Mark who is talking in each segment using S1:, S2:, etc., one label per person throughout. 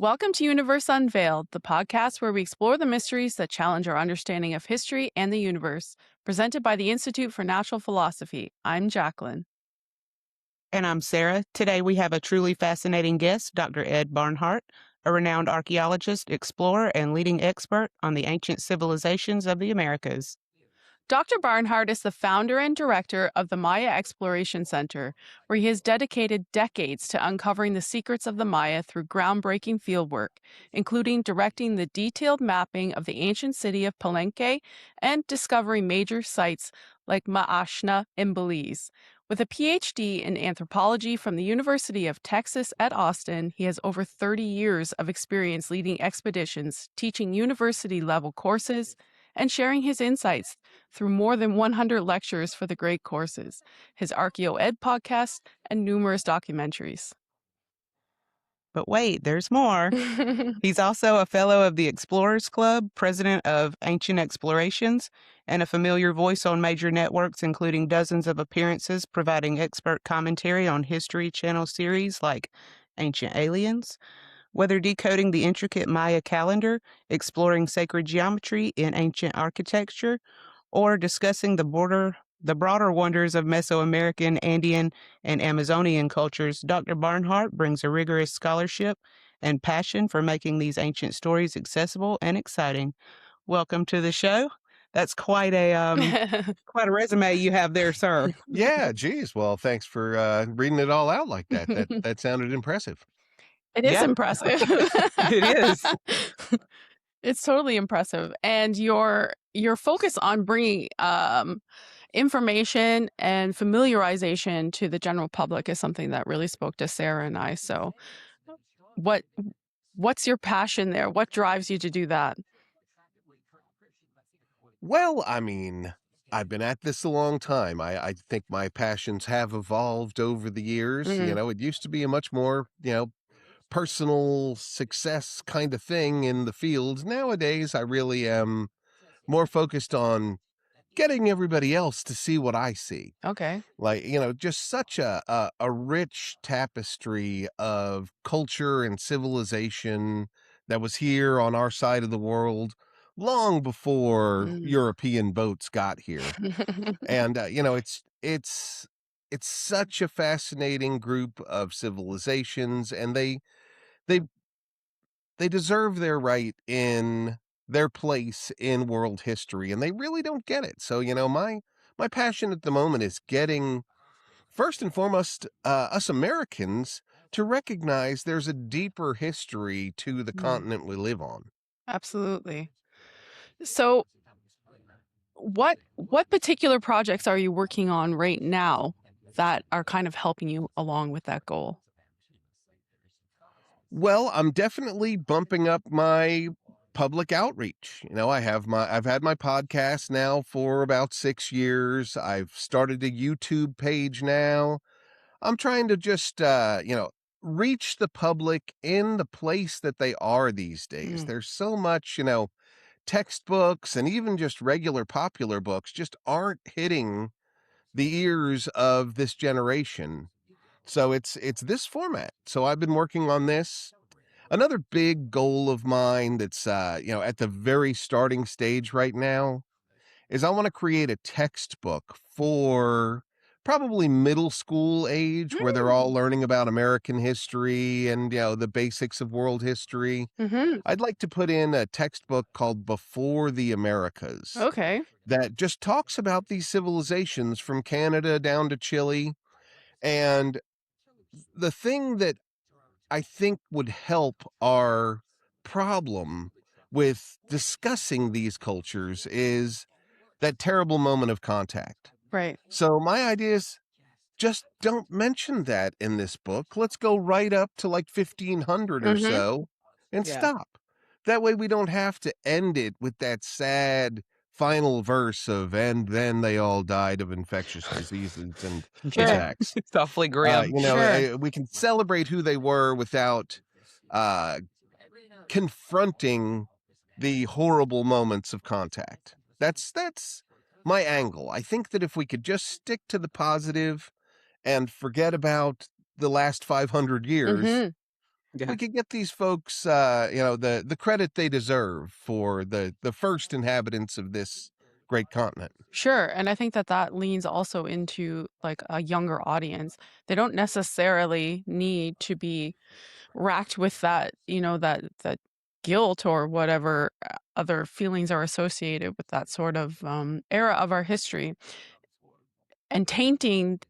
S1: Welcome to Universe Unveiled, the podcast where we explore the mysteries that challenge our understanding of history and the universe, presented by the Institute for Natural Philosophy. I'm Jacqueline.
S2: And I'm Sarah. Today we have a truly fascinating guest, Dr. Ed Barnhart, a renowned archaeologist, explorer, and leading expert on the ancient civilizations of the Americas.
S1: Dr. Barnhart is the founder and director of the Maya Exploration Center, where he has dedicated decades to uncovering the secrets of the Maya through groundbreaking fieldwork, including directing the detailed mapping of the ancient city of Palenque and discovering major sites like Maashna in Belize. With a PhD in anthropology from the University of Texas at Austin, he has over 30 years of experience leading expeditions, teaching university-level courses, and sharing his insights through more than 100 lectures for the great courses, his Archeo Ed podcast, and numerous documentaries.
S2: But wait, there's more. He's also a fellow of the Explorers Club, president of Ancient Explorations, and a familiar voice on major networks, including dozens of appearances providing expert commentary on History Channel series like Ancient Aliens. Whether decoding the intricate Maya calendar, exploring sacred geometry in ancient architecture, or discussing the broader wonders of Mesoamerican, Andean, and Amazonian cultures, Dr. Barnhart brings a rigorous scholarship and passion for making these ancient stories accessible and exciting. Welcome to the show. That's quite a resume you have there, sir.
S3: Yeah, geez. Well, thanks for reading it all out like that. That sounded impressive.
S1: It is
S2: Yeah.
S1: impressive.
S2: It is.
S1: It's totally impressive. And your focus on bringing information and familiarization to the general public is something that really spoke to Sarah and I. So what's your passion there? What drives you to do that?
S3: Well, I mean, I've been at this a long time. I think my passions have evolved over the years. It used to be a much more, personal success kind of thing in the field. Nowadays, I really am more focused on getting everybody else to see what I see.
S1: Okay.
S3: Like, just such a rich tapestry of culture and civilization that was here on our side of the world long before European boats got here. And it's such a fascinating group of civilizations, and they they deserve their right in their place in world history, and they really don't get it. So, my passion at the moment is getting, first and foremost, us Americans to recognize there's a deeper history to the continent we live on.
S1: Absolutely. So what particular projects are you working on right now that are kind of helping you along with that goal?
S3: Well, I'm definitely bumping up my public outreach. I've had my podcast now for about 6 years. I've started a YouTube page now. I'm trying to just reach the public in the place that they are these days. There's so much, textbooks and even just regular popular books just aren't hitting the ears of this generation. So it's this format. So I've been working on this. Another big goal of mine that's at the very starting stage right now is I want to create a textbook for probably middle school age where they're all learning about American history and the basics of world history. I'd like to put in a textbook called Before the Americas.
S1: Okay.
S3: That just talks about these civilizations from Canada down to Chile. And the thing that I think would help our problem with discussing these cultures is that terrible moment of contact.
S1: Right.
S3: So my idea is just don't mention that in this book. Let's go right up to like 1500 or so and stop. That way we don't have to end it with that sad final verse of, and then they all died of infectious diseases and attacks.
S2: It's awfully grim.
S3: We can celebrate who they were without confronting the horrible moments of contact. That's my angle. I think that if we could just stick to the positive and forget about the last 500 years,
S2: Yeah.
S3: we could get these folks, the credit they deserve for the first inhabitants of this great continent.
S1: Sure, and I think that that leans also into, like, a younger audience. They don't necessarily need to be racked with that, that guilt or whatever, other feelings are associated with that sort of, era of our history, and tainting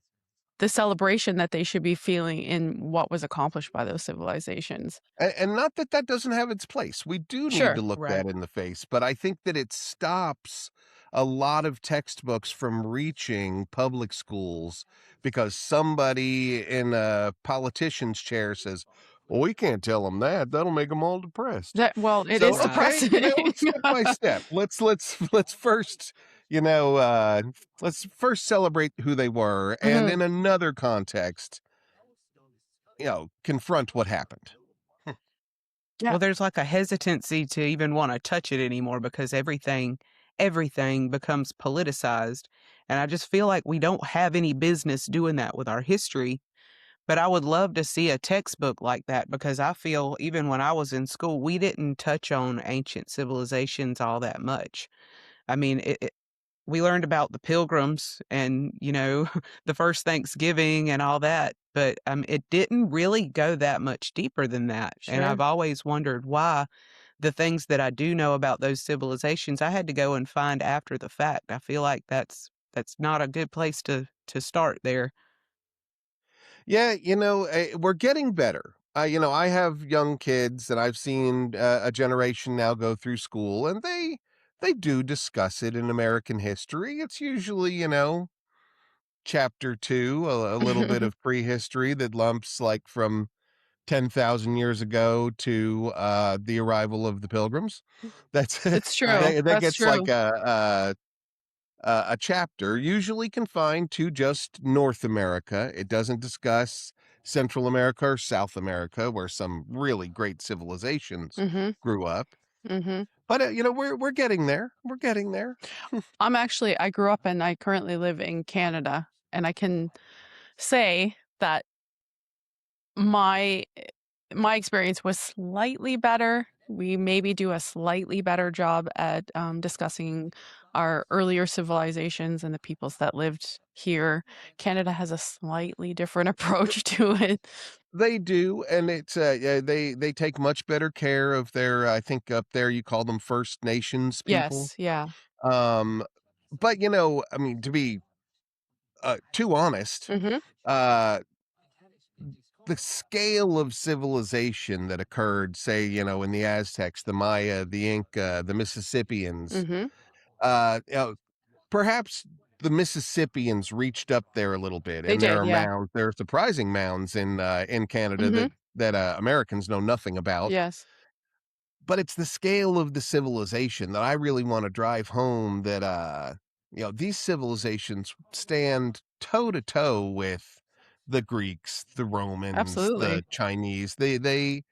S1: the celebration that they should be feeling in what was accomplished by those civilizations.
S3: And not that that doesn't have its place. We do need to
S1: Sure.
S3: look that
S2: Right.
S3: in the face, but I think that it stops a lot of textbooks from reaching public schools because somebody in a politician's chair says, "Well, we can't tell them that. That'll make them all depressed."
S1: That well, it is
S3: So,
S2: Right.
S3: okay,
S1: depressing.
S3: step by step. Let's first, let's first celebrate who they were, and
S1: Mhm.
S3: in another context, confront what happened.
S1: Yeah,
S2: Well, there's like a hesitancy to even want to touch it anymore because everything becomes politicized. And I just feel like we don't have any business doing that with our history. But I would love to see a textbook like that because I feel even when I was in school, we didn't touch on ancient civilizations all that much. I mean, we learned about the pilgrims and, the first Thanksgiving and all that, but it didn't really go that much deeper than that. And I've
S1: sure.
S2: always wondered why the things that I do know about those civilizations, I had to go and find after the fact. I feel like that's not a good place to start there.
S3: Yeah, we're getting better. I have young kids, and I've seen a generation now go through school, and they do discuss it in American history. It's usually, chapter two, a little bit of prehistory that lumps like from 10,000 years ago to the arrival of the Pilgrims. That's
S1: It's true.
S3: that
S1: That's
S3: gets like
S1: true.
S3: a chapter, usually confined to just North America. It doesn't discuss Central America or South America, where some really great civilizations
S1: Mhm,
S3: grew up.
S1: mhm.
S3: But we're getting there. We're getting there.
S1: I grew up and I currently live in Canada, and I can say that my my experience was slightly better. We maybe do a slightly better job at, discussing our earlier civilizations and the peoples that lived here. Canada has a slightly different approach to it.
S3: They do, and it's yeah, they take much better care of their. I think up there you call them First Nations people.
S1: Yes, yeah.
S3: Um, but I mean, to be too honest,
S1: Mhm,
S3: uh, the scale of civilization that occurred, say, in the Aztecs, the Maya, the Inca, the Mississippians,
S1: mhm.
S3: uh, you know, perhaps the Mississippians reached up there a little bit,
S1: They
S3: and there
S1: did,
S3: are
S1: yeah.
S3: mounds, there are surprising mounds in Canada
S1: Mhm,
S3: that Americans know nothing about.
S1: yes.
S3: But it's the scale of the civilization that I really want to drive home that these civilizations stand toe to toe with the Greeks, the Romans, the
S1: Absolutely.
S3: Chinese. They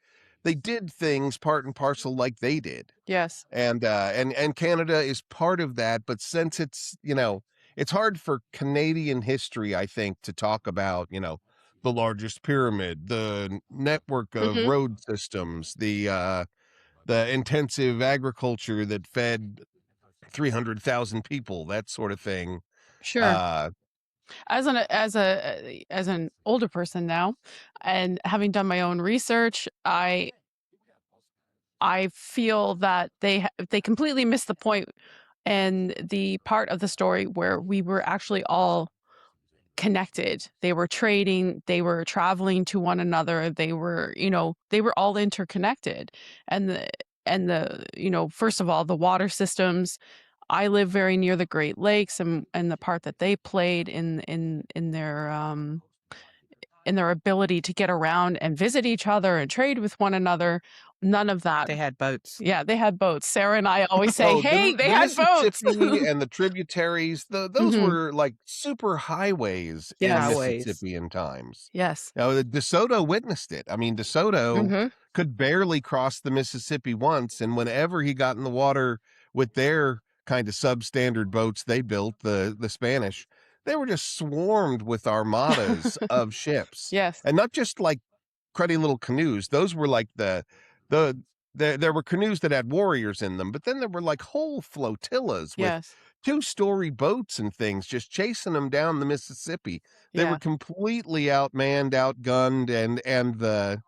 S3: did things part and parcel like they did.
S1: Yes.
S3: And Canada is part of that, but since it's hard for Canadian history, I think, to talk about, the largest pyramid, the network of
S1: Mhm,
S3: road systems, the intensive agriculture that fed 300,000 people, that sort of thing.
S1: sure.
S3: Uh,
S1: As an older person now, and having done my own research, I feel that they completely missed the point and the part of the story where we were actually all connected. They were trading, they were traveling to one another, they were all interconnected. And first of all, the water systems. I live very near the Great Lakes, and the part that they played in their ability to get around and visit each other and trade with one another, none of that.
S2: They had boats,
S1: Yeah, they had boats. Sarah and I always say,
S3: oh,
S1: "Hey, they
S3: the
S1: had boats."
S3: Mississippi and the tributaries, those
S1: Mhm.
S3: were like super highways in
S1: Yes.
S2: highways.
S3: Mississippian times.
S1: Yes.
S3: The DeSoto witnessed it. I mean, DeSoto
S1: Mhm.
S3: could barely cross the Mississippi once, and whenever he got in the water with their kind of substandard boats they built, the Spanish, they were just swarmed with armadas of ships,
S1: Yes.
S3: and not just like cruddy little canoes. Those were like the there were canoes that had warriors in them, but then there were like whole flotillas with
S1: Yes.
S3: two-story boats and things just chasing them down the Mississippi. They were
S1: Yeah.
S3: completely outmanned, outgunned, and the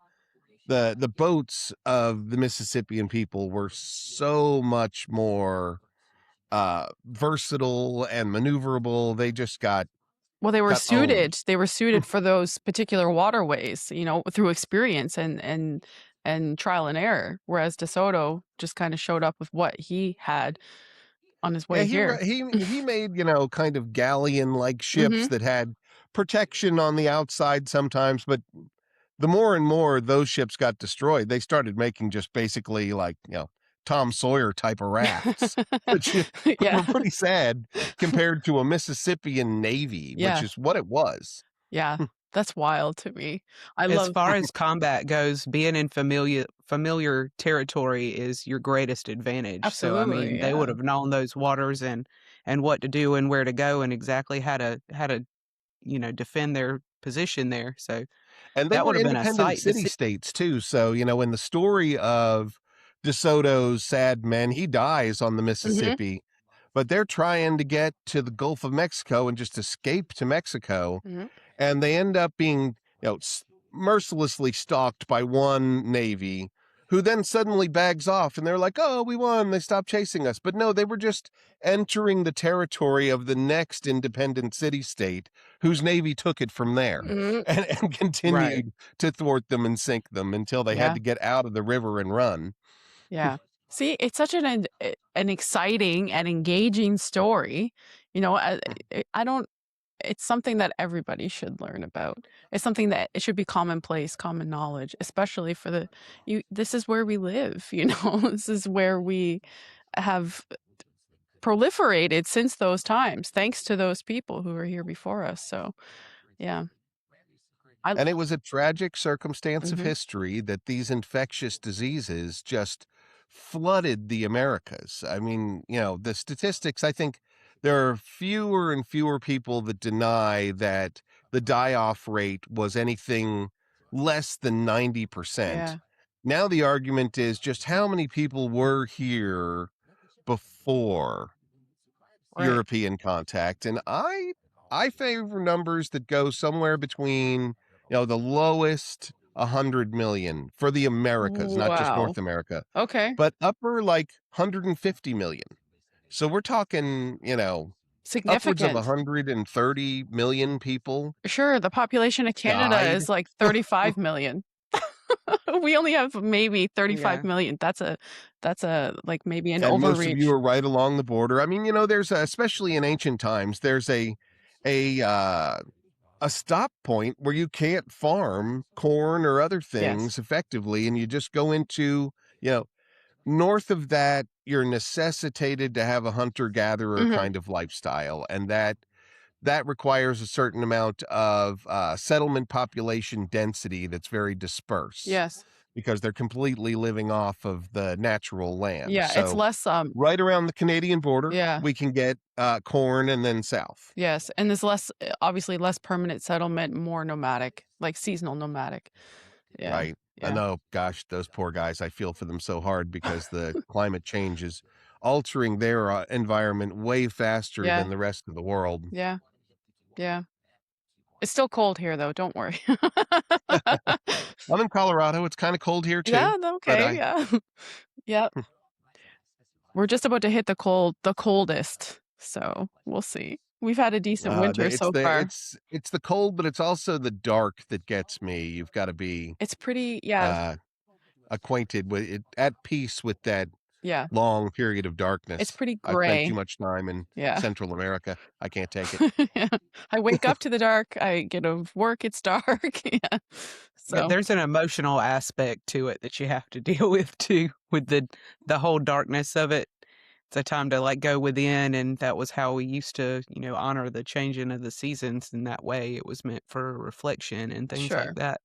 S3: boats of the Mississippian people were so much more versatile and maneuverable. They just
S1: Well,
S3: got owned.
S1: they were suited for those particular waterways, through experience and trial and error, whereas De Soto just kinda showed up with what he had on his
S3: Yeah,
S1: way here.
S3: he made, kind of galleon-like ships
S1: Mhm.
S3: that had protection on the outside sometimes, but the more and more those ships got destroyed, they started making just basically like, Tom Sawyer type of rafts, which
S1: Yeah.
S3: were pretty sad compared to a Mississippian Navy, which
S1: Yeah.
S3: is what it was.
S1: Yeah. That's wild to me. I
S2: As
S1: love
S2: far as combat goes, being in familiar territory is your greatest advantage. So, I
S1: Absolutely,
S2: mean, they
S1: yeah.
S2: would have known those waters and what to do and where to go and exactly how to, defend their position there. So,
S3: And they
S2: that
S3: were
S2: would have been a
S3: independent
S2: sight to
S3: city
S2: see.
S3: states too. So, in the story of DeSoto's sad men, he dies on the
S1: Mhm.
S3: Mississippi, but they're trying to get to the Gulf of Mexico and just escape to Mexico.
S1: Mhm.
S3: And they end up being, mercilessly stalked by one Navy who then suddenly bags off and they're like, oh, we won. They stopped chasing us. But no, they were just entering the territory of the next independent city state whose Navy took it from there
S1: Mhm.
S3: and
S2: Right.
S3: continued to thwart them and sink them until they had
S1: Yeah.
S3: to get out of the river and run.
S1: Yeah. See, it's such an exciting and engaging story. You know, I don't it's something that everybody should learn about. It's something that it should be commonplace, common knowledge, especially for this is where we live, you know. This is where we have proliferated since those times, thanks to those people who were here before us. So, yeah. I
S3: And it was a tragic circumstance of
S1: Mhm.
S3: history that these infectious diseases just flooded the Americas. I mean, the statistics, I think there are fewer and fewer people that deny that the die off rate was anything less than 90%.
S1: Yeah.
S3: Now, the argument is just how many people were here before
S1: Right.
S3: European contact, and I favor numbers that go somewhere between, the lowest 100 million for the Americas, not just
S1: Wow.
S3: North America,
S1: Okay.
S3: but upper like 150 million. So we're talking, upwards of
S1: Significant.
S3: 130 million people
S1: Sure, the population of Canada
S3: died.
S1: is like 35 million. We only have maybe 35
S2: Yeah.
S1: million. That's like maybe an
S3: And most of you
S1: overreach.
S3: are right along the border. I mean, there's especially in ancient times, there's a a stop point where you can't farm corn or other
S1: Yes.
S3: things effectively, and you just go into, you know, north of that, you're necessitated to have a hunter gatherer
S1: Mhm.
S3: kind of lifestyle, and that requires a certain amount of settlement population density that's very dispersed
S1: Yes.
S3: because they're completely living off of the natural land.
S1: Yeah, it's
S3: So
S1: less,
S3: right around the Canadian border,
S1: yeah,
S3: we can get corn and then south.
S1: yes, and there's less obviously less permanent settlement, more nomadic, like seasonal nomadic. Yeah,
S3: Right. I
S1: yeah,
S3: know, gosh, those poor guys, I feel for them so hard because the climate change is altering their environment way faster
S1: yeah,
S3: than the rest of the world.
S1: yeah, yeah. It's still cold here though, don't worry.
S3: I'm in Colorado. It's kind of cold here too,
S1: Yeah,
S3: but
S1: okay, yeah. Yep. We're just about to hit the coldest, so we'll see. We've had a decent winter
S3: it's
S1: so
S3: the
S1: far.
S3: it's the cold, but it's also the dark that gets me. You've got to be
S1: It's pretty yeah,
S3: uh, acquainted with it, at peace with that
S1: yeah.
S3: long period of
S1: It's
S3: darkness.
S1: pretty
S3: I've spent too
S1: gray.
S3: much time in
S1: Yeah.
S3: Central America. I can't take it.
S1: Yeah. I wake up to the dark, I get of work, it's dark. Yeah.
S2: Yeah,
S1: So,
S2: there's an emotional aspect to it that you have to deal with too, with the whole darkness of it. It's a time to like go within, and that was how we used to, honor the changing of the seasons in that way. It was meant for reflection and things like
S1: sure.
S2: that.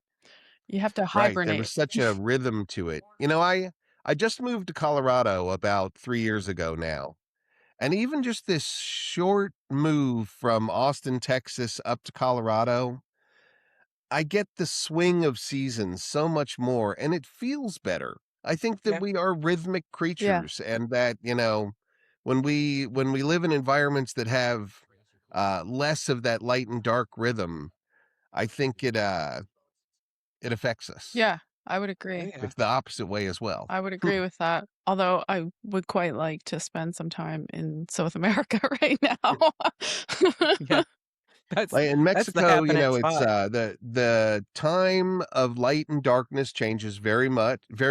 S1: You have to
S3: Right, there was
S1: hibernate.
S3: such a rhythm to it. I just moved to Colorado about 3 years ago now, and even just this short move from Austin, Texas, up to Colorado, I get the swing of seasons so much more, and it feels better. I think that
S2: Yeah.
S3: we are rhythmic
S1: Yeah,
S3: creatures, and that, when we live in environments that have less of that light and dark rhythm, I think it affects us.
S1: yeah, I would
S2: Oh,
S1: agree.
S2: yeah.
S3: It's the opposite way as well.
S1: I would agree with that. Although I would quite like to spend some time in South America right now.
S2: Yeah. That's
S3: Like in
S2: that's the
S3: Mexico,
S2: happening
S3: it's
S2: spot.
S3: the time of light and darkness changes very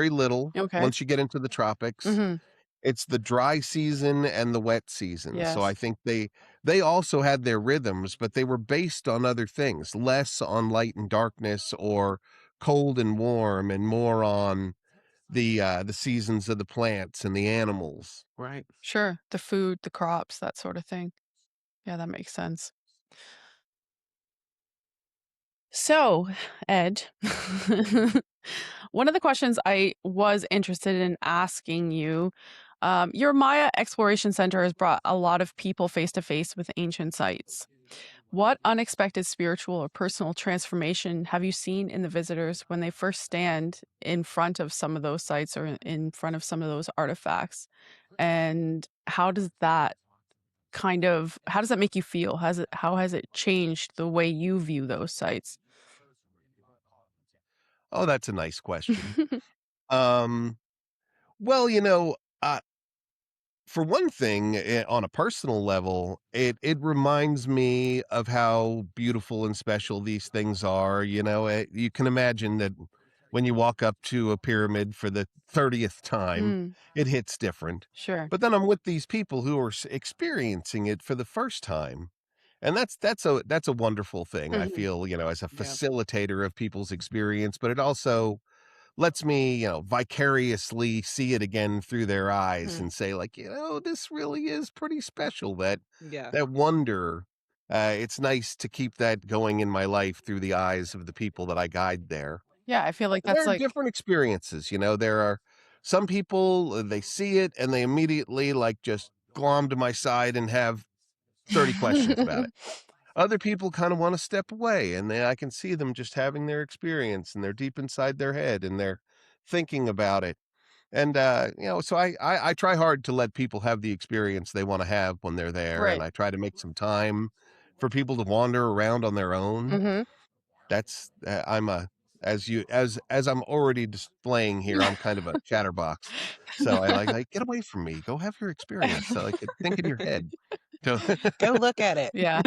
S3: little
S1: Okay.
S3: once you get into the tropics.
S1: Mhm.
S3: It's the dry season and the wet season. So I
S1: Yes.
S3: think they also had their rhythms, but they were based on other things, less on light and darkness or cold and warm, and more on the seasons of the plants and the animals.
S2: Right.
S1: Sure. The food, the crops, that sort of thing. Yeah, that makes sense. So, Ed, one of the questions I was interested in asking you, your Maya Exploration Center has brought a lot of people face to face with ancient sites. What unexpected spiritual or personal transformation have you seen in the visitors when they first stand in front of some of those sites or in front of some of those artifacts? And how does that make you feel? How has it changed the way you view those sites?
S3: Oh, that's a nice question. Um, well, for one thing, on a personal level, it reminds me of how beautiful and special these things are. You can imagine that when you walk up to a pyramid for the 30th time,
S1: Mm,
S3: it hits different.
S1: sure.
S3: But then I'm with these people who are experiencing it for the first time. And that's a wonderful thing. I
S1: Mhm.
S3: feel, as a
S2: Yeah.
S3: facilitator of people's experience, but it also lets me, vicariously see it again through their eyes
S1: Mm.
S3: and say, like, this really is pretty special. That
S2: Yeah.
S3: that wonder. It's nice to keep that going in my life through the eyes of the people that I guide there.
S1: Yeah, I feel like
S3: And there
S1: that's
S3: are
S1: like
S3: different experiences. There are some people, they see it and they immediately like just glom to my side and have 30 questions about it. Other people kind of want to step away, and I can see them just having their experience, and they're deep inside their head and they're thinking about it. And so I try hard to let people have the experience they want to have when they're there, and
S1: Right.
S3: I try to make some time for people to wander around on their own.
S1: Mhm.
S3: That's I'm a as I'm already displaying here, I'm kind of a chatterbox. So I like get away from me. Go have your experience. So like think in your head. Don't
S2: Go look at it.
S1: Yeah.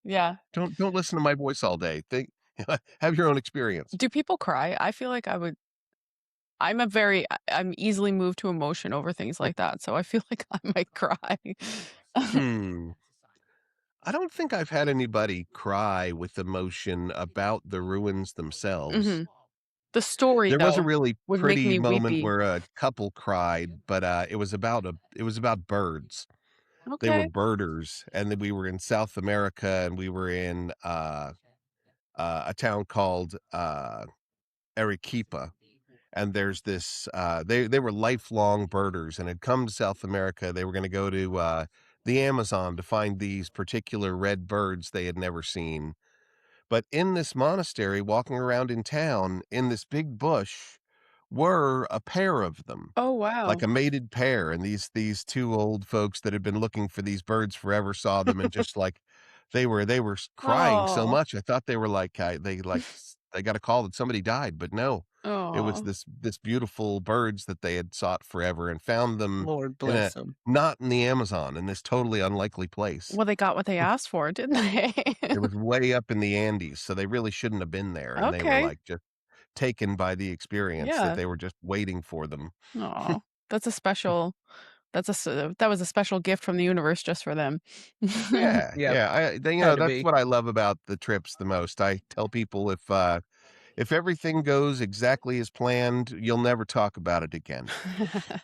S1: Yeah.
S3: don't listen to my voice all day. Think have your own experience.
S1: Do people cry? I feel like I'm easily moved to emotion over things like that, so I feel like I might cry.
S3: Hmm. I don't think I've had anybody cry with emotion about the ruins themselves.
S1: Mhm. The story,
S3: There was a
S1: though,
S3: really
S1: would make
S3: pretty
S1: me
S3: moment
S1: weepy.
S3: where a couple cried, but it was about birds. They were
S1: Okay.
S3: birders, and then we were in South America, and we were in a town called Arequipa. And there's this they were lifelong birders and had come to South America. They were going to go to the Amazon to find these particular red birds they had never seen. But in this monastery, walking around in town, in this big bush, were a pair of them,
S1: Oh,
S3: like
S1: wow.
S3: a mated pair. And these two old folks that had been looking for these birds forever saw them, and just like they were crying so
S1: Oh.
S3: much. I thought they were like they got a call that somebody died, but no, it was
S1: Oh.
S3: this beautiful birds that they had sought forever and found them
S2: Lord
S3: in a
S2: bless them.
S3: not in the Amazon, in this totally unlikely place.
S1: Well, they got what they asked for, didn't they?
S3: It was way up in the Andes, so they really shouldn't have been there, and they were,
S1: Okay.
S3: like, just taken by the experience that
S1: Yeah.
S3: they were just waiting for them.
S1: Oh, that's a special that was a special gift from the universe just for them.
S3: Yeah,
S2: Yep.
S3: yeah,
S2: Had to
S3: that's
S2: be.
S3: what I love about the trips the most. I tell people if everything goes exactly as planned, you'll never talk about it again.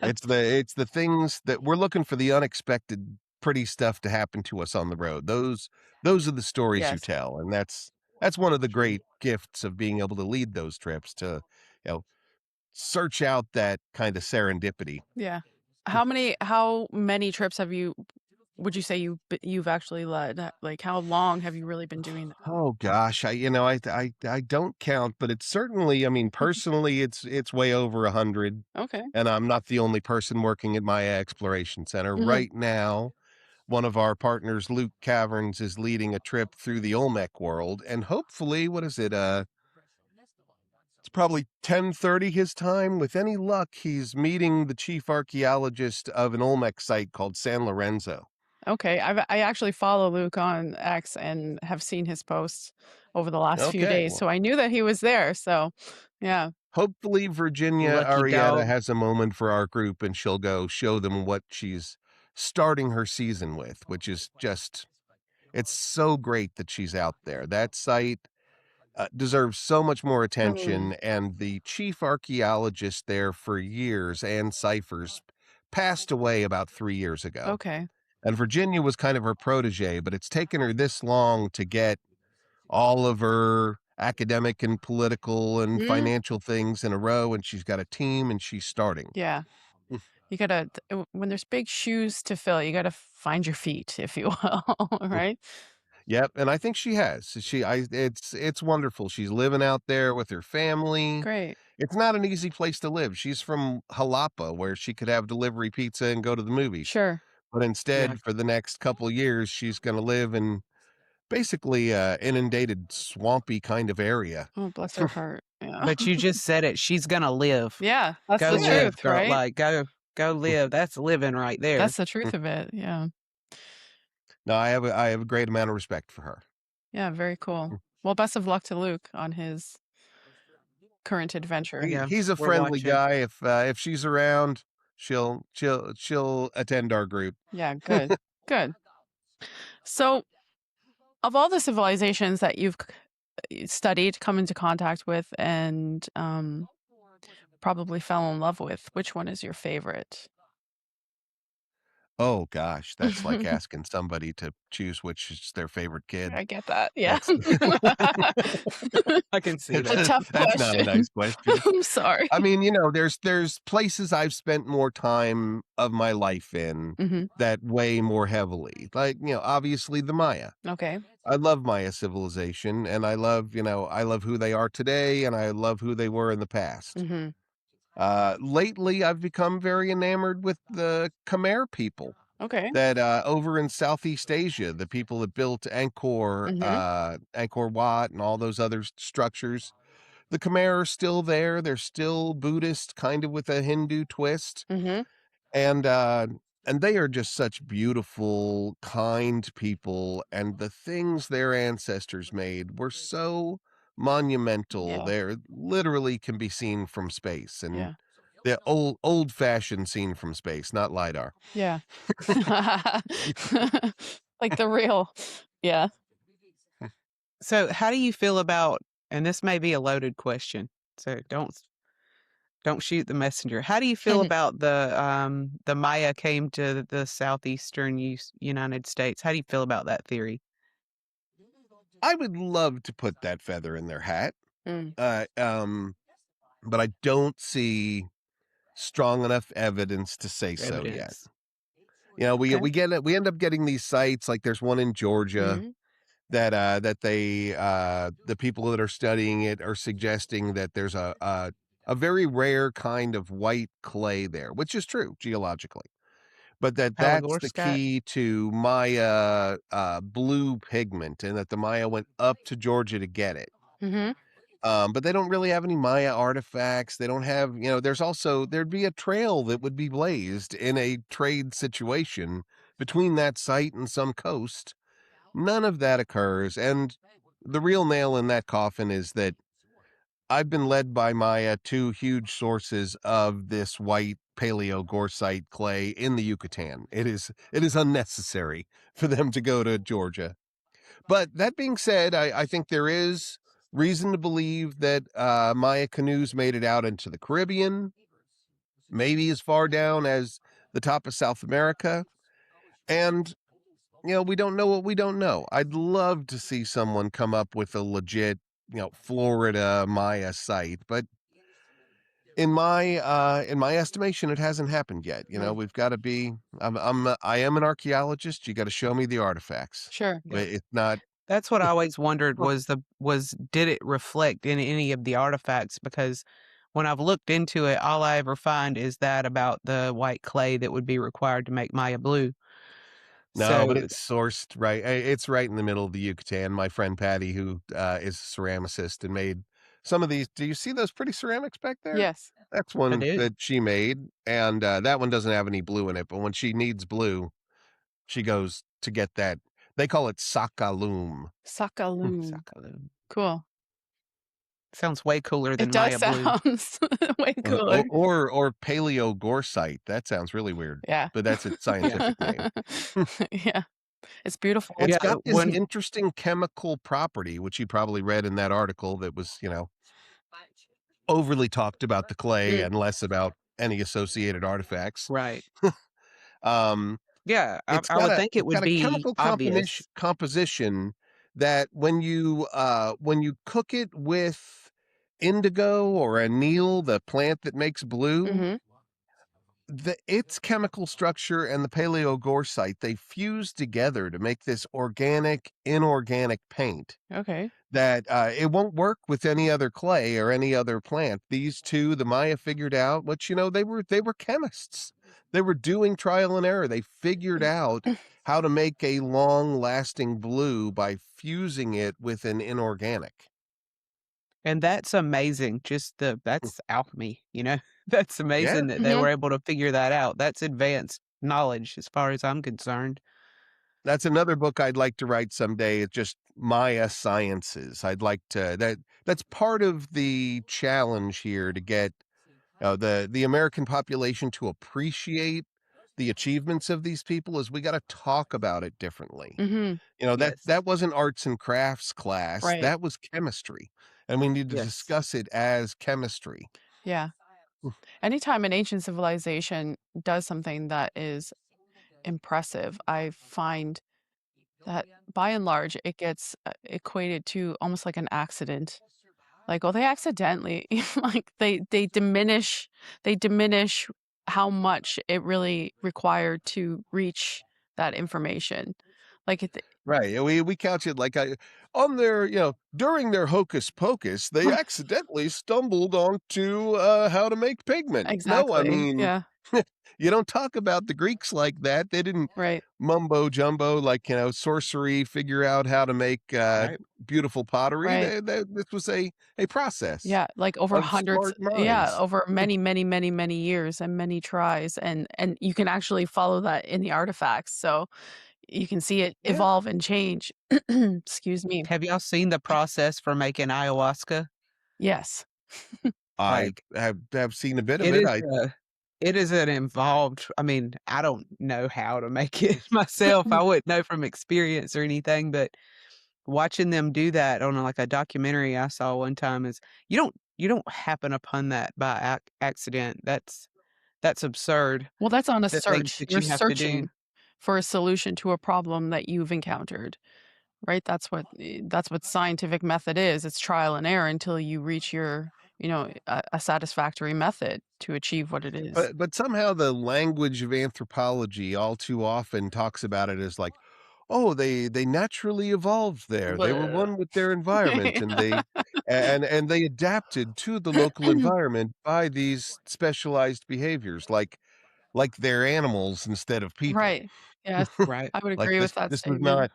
S3: It's the things that we're looking for, the unexpected pretty stuff to happen to us on the road. Those are the stories you
S1: Yes.
S3: tell, and that's one of the
S2: True.
S3: great gifts of being able to lead those trips, to, you know, search out that kind of serendipity.
S1: Yeah. How many trips have you would you say you've actually led? Like, how long have you really been doing that?
S3: Oh gosh, I don't count, but it's certainly, I mean, personally, it's way over 100,
S1: Okay.
S3: and I'm not the only person working at Maya Exploration Center.
S1: Hmm.
S3: Right now, one of our partners, Luke Caverns, is leading a trip through the Olmec world, and hopefully, what is it? It's probably 10:30 his time. With any luck, he's meeting the chief archaeologist of an Olmec site called San Lorenzo.
S1: Okay. I actually follow Luke on X and have seen his posts over the last few
S3: Okay,
S1: days,
S3: well,
S1: so I knew that he was there. So, yeah,
S3: hopefully Virginia
S2: Lucky
S3: Arietta
S2: dog.
S3: has a moment for our group and she'll go show them what she's starting her season with, which is just, it's so great that she's out there. That site deserves so much more
S1: mm,
S3: attention. And the chief archaeologist there for years, Ann Cyphers, passed away about 3 years ago.
S1: okay.
S3: And Virginia was kind of her protege, but it's taken her this long to get all of her academic and political and
S1: Mm,
S3: financial things in a row. And she's got a team and she's starting.
S1: yeah. You gotta, when there's big shoes to fill, you gotta find your feet, if you will, right?
S3: Yep, and I think she has. It's wonderful. She's living out there with her family.
S1: Great.
S3: It's not an easy place to live. She's from Jalapa, where she could have delivery pizza and go to the movies.
S1: Sure.
S3: But
S2: Yeah.
S3: instead, for the next couple years, she's going to live in basically a inundated, swampy kind of area.
S1: Oh, bless her heart. Yeah.
S2: But you just said it. She's gonna live.
S1: Yeah, that's
S2: Go
S1: the
S3: Yeah.
S2: live,
S1: truth,
S2: girl.
S1: right?
S2: Like go live. That's living right there.
S1: That's the truth of it. Yeah.
S3: No, I have a great amount of respect for her.
S1: Yeah, very cool. Well, best of luck to Luke on his current adventure.
S2: Yeah,
S3: He's a
S2: we're
S3: friendly
S2: watching.
S3: guy. If she's around, she'll attend our group.
S1: Yeah, good. Good. So, of all the civilizations that you've studied, come into contact with, and probably fell in love with, which one is your favorite?
S3: Oh gosh, that's like asking somebody to choose which is their favorite kid.
S1: I get that. Yeah.
S3: That's
S2: I can see
S1: A
S2: that.
S1: tough
S3: that's not a
S1: question.
S3: nice question.
S1: I'm sorry.
S3: I mean, there's places I've spent more time of my life in
S1: Hmm.
S3: that weigh more heavily. Like, obviously the Maya.
S1: Okay.
S3: I love Maya civilization and I love who they are today and I love who they were in the past.
S1: Hmm.
S3: Lately I've become very enamored with the Khmer people
S1: Okay.
S3: that over in Southeast Asia, the people that built
S1: Hmm.
S3: Angkor Wat and all those other structures, the Khmer are still there. They're still Buddhist, kind of with a Hindu twist,
S1: Hmm.
S3: and uh, and they are just such beautiful, kind people. And the things their ancestors made were so monumental.
S1: Yeah.
S3: They're literally can be seen from space, and
S1: Yeah.
S3: the old fashioned seen from space, not lidar.
S1: Yeah. Like the real. Yeah.
S2: So, how do you feel about, and this may be a loaded question, so don't shoot the messenger. How do you feel about the Maya came to the southeastern United States? How do you feel about that theory?
S3: I would love to put that feather in their hat,
S1: Mm,
S3: uh, um, but I don't see strong enough evidence to say so yet.
S2: Evidence.
S3: We
S1: okay.
S3: we end up getting these sites like there's one in Georgia
S1: Mhm.
S3: that they the people that are studying it are suggesting that there's a very rare kind of white clay there, which is true geologically, but that's the
S2: Palygorska?
S3: key to Maya blue pigment, and that the Maya went up to Georgia to get it.
S1: Mhm.
S3: But they don't really have any Maya artifacts. They don't have, there'd be a trail that would be blazed in a trade situation between that site and some coast. None of that occurs. And the real nail in that coffin is that I've been led by Maya to huge sources of this white paleogorsite clay in the Yucatan. It is unnecessary for them to go to Georgia. But that being said, I think there is reason to believe that Maya canoes made it out into the Caribbean, maybe as far down as the top of South America. And, we don't know what we don't know. I'd love to see someone come up with a legit, Florida Maya site, but In my estimation, it hasn't happened yet. You know,
S1: Mm,
S3: we've got to be. I am an archaeologist. You got to show me the artifacts.
S1: sure.
S3: But
S2: Yeah.
S3: it's not.
S2: That's what I always wondered was did it reflect in any of the artifacts? Because when I've looked into it, all I ever find is that about the white clay that would be required to make Maya blue.
S3: No, but
S2: So
S3: it's sourced right. It's right in the middle of the Yucatan. My friend Patty, who is a ceramicist and made some of these. Do you see those pretty ceramics back there?
S1: Yes.
S3: That's
S2: I
S3: one
S2: do.
S3: that she made, and that one doesn't have any blue in it. But when she needs blue, she goes to get that. They call it sakaloom.
S1: Sakaloon.
S2: Sakalu.
S1: Cool.
S2: Sounds way cooler
S1: It
S2: than
S1: does
S2: Maya blue.
S1: sound way cooler.
S3: Or paleogorsite. That sounds really weird,
S1: Yeah.
S3: but that's its
S2: Yeah.
S3: scientific name.
S1: Yeah. It's beautiful.
S3: It's
S2: Yeah,
S3: got this
S2: when
S3: interesting chemical property, which you probably read in that article that was, overly talked about the clay
S1: Mm,
S3: and less about any associated artifacts.
S2: right.
S3: Um,
S2: Yeah, I
S3: it's
S2: I
S3: got
S2: would
S3: a
S2: think it
S3: it's
S2: would
S3: got a
S2: be
S3: chemical
S2: obvious.
S3: composition that when you cook it with indigo or anil, the plant that makes blue,
S1: mhm.
S3: its chemical structure and the paleogorsite, they fuse together to make this organic inorganic paint
S1: Okay.
S3: that it won't work with any other clay or any other plant. These two, the Maya figured out, which they were chemists. They were doing trial and error. They figured out how to make a long-lasting blue by fusing it with an inorganic.
S2: And that's amazing. That's alchemy, you know? That's
S3: Yeah,
S2: amazing that they
S1: Mhm.
S2: were able to figure that out. That's advanced knowledge as far as I'm concerned.
S3: that's another book I'd like to write someday. It's just Maya sciences. I'd like to that's part of the challenge here to get the American population to appreciate the achievements of these people is we got to talk about it differently.
S1: Mhm.
S2: Yes.
S3: That wasn't arts and crafts class,
S1: Right.
S3: that was chemistry, and we need to
S2: Yes.
S3: discuss it as chemistry.
S1: Yeah. Anytime an ancient civilization does something that is impressive, I find that by and large it gets equated to almost like an accident. Like, oh, they accidentally like they diminish how much it really required to reach that information. Like it
S3: Right, yeah, we couch it like on their during their hocus pocus, they accidentally stumbled onto, how to make pigment. No, I
S1: exactly.
S3: mean,
S1: Yeah.
S3: you don't talk about the Greeks like that. They didn't
S1: Right.
S3: mumbo jumbo like, sorcery, figure out how to make,
S2: Right.
S3: beautiful pottery.
S1: Right.
S3: This was a process
S1: Yeah, like over
S3: of
S1: hundreds,
S3: smart
S1: yeah,
S3: minds.
S1: over many, many, many, many years and many tries, and you can actually follow that in the artifacts, so you can see it
S3: Yeah,
S1: evolve and change. Excuse me.
S2: Have y'all seen the process for making ayahuasca?
S1: Yes.
S3: I
S2: Like,
S3: have seen a bit of
S2: it
S3: it.
S2: is a it is an involved I mean, I don't know how to make it myself. I wouldn't know from experience or anything, but watching them do that on, like, a documentary I saw one time is you don't happen upon that by accident. That's absurd,
S1: Well, that's on a
S2: the things
S1: search.
S2: that
S1: You're
S2: you have to do.
S1: searching for a solution to a problem that you've encountered, right? That's what scientific method is. It's trial and error until you reach a satisfactory method to achieve what it is.
S3: But somehow the language of anthropology all too often talks about it as like, "Oh, they naturally evolved there. They were
S1: Bleh.
S3: one with their environment, and they adapted to the local environment by these specialized behaviors, like they're animals instead of people."
S1: Right. Yes,
S2: Right.
S1: I would
S3: Like
S1: agree with that
S3: this was
S1: statement.
S3: not,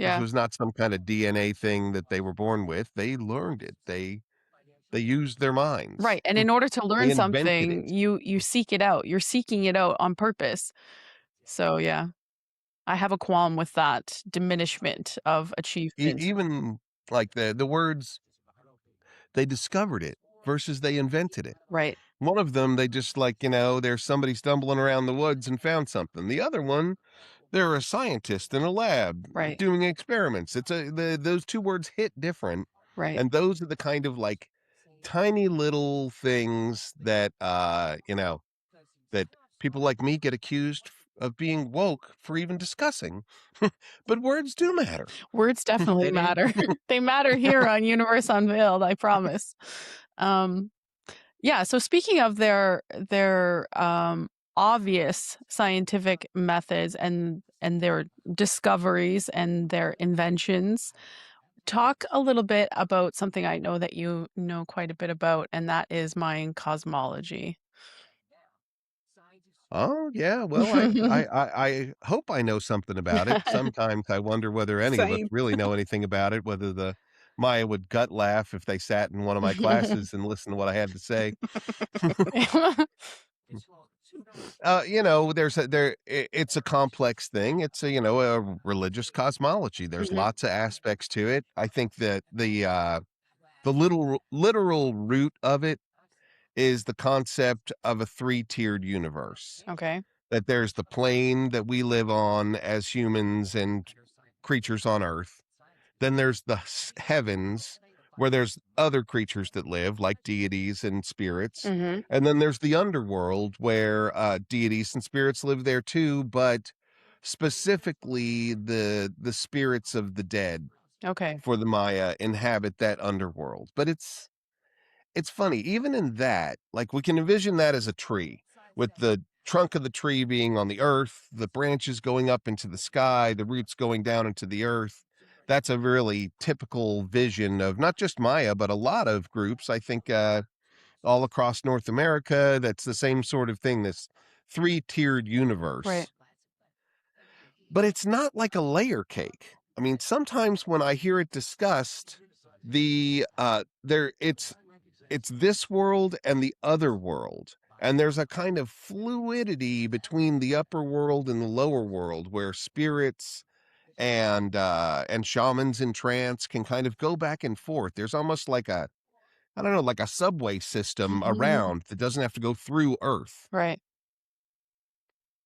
S3: this
S1: Yeah,
S3: was not some kind of DNA thing that they were born with. They learned it. They used their minds.
S1: right, and in order to
S3: They
S1: learn
S3: invented
S1: something,
S3: it.
S1: you seek it out. You're seeking it out on purpose. So, yeah, I have a qualm with that diminishment of achievement.
S3: Even like the words, they discovered it versus they invented it.
S1: Right,
S3: One of them, they just like, there's somebody stumbling around the woods and found something. The other one, they're a scientist in a lab
S1: right,
S3: doing experiments. Those two words hit different.
S1: right.
S3: And those are the kind of like tiny little things that, that people like me get accused of being woke for even discussing. But words do matter.
S1: Words definitely
S2: They do.
S1: matter. They matter here on Universe Unveiled, I promise. Um, Yeah, so speaking of their obvious scientific methods and their discoveries and their inventions, talk a little bit about something I know that you know quite a bit about, and that is Mayan cosmology.
S3: Oh, yeah, well, I hope I know something about it. Sometimes I wonder whether any of us
S2: Same.
S3: really know anything about it, whether the Maya would gut laugh if they sat in one of my classes and listened to what I had to say. It's a complex thing. It's a religious cosmology. There's
S1: Mhm.
S3: lots of aspects to it. I think that the little literal root of it is the concept of a three-tiered universe.
S1: Okay.
S3: That there's the plane that we live on as humans and creatures on Earth. Then there's the heavens where there's other creatures that live, like deities and spirits.
S1: Mhm.
S3: And then there's the underworld where deities and spirits live there too, but specifically the spirits of the dead
S1: Okay.
S3: for the Maya inhabit that underworld. But it's funny, even in that, like we can envision that as a tree with the trunk of the tree being on the earth, the branches going up into the sky, the roots going down into the earth. That's a really typical vision of not just Maya, but a lot of groups. I think all across North America, that's the same sort of thing, this three-tiered
S1: Right.
S3: universe. But it's not like a layer cake. I mean, sometimes when I hear it discussed, it's this world and the other world. And there's a kind of fluidity between the upper world and the lower world where spirits and shamans in trance can kind of go back and forth. There's almost like I don't know, like a subway system around that doesn't have to go through Earth.
S1: Right.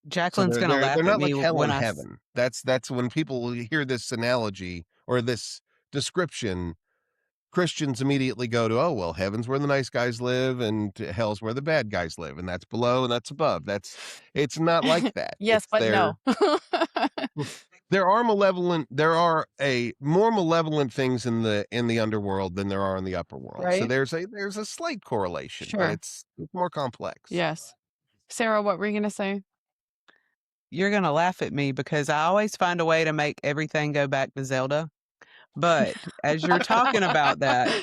S3: So
S2: Jacqueline's
S3: they're
S2: gonna
S3: they're they're
S2: laugh at
S3: not
S2: me
S3: like hell
S2: when
S3: and
S2: I
S3: heaven. That's when people hear this analogy or this description, Christians immediately go to, oh, well, heaven's where the nice guys live and hell's where the bad guys live, and that's below and that's above. It's not like that.
S1: Yes, but no.
S3: There are a more malevolent things in the underworld than there are in the upper world. So
S1: Right?
S3: there's a slight correlation, but
S1: Sure.
S3: it's more complex.
S1: Yes. Sarah, what were you gonna say?
S2: you're gonna laugh at me because I always find a way to make everything go back to Zelda. But as you're talking about that,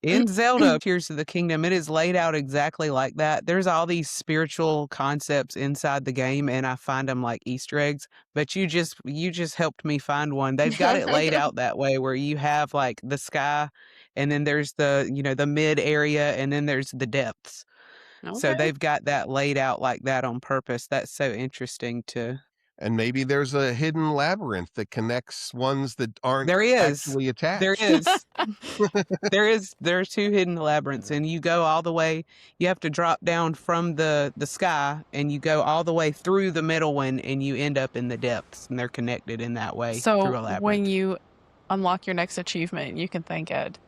S2: in Zelda Tears of the Kingdom, it is laid out exactly like that. There's all these spiritual concepts inside the game, and I find them like Easter eggs. But you just helped me find one. They've got it laid out that way where you have like the sky, and then there's the mid area, and then there's the depths. So
S1: Okay.
S2: they've got that laid out like that on purpose. That's so interesting to
S3: And maybe there's a hidden labyrinth that connects ones that aren't
S2: There is.
S3: actually
S2: There
S3: attached.
S2: is. There are 2 hidden labyrinths, and you go all the way you have to drop down from the sky, and you go all the way through the middle one, and you end up in the depths, and they're connected in that way through
S1: So
S2: a
S1: when
S2: labyrinth.
S1: you unlock your next achievement, you can thank Ed.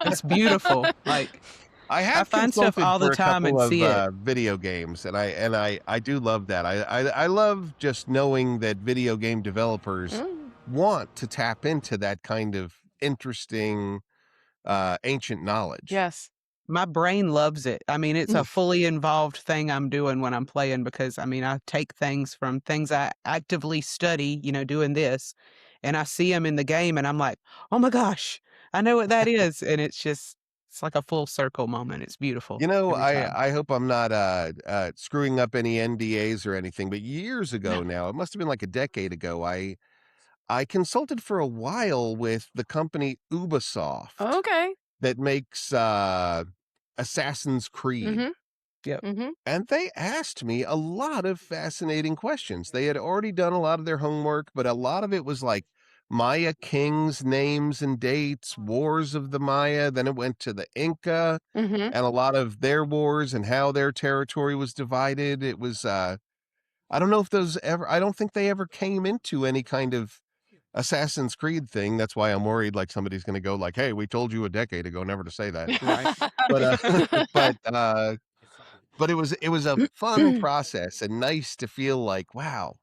S2: It's beautiful. Like,
S3: I
S2: I
S3: have
S2: find stuff
S3: consulted
S2: all the
S3: for a
S2: time
S3: couple
S2: and
S3: of
S2: see it.
S3: video games, and I do love that. I love just knowing that video game developers
S1: Mm.
S3: want to tap into that kind of interesting ancient knowledge.
S1: Yes.
S2: My brain loves it. I mean, it's a fully involved thing I'm doing when I'm playing because, I mean, I take things from things I actively study, doing this, and I see them in the game, and I'm like, "Oh my gosh, I know what that is." And it's like a full circle moment. It's beautiful
S3: You know,
S2: every time.
S3: I hope I'm not screwing up any NDAs or anything, but years
S1: No.
S3: ago now, it must have been like a decade ago, I consulted for a while with the company Ubisoft
S1: Okay.
S3: that makes Assassin's Creed.
S1: Mhm.
S2: Yep.
S1: Mhm.
S3: And they asked me a lot of fascinating questions. They had already done a lot of their homework, but a lot of it was like Maya kings' names and dates, wars of the Maya. Then it went to the Inca
S1: Mhm.
S3: and a lot of their wars and how their territory was divided. It was, I don't know if I don't think they ever came into any kind of Assassin's Creed thing. That's why I'm worried like somebody's going to go like, hey, we told you a decade ago never to say that.
S2: Right.
S3: But, but, but it was a fun process and nice to feel like, wow,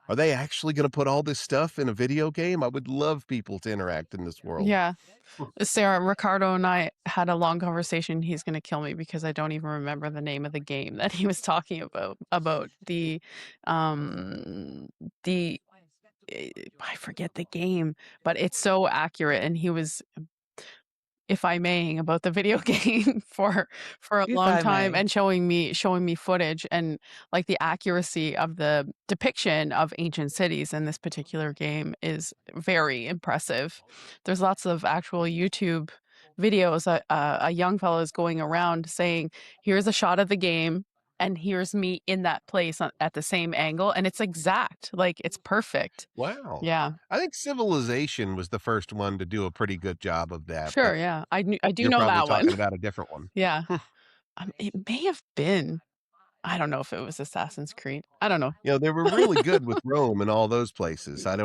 S3: Are they actually going to put all this stuff in a video game? I would love people to interact in this world.
S1: Yeah. Sarah, Ricardo and I had a long conversation. He's going to kill me because I don't even remember the name of the game that he was talking about um the I forget the game, but it's so accurate, and he was, if I may, about the video game for a
S2: If
S1: long
S2: I
S1: time,
S2: may.
S1: and showing me footage and, like, the accuracy of the depiction of ancient cities in this particular game is very impressive. There's lots of actual YouTube videos. A young fellow is going around saying, "Here's a shot of the game, and here's me in that place at the same angle," and it's exact, like, it's perfect.
S3: Wow.
S1: Yeah.
S3: I think Civilization was the first one to do a pretty good job of that, but
S1: Sure, yeah. I do
S3: you're
S1: know
S3: probably
S1: that one.
S3: talking about a different one.
S1: Yeah. It may have been. I don't know if it was Assassin's Creed. I don't know.
S3: You know, they were really good with Rome and all those places.
S1: Yes.
S3: I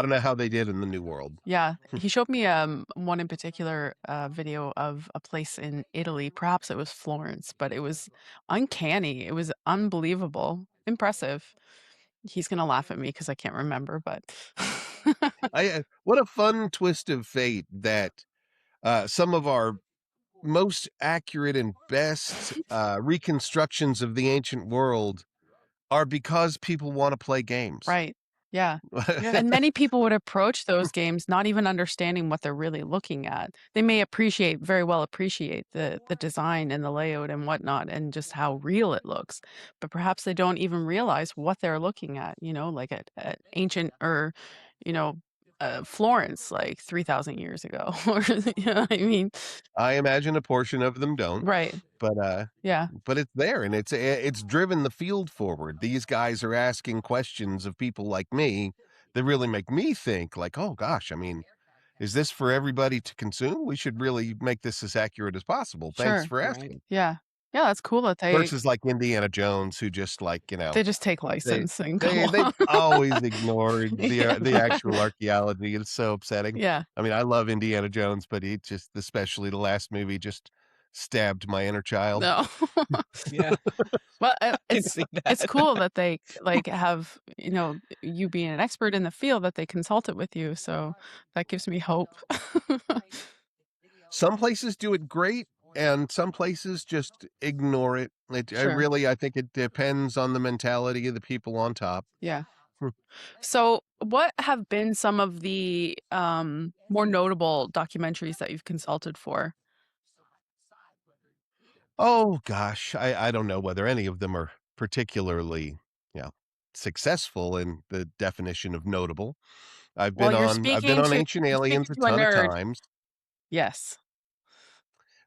S3: don't know how they did in the New World.
S1: Yeah. He showed me one in particular video of a place in Italy. Perhaps it was Florence, but it was uncanny. It was unbelievable. Impressive. He's gonna laugh at me because I can't remember, but
S3: What a fun twist of fate that some of our most accurate and best reconstructions of the ancient world are because people want to play games.
S1: right. Yeah.
S2: Yeah.
S1: And many people would approach those games not even understanding what they're really looking at. They may very well appreciate the design and the layout and whatnot and just how real it looks, but perhaps they don't even realize what they're looking at, like at ancient or, you know, Florence like 3,000 years ago. Or, you know what I mean?
S3: I imagine a portion of them don't,
S1: Right.
S3: but
S1: Yeah.
S3: but it's there and it's driven the field forward. These guys are asking questions of people like me that really make me think like, oh gosh, I mean, is this for everybody to consume? We should really make this as accurate as possible. Thanks
S1: Sure.
S3: for
S2: Right.
S3: asking.
S1: Yeah. Yeah, that's cool that
S3: Versus like Indiana Jones, who just like,
S1: they just take
S3: they
S1: license and go
S3: they've
S1: on.
S3: always ignored
S1: Yeah.
S3: the actual archaeology. It's so upsetting.
S1: Yeah.
S3: I mean, I love Indiana Jones, but he just, especially the last movie, just stabbed my inner child.
S1: No.
S2: Yeah.
S1: Well,
S2: Can see
S1: it's
S2: that.
S1: cool that they, like, have, you being an expert in the field, that they consult it with you, so that gives me hope.
S3: Some places do it great, and some places just ignore it.
S1: Sure.
S3: I think it depends on the mentality of the people on top.
S1: Yeah.
S3: Hmm.
S1: So, what have been some of the, more notable documentaries that you've consulted for?
S3: Oh gosh, I don't know whether any of them are particularly, you know, successful in the definition of notable.
S1: Well,
S3: I've been on Ancient
S1: you're
S3: Aliens
S1: speaking
S3: a
S1: to a
S3: ton of
S1: nerd.
S3: times.
S1: Yes,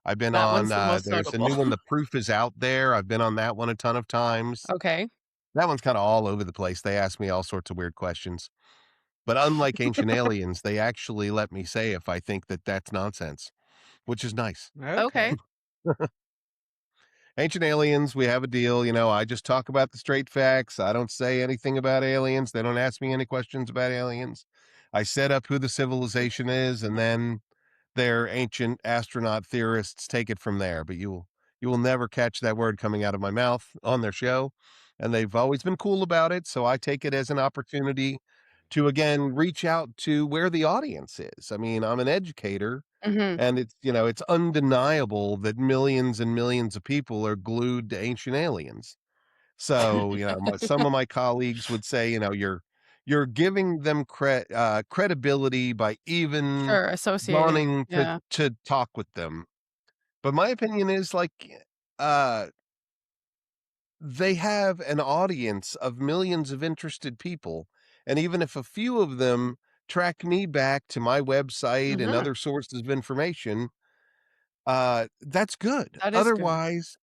S3: I've been
S1: that
S3: on
S1: one's the most
S3: there's a
S1: notable.
S3: new one, The Proof is Out There. I've been on that one a ton of times.
S1: Okay.
S3: That one's kind of all over the place. They ask me all sorts of weird questions. But unlike Ancient Aliens, they actually let me say if I think that that's nonsense, which is nice.
S1: Okay.
S2: Okay.
S3: Ancient Aliens, we have a deal. I just talk about the straight facts. I don't say anything about aliens. They don't ask me any questions about aliens. I set up who the civilization is, and then their ancient astronaut theorists take it from there. But you will never catch that word coming out of my mouth on their show. And they've always been cool about it. So I take it as an opportunity to again reach out to where the audience is. I mean, I'm an educator
S1: Mhm.
S3: and it's undeniable that millions and millions of people are glued to Ancient Aliens. So, some of my colleagues would say, you're giving them credibility by even
S1: Sure, associating.
S3: wanting
S1: Yeah.
S3: to talk with them. But my opinion is like, uh, they have an audience of millions of interested people, and even if a few of them track me back to my website and
S1: Mhm.
S3: other sources of information, that's good.
S1: That is good.
S3: Otherwise,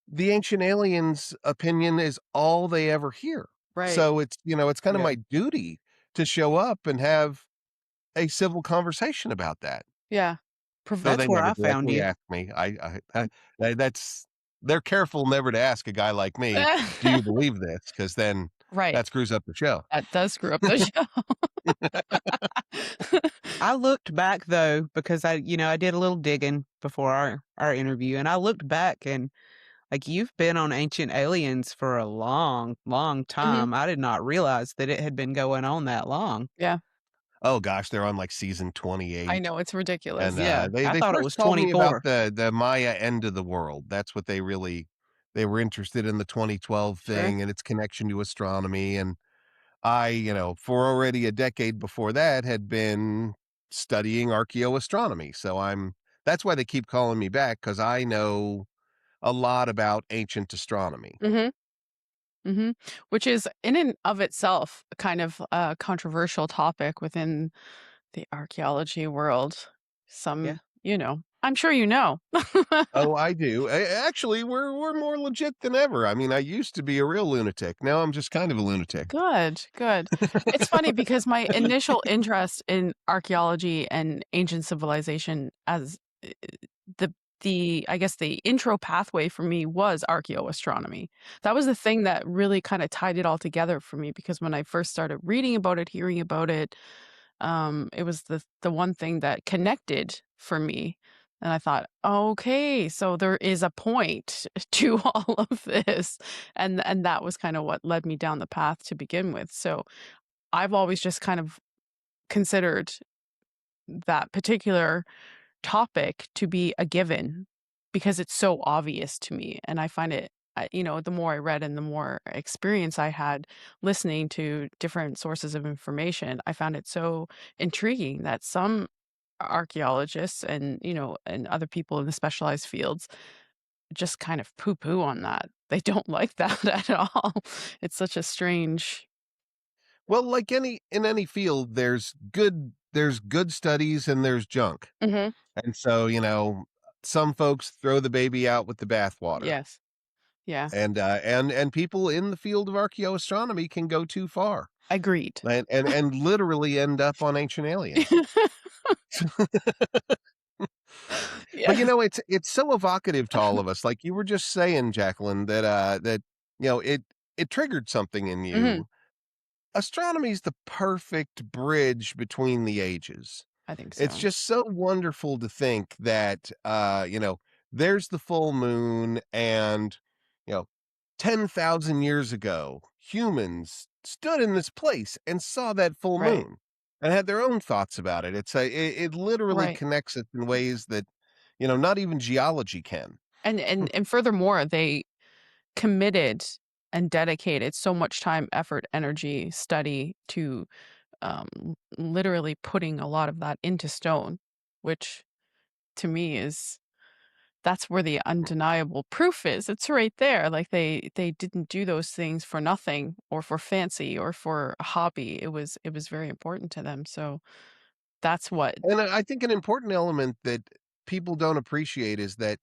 S3: the Ancient Aliens opinion is all they ever hear.
S1: Right.
S3: So it's kind of
S2: Yeah.
S3: my duty to show up and have a civil conversation about that.
S1: Yeah.
S3: Though
S2: That's
S3: they
S2: where
S3: never
S2: I found
S3: directly
S2: you.
S3: ask me. That's they're careful never to ask a guy like me, "Do you believe this?" Because then
S1: Right.
S3: that screws up the show.
S1: That does screw up the show.
S2: I looked back though because I did a little digging before our interview, and I looked back and Like, you've been on Ancient Aliens for a long, long
S1: Hmm.
S2: time. I did not realize that it had been going on that long.
S1: Yeah,
S3: Oh gosh, they're on like season
S1: I
S3: 28.
S1: know it's
S3: And,
S1: ridiculous.
S2: Yeah, I
S3: they
S2: thought it
S3: first
S2: was
S3: told me about
S2: 24.
S3: the Maya end of the world. That's what they were interested in the 2012
S1: Sure.
S3: thing and its connection to astronomy, and I, for already a decade before that had been studying archaeoastronomy. So that's why they keep calling me back, because I know a lot about ancient astronomy.
S1: Hmm. Hmm. Which is in and of itself kind of a controversial topic within the archaeology world.
S2: Yeah.
S1: I'm sure you know.
S3: Oh, I do. Actually, we're more legit than ever. I mean, I used to be a real lunatic. Now I'm just kind of a lunatic.
S1: Good, good. It's funny because my initial interest in archaeology and ancient civilization as the I guess the intro pathway for me was archaeoastronomy. That was the thing that really kind of tied it all together for me because when I first started reading about it, hearing about it, it was the one thing that connected for me. And I thought, okay, so there is a point to all of this. And that was kind of what led me down the path to begin with. So I've always just kind of considered that particular topic to be a given because it's so obvious to me. And I find it, the more I read and the more experience I had listening to different sources of information, I found it so intriguing that some archaeologists and other people in the specialized fields just kind of poo poo on that. They don't like that at all. It's such a strange.
S3: Well, like in any field, there's good studies and there's junk.
S1: Hmm.
S3: And so, some folks throw the baby out with the bathwater.
S1: Yes. Yeah.
S3: And people in the field of archaeoastronomy can go too far
S1: Agreed.
S3: and literally end up on Ancient Aliens. But
S1: Yes.
S3: it's so evocative to all of us. Like you were just saying, Jacqueline, that it triggered something in
S1: Hmm.
S3: you. Astronomy is the perfect bridge between the ages.
S1: I think
S3: It's
S1: so.
S3: just so wonderful to think that there's the full moon, and you know 10,000 years ago humans stood in this place and saw that full
S1: Right.
S3: moon and had their own thoughts about it. It literally
S1: Right.
S3: connects us in ways that not even geology can.
S1: And furthermore, they committed and dedicated so much time, effort, energy, study to literally putting a lot of that into stone, which to me is that's where the undeniable proof is. It's right there. Like they didn't do those things for nothing or for fancy or for a hobby. It was very important to them. So that's what.
S3: And I think an important element that people don't appreciate is that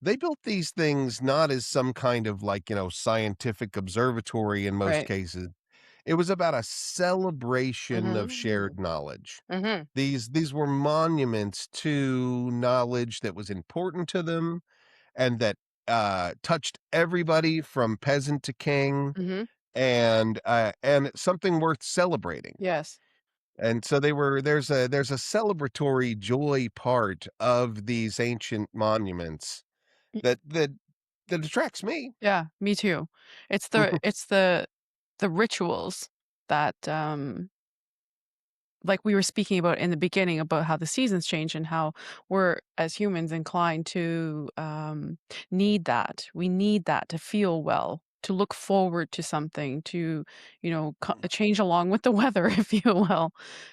S3: they built these things not as some kind of like, scientific observatory in most
S1: Right.
S3: cases. It was about a celebration of
S1: Mhm.
S3: shared knowledge.
S1: Mhm.
S3: These were monuments to knowledge that was important to them and that touched everybody from peasant to king,
S1: Mhm.
S3: and something worth celebrating.
S1: Yes.
S3: And so there's a celebratory joy part of these ancient monuments
S1: Y
S3: that attracts me.
S1: Yeah, me too. It's the rituals that, like we were speaking about in the beginning about how the seasons change and how we're as humans inclined to need that. We need that to feel well, to look forward to something, to change along with the weather, if you will.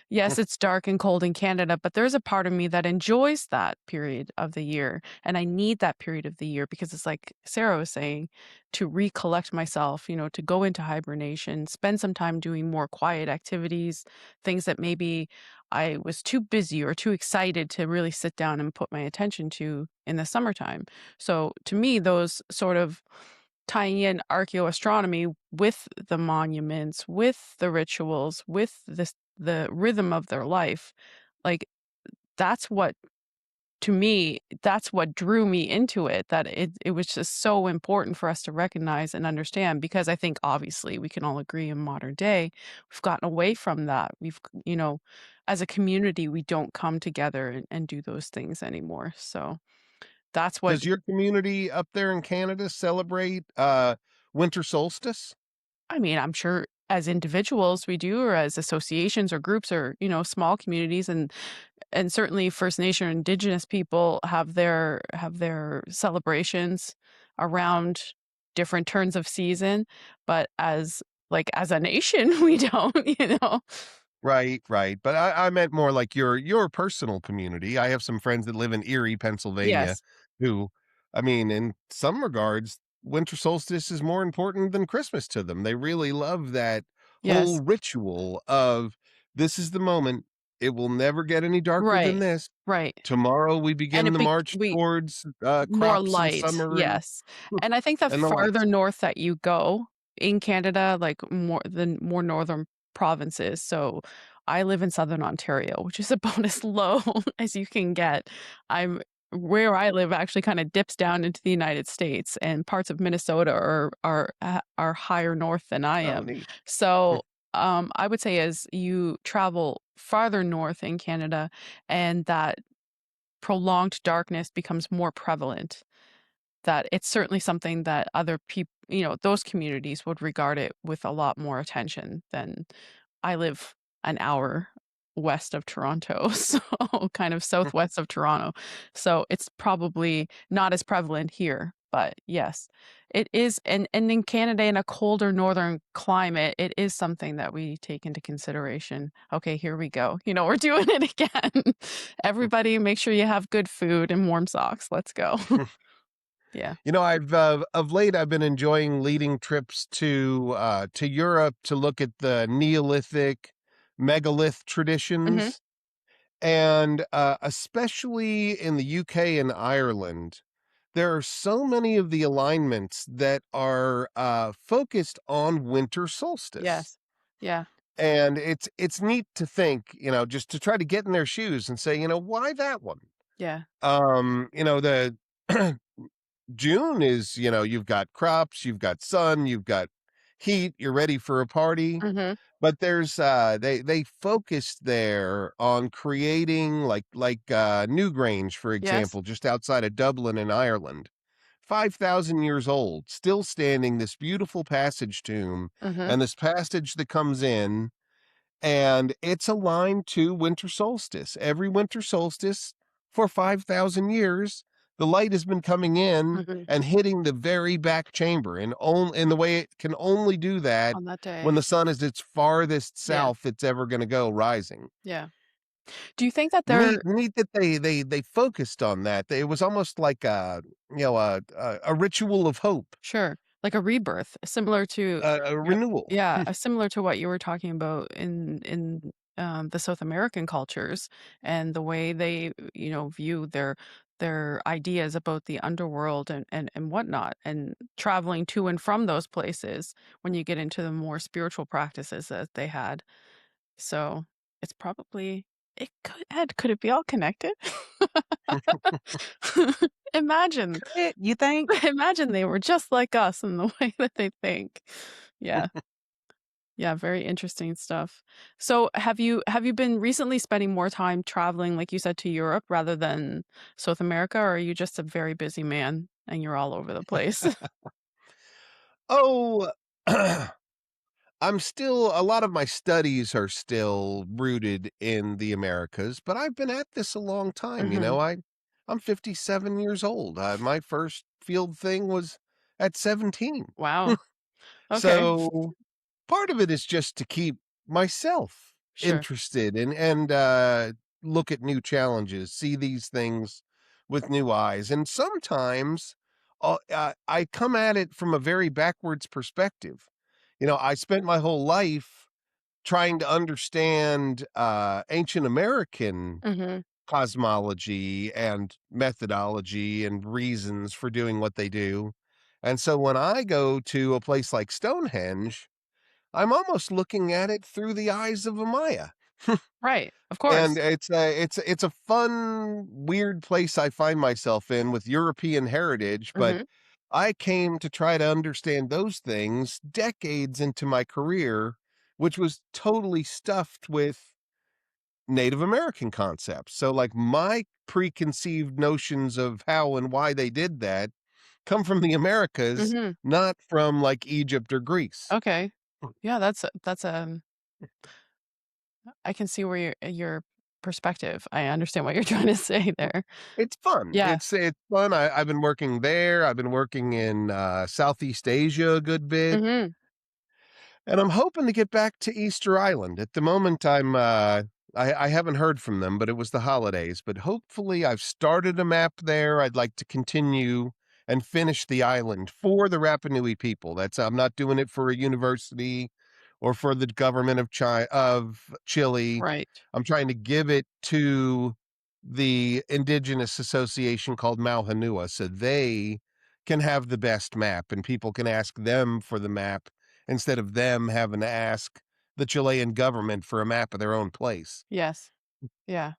S1: Yes, it's dark and cold in Canada, but there's a part of me that enjoys that period of the year, and I need that period of the year because it's like Sarah was saying, to recollect myself, to go into hibernation, spend some time doing more quiet activities, things that maybe I was too busy or too excited to really sit down and put my attention to in the summertime. So to me, those sort of tying in archaeoastronomy with the monuments, with the rituals, with the rhythm of their life, like that's what to me, that's what drew me into it, that it was just so important for us to recognize and understand because I think obviously we can all agree in modern day, we've gotten away from that. As a community, we don't come together and do those things anymore. So That's what
S3: Does your community up there in Canada celebrate winter solstice?
S1: I mean, I'm sure as individuals we do, or as associations or groups, or, small communities, and certainly First Nation or Indigenous people have their celebrations around different turns of season, but as a nation, we don't.
S3: Right, right. But I meant more like your personal community. I have some friends that live in Erie, Pennsylvania,
S1: Yes.
S3: who, I mean, in some regards, winter solstice is more important than Christmas to them. They really love that whole
S1: Yes.
S3: ritual of this is the moment. It will never get any darker than
S1: Right.
S3: this.
S1: Right.
S3: Tomorrow we
S1: And
S3: begin
S1: it
S3: the
S1: be
S3: march
S1: we
S3: towards
S1: More
S3: crops and
S1: light,
S3: summer and
S1: yes, and I think the
S3: and the lights.
S1: farther north that you go in Canada, like, more northern provinces, so I live in Southern Ontario, which is about as low as you can get. I'm Where I live actually kinda dips down into the United States, and parts of Minnesota are higher north than I
S3: Oh,
S1: am.
S3: neat.
S1: So, I would say as you travel farther north in Canada and that prolonged darkness becomes more prevalent, that it's certainly something that other people, those communities would regard it with a lot more attention than I live an hour west of Toronto, so kind of southwest of Toronto. So it's probably not as prevalent here, but yes, it is. And in Canada, in a colder northern climate, it is something that we take into consideration. Okay, here we go. We're doing it again. Everybody, make sure you have good food and warm socks. Let's go. Yeah.
S3: I've of late I've been enjoying leading trips to Europe to look at the Neolithic megalith
S1: Hmm.
S3: traditions, and especially in the UK and Ireland, there are so many of the alignments that are focused on winter solstice.
S1: Yes. Yeah.
S3: And it's neat to think, just to try to get in their shoes and say, why that one?
S1: Yeah.
S3: The June is, you've got crops, you've got sun, you've got heat, you're ready for a party.
S1: Hmm.
S3: But there's they focused there on creating like Newgrange, for
S1: Yes.
S3: example, just outside of Dublin in Ireland. 5,000 years old, still standing, this beautiful passage tomb,
S1: Hmm.
S3: and this passage that comes in, and it's aligned to winter solstice. Every winter solstice for 5,000 years, the light has been coming in
S1: Hmm.
S3: and hitting the very back chamber, and only in the way it can only do that
S1: On that
S3: when
S1: day.
S3: the sun is its farthest
S1: Yeah.
S3: south it's ever going to go rising.
S1: Yeah. Do you think that
S3: Neat,
S1: they're
S3: neat that they focused on that. It was almost like a ritual of hope,
S1: sure, like a rebirth, similar to
S3: a
S1: yeah,
S3: renewal.
S1: yeah, similar to what you were talking about in the South American cultures and the way they, view their ideas about the underworld and whatnot, and traveling to and from those places when you get into the more spiritual practices that they had. So it's probably it could it be all connected? Imagine.
S2: You think?
S1: Imagine they were just like us in the way that they think. Yeah. Yeah, very interesting stuff. So have you been recently spending more time traveling, like you said, to Europe rather than South America, or are you just a very busy man and you're all over the place?
S3: Oh, I'm still a lot of my studies are still rooted in the Americas, but I've been at this a long time.
S1: Mhm.
S3: I'm 57 years old. My first field thing was at 17.
S1: Wow. Okay.
S3: So part of it is just to keep myself
S1: Sure.
S3: interested and look at new challenges, see these things with new eyes. And sometimes I come at it from a very backwards perspective. I spent my whole life trying to understand ancient American
S1: Mhm.
S3: cosmology and methodology and reasons for doing what they do. And so when I go to a place like Stonehenge, I'm almost looking at it through the eyes of a Maya.
S1: Right. Of
S3: And
S1: course.
S3: it's a fun, weird place I find myself in with European heritage, but
S1: Mhm.
S3: I came to try to understand those things decades into my career, which was totally stuffed with Native American concepts. So like my preconceived notions of how and why they did that come from the Americas,
S1: Hmm.
S3: not from like Egypt or Greece.
S1: Okay. Yeah, I can see where your perspective. I understand what you're trying to say there.
S3: It's fun.
S1: Yeah.
S3: It's fun. I've been working there. I've been working in Southeast Asia a good bit.
S1: Hmm.
S3: And I'm hoping to get back to Easter Island. At the moment, I haven't heard from them, but it was the holidays. But hopefully, I've started a map there. I'd like to continue and finish the island for the Rapa Nui people. That's I'm not doing it for a university or for the government of Chile.
S1: Right.
S3: I'm trying to give it to the indigenous association called Malhanua, so they can have the best map and people can ask them for the map instead of them having to ask the Chilean government for a map of their own place.
S1: Yes. Yeah.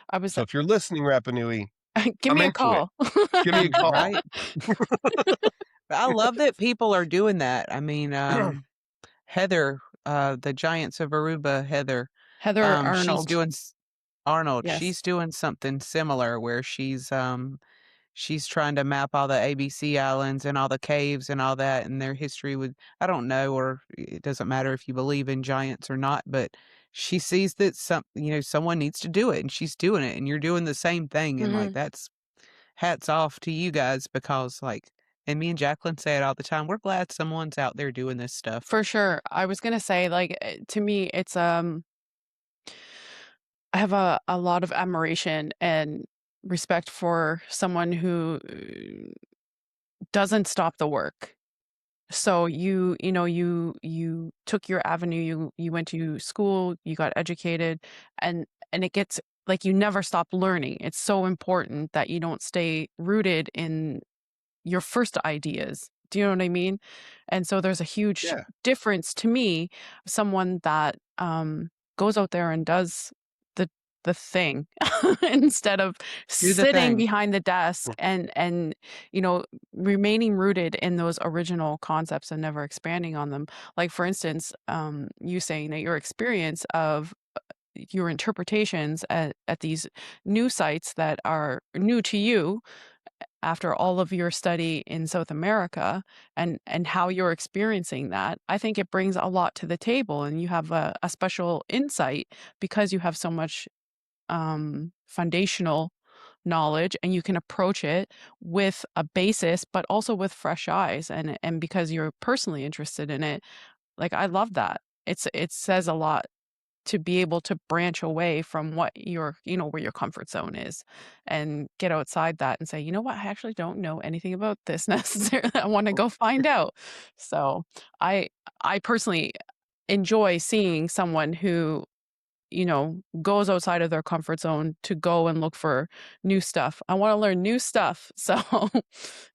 S1: I was
S3: So if you're listening, Rapa Nui,
S1: give
S3: I'm
S1: me a
S3: into it.
S1: call.
S3: Give me a call.
S2: Right? But I love that people are doing that. I mean, Heather, the Giants of Aruba, Heather,
S1: Heather
S2: she's
S1: Arnold.
S2: doing Arnold.
S1: Yes.
S2: She's doing something similar where she's trying to map all the ABC islands and all the caves and all that and their history with I don't know, or it doesn't matter if you believe in giants or not, but she sees that someone needs to do it and she's doing it and you're doing the same thing and like
S1: Hmm.
S2: that's hats off to you guys because like and me and Jacqueline say it all the time. We're glad someone's out there doing this stuff.
S1: For sure. I was gonna say, like, to me, it's I have a lot of admiration and respect for someone who doesn't stop the work. So you took your avenue, you went to school, you got educated, and it gets like you never stop learning. It's so important that you don't stay rooted in your first ideas. Do you know what I mean? And so there's a huge
S3: Yeah.
S1: difference to me, someone that goes out there and does the the thing instead of
S2: Do the
S1: sitting
S2: thing.
S1: behind the desk and you know remaining rooted in those original concepts and never expanding on them. Like for instance, you saying that your experience of your interpretations at these new sites that are new to you after all of your study in South America and how you're experiencing that, I think it brings a lot to the table and you have a special insight because you have so much foundational knowledge and you can approach it with a basis but also with fresh eyes and because you're personally interested in it. Like I love that. It says a lot to be able to branch away from what your where your comfort zone is and get outside that and say, you know what, I actually don't know anything about this necessarily. I want to go find out. So I I personally enjoy seeing someone who goes outside of their comfort zone to go and look for new stuff. I want to learn new stuff. So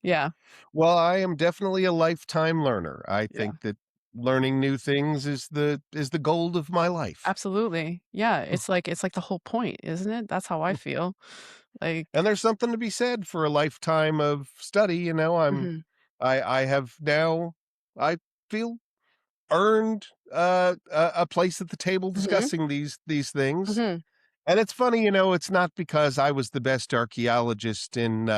S1: yeah.
S3: Well, I am definitely a lifetime learner. I
S1: Yeah.
S3: think that learning new things is the goal of my life.
S1: Absolutely. Yeah, it's like the whole point, isn't it? That's how I feel. Like
S3: And there's something to be said for a lifetime of study.
S1: mhm.
S3: I have now I feel earned a place at the table
S1: Mhm.
S3: discussing these things.
S1: Mhm.
S3: And it's funny, it's not because I was the best archaeologist in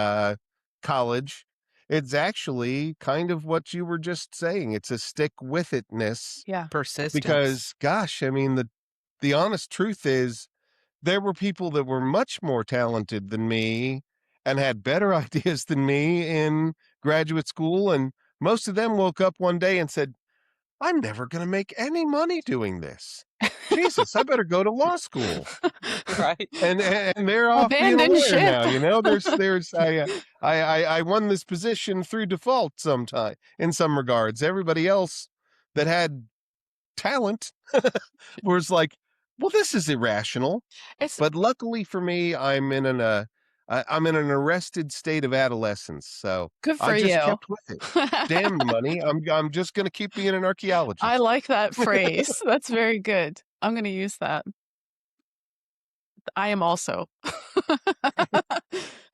S3: college. It's actually kind of what you were just saying. It's a stick with itness
S1: Yeah.
S2: Persistence.
S3: because gosh, I mean the honest truth is there were people that were much more talented than me and had better ideas than me in graduate school, and most of them woke up one day and said, I'm never going to make any money doing this. Jesus, I better go to law school.
S2: Right.
S3: And they're off being a
S1: Abandon
S3: lawyer
S1: ship.
S3: now. There's I won this position through default sometime in some regards. Everybody else that had talent was like, well, this is irrational.
S1: It's
S3: But luckily for me, I'm in an arrested state of adolescence, so
S1: good
S3: I
S1: for
S3: just
S1: you.
S3: kept with it. Damn the money. I'm just gonna keep being an
S1: I
S3: archaeologist.
S1: like that phrase. That's very good. I'm gonna use that. I am also.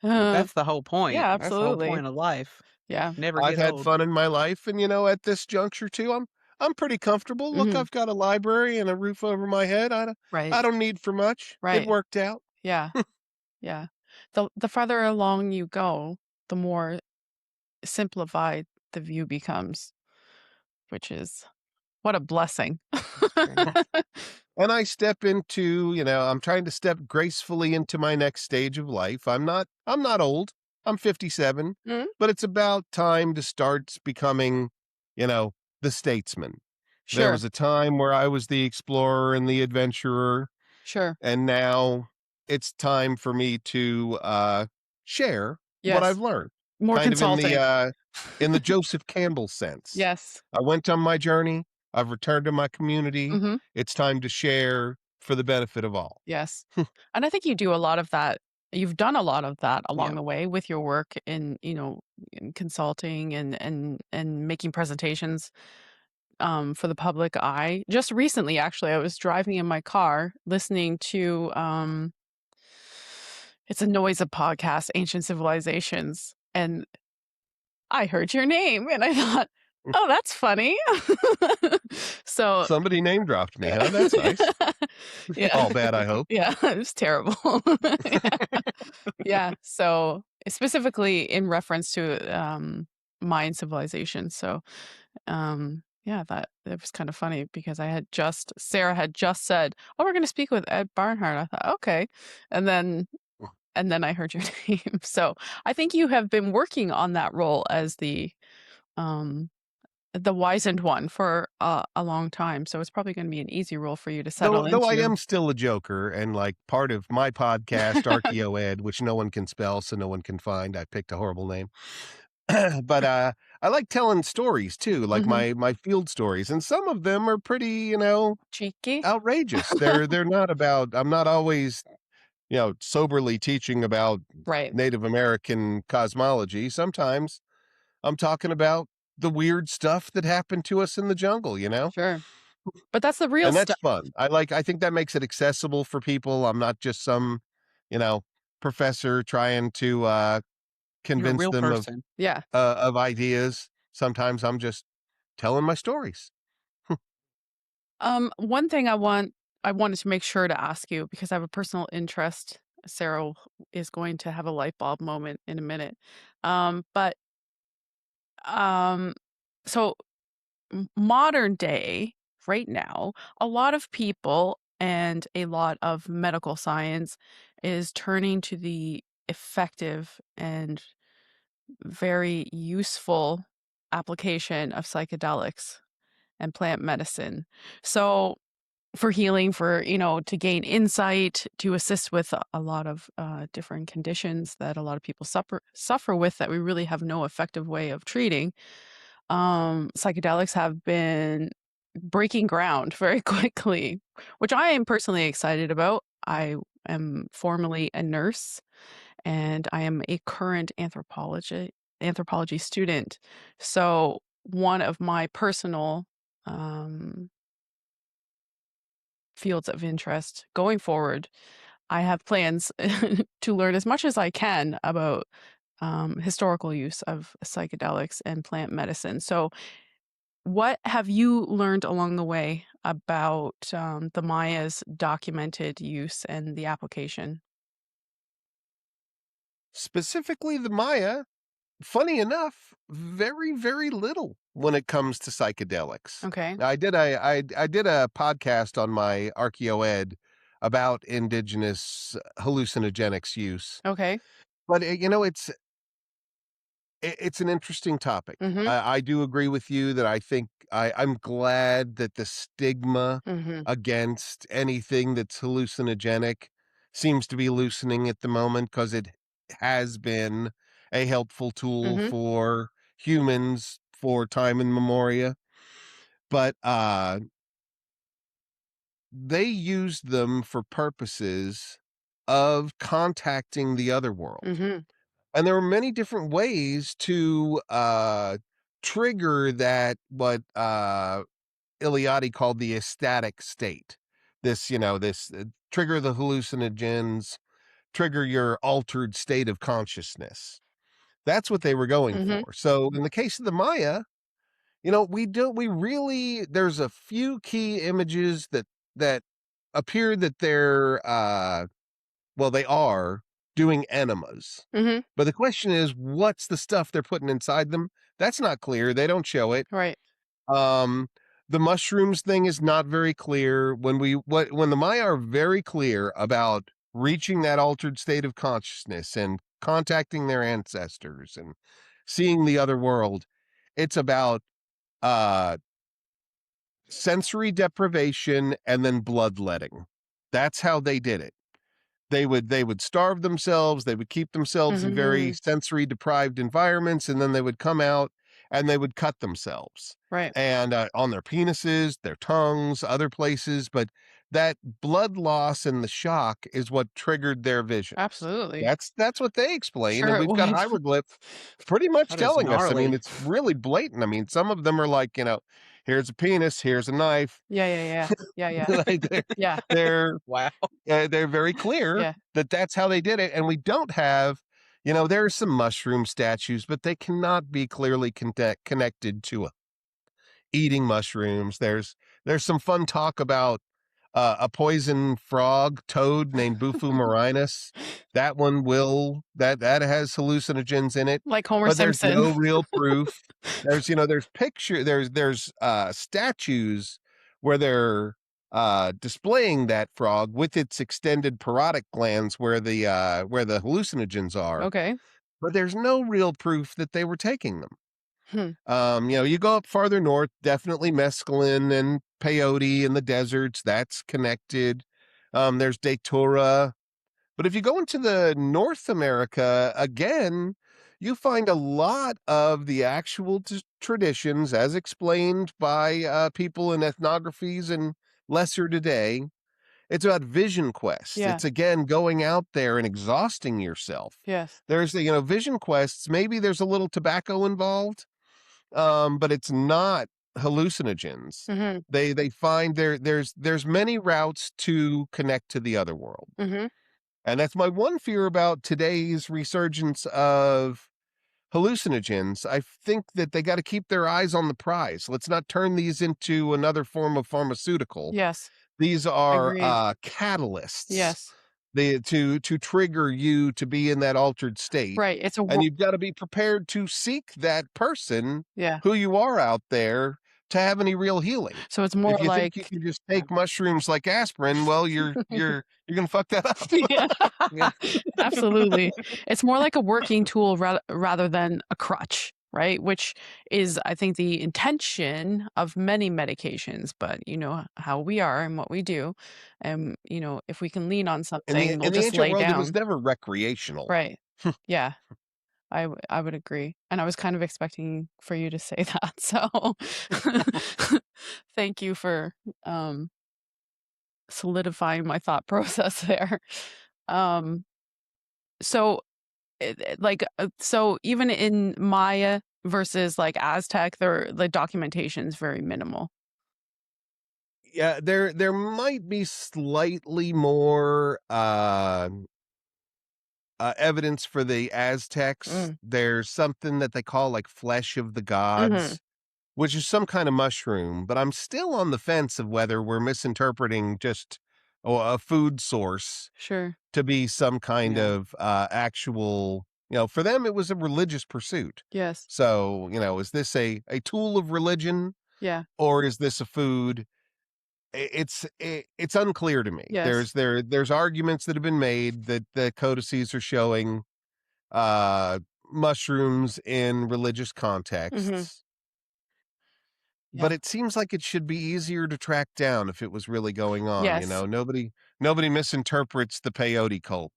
S1: Uh,
S2: That's the whole point.
S1: yeah,
S2: That's the whole
S1: absolutely.
S2: point of life.
S1: Yeah.
S2: Never
S3: I've
S2: get
S3: had
S2: old.
S3: fun in my life, and at this juncture too, I'm pretty comfortable. Look,
S1: Mhm.
S3: I've got a library and a roof over my head.
S1: Right.
S3: I don't need for much. It
S1: Right.
S3: worked out.
S1: Yeah. Yeah. the farther along you go, the more simplified the view becomes, which is what a blessing.
S3: And I step into, I'm trying to step gracefully into my next stage of life. I'm not old. I'm 57,
S1: Mm,
S3: but it's about time to start becoming, you know, the statesman. There
S1: sure,
S3: was a time where I was the explorer and the adventurer,
S1: sure.
S3: and now it's time for me to share what I've
S1: Yes,
S3: learned,
S1: more
S3: kind of
S1: consulting.
S3: in the Joseph Campbell sense.
S1: Yes.
S3: I went on my journey. I've returned to my community.
S1: Mhm.
S3: It's time to share for the benefit of all.
S1: Yes. And I think you do a lot of that. You've done a lot of that
S3: Yeah.
S1: along the way with your work in, in consulting and making presentations for the public eye. Just recently, actually, I was driving in my car listening to it's a noise of podcast, Ancient Civilizations, and I heard your name and I thought, oh, that's funny. So
S3: Somebody name dropped me, huh? That's nice.
S1: yeah.
S3: All bad, I hope.
S1: Yeah, it was terrible. Yeah. Yeah, so specifically in reference to, Mayan civilization, so, yeah, that was kind of funny because Sarah had just said, "Oh, we're gonna speak with Ed Barnhart." I thought, "Okay," and then I heard your name, so I think you have been working on that role as um, the wizened one for a long time, so it's probably gonna be an easy role for you to settle
S3: Though I
S1: into.
S3: am still a joker, and like part of my podcast, Archaeoed, which no one can spell, so no one can find. I picked a horrible name. But I like telling stories too, like
S1: Mhm.
S3: my field stories, and some of them are pretty,
S1: Cheeky?
S3: outrageous. They're not about I'm not always, soberly teaching about
S1: Right,
S3: Native American cosmology. Sometimes I'm talking about the weird stuff that happened to us in the jungle.
S1: sure. But that's the real
S3: And that's
S1: stuff.
S3: fun. I think that makes it accessible for people. I'm not just some, you know, professor trying to
S2: You're a
S3: convince
S2: real
S3: them
S2: person.
S1: Yeah.
S3: of ideas. Sometimes I'm just telling my stories.
S1: One thing I wanted to make sure to ask you because I have a personal interest. Sarah is going to have a light bulb moment in a minute. But um, so modern day, right now, a lot of people and a lot of medical science is turning to the effective and very useful application of psychedelics and plant medicine. So for healing, for, to gain insight, to assist with a lot of different conditions that a lot of people suffer with that we really have no effective way of treating. Psychedelics have been breaking ground very quickly, which I am personally excited about. I am formerly a nurse and I am a current anthropology student. So one of my personal um, fields of interest going forward, I have plans to learn as much as I can about historical use of psychedelics and plant medicine. So, what have you learned along the way about the Maya's documented use and the application?
S3: Specifically the Maya, funny enough, very, very little when it comes to psychedelics.
S1: Okay.
S3: I did a podcast on my Archaeoed about indigenous hallucinogenics use.
S1: Okay.
S3: But it's an interesting topic.
S1: Mm-hmm.
S3: I do agree with you that I'm glad that the stigma
S1: Mm-hmm.
S3: against anything that's hallucinogenic seems to be loosening at the moment because it has been a helpful tool
S1: Mm-hmm.
S3: for humans for time and memoria. But they used them for purposes of contacting the other world.
S1: Mm-hmm.
S3: And there were many different ways to trigger that what Iliadi called the ecstatic state. This trigger the hallucinogens, trigger your altered state of consciousness. That's what they were going
S1: Mm-hmm.
S3: for. So in the case of the Maya, we really there's a few key images that appear that they're well, they are doing enemas.
S1: Mm-hmm.
S3: But the question is, what's the stuff they're putting inside them? That's not clear. They don't show it.
S1: Right.
S3: Um, the mushrooms thing is not very clear. When the Maya are very clear about reaching that altered state of consciousness and contacting their ancestors and seeing the other world, it's about uh sensory deprivation and then bloodletting. That's how they did it. They would starve themselves, they would keep themselves in very
S1: Mm-hmm.
S3: sensory deprived environments, and then they would come out and they would cut themselves.
S1: Right.
S3: And on their penises, their tongues, other places, but that blood loss and the shock is what triggered their visions.
S1: Absolutely.
S3: That's what they explain, and
S1: Sure it
S3: we've got
S1: would.
S3: hieroglyph pretty much
S1: That is
S3: telling us. I mean,
S1: gnarly.
S3: it's really blatant. I mean, some of them are like, here's a penis, here's a knife.
S1: Yeah, yeah, yeah. Yeah, yeah.
S3: Like
S1: Yeah,
S3: they're
S2: Wow.
S3: they're very clear
S1: yeah.
S3: that that's how they did it, and we don't have, there are some mushroom statues, but they cannot be clearly connected to eating mushrooms. There's some fun talk about a poison frog toad named Bufu marinus. That one that has hallucinogens in it,
S1: Like Homer
S3: but there's
S1: Simpson.
S3: no real proof. There's statues where they're displaying that frog with its extended parotid glands where the hallucinogens are,
S1: Okay.
S3: but there's no real proof that they were taking them.
S1: Hmm.
S3: You go up farther north, definitely mescaline and peyote in the deserts, that's connected. There's datura. But if you go into the North America, again, you find a lot of the actual traditions as explained by people in ethnographies and lesser today. It's about vision quests.
S1: Yeah.
S3: It's again going out there and exhausting yourself.
S1: Yes.
S3: There's the, vision quests. Maybe there's a little tobacco involved, but it's not hallucinogens.
S1: Mm-hmm.
S3: They find there's many routes to connect to the other world.
S1: Mm-hmm.
S3: And that's my one fear about today's resurgence of hallucinogens. I think that they got to keep their eyes on the prize. Let's not turn these into another form of pharmaceutical.
S1: Yes.
S3: These are
S1: Agreed.
S3: catalysts.
S1: Yes.
S3: To trigger you to be in that altered state.
S1: Right. It's a
S3: And you've got to be prepared to seek that person
S1: yeah.
S3: who you are out there to have any real healing.
S1: So it's more
S3: If you
S1: like
S3: think you can just take mushrooms like aspirin, well, you're gonna fuck that up.
S1: yeah.
S2: Yeah.
S1: Absolutely. It's more like a working tool rather than a crutch, right? Which is, I think, the intention of many medications, but you know how we are and what we do. And, if we can lean on
S3: In
S1: something, we'll
S3: the
S1: just
S3: ancient
S1: lay
S3: world, it was
S1: down.
S3: never recreational.
S1: Right. Yeah. I would agree. And I was kind of expecting for you to say that. So thank you for solidifying my thought process there. Um, so so even in Maya versus like Aztec, the documentation's very minimal.
S3: Yeah, there might be slightly more evidence for the Aztecs.
S1: Mm.
S3: There's something that they call like flesh of the
S1: Mm-hmm.
S3: gods, which is some kind of mushroom, but I'm still on the fence of whether we're misinterpreting just a food source
S1: Sure.
S3: to be some kind
S1: Yeah.
S3: of actual, for them it was a religious pursuit.
S1: Yes.
S3: So, is this a tool of religion
S1: Yeah.
S3: or is this a food? It's unclear to me.
S1: Yes.
S3: There's arguments that have been made that the codices are showing uh mushrooms in religious
S1: Mm-hmm.
S3: contexts.
S1: Yeah.
S3: But it seems like it should be easier to track down if it was really going on.
S1: Yes.
S3: Nobody misinterprets the peyote cult.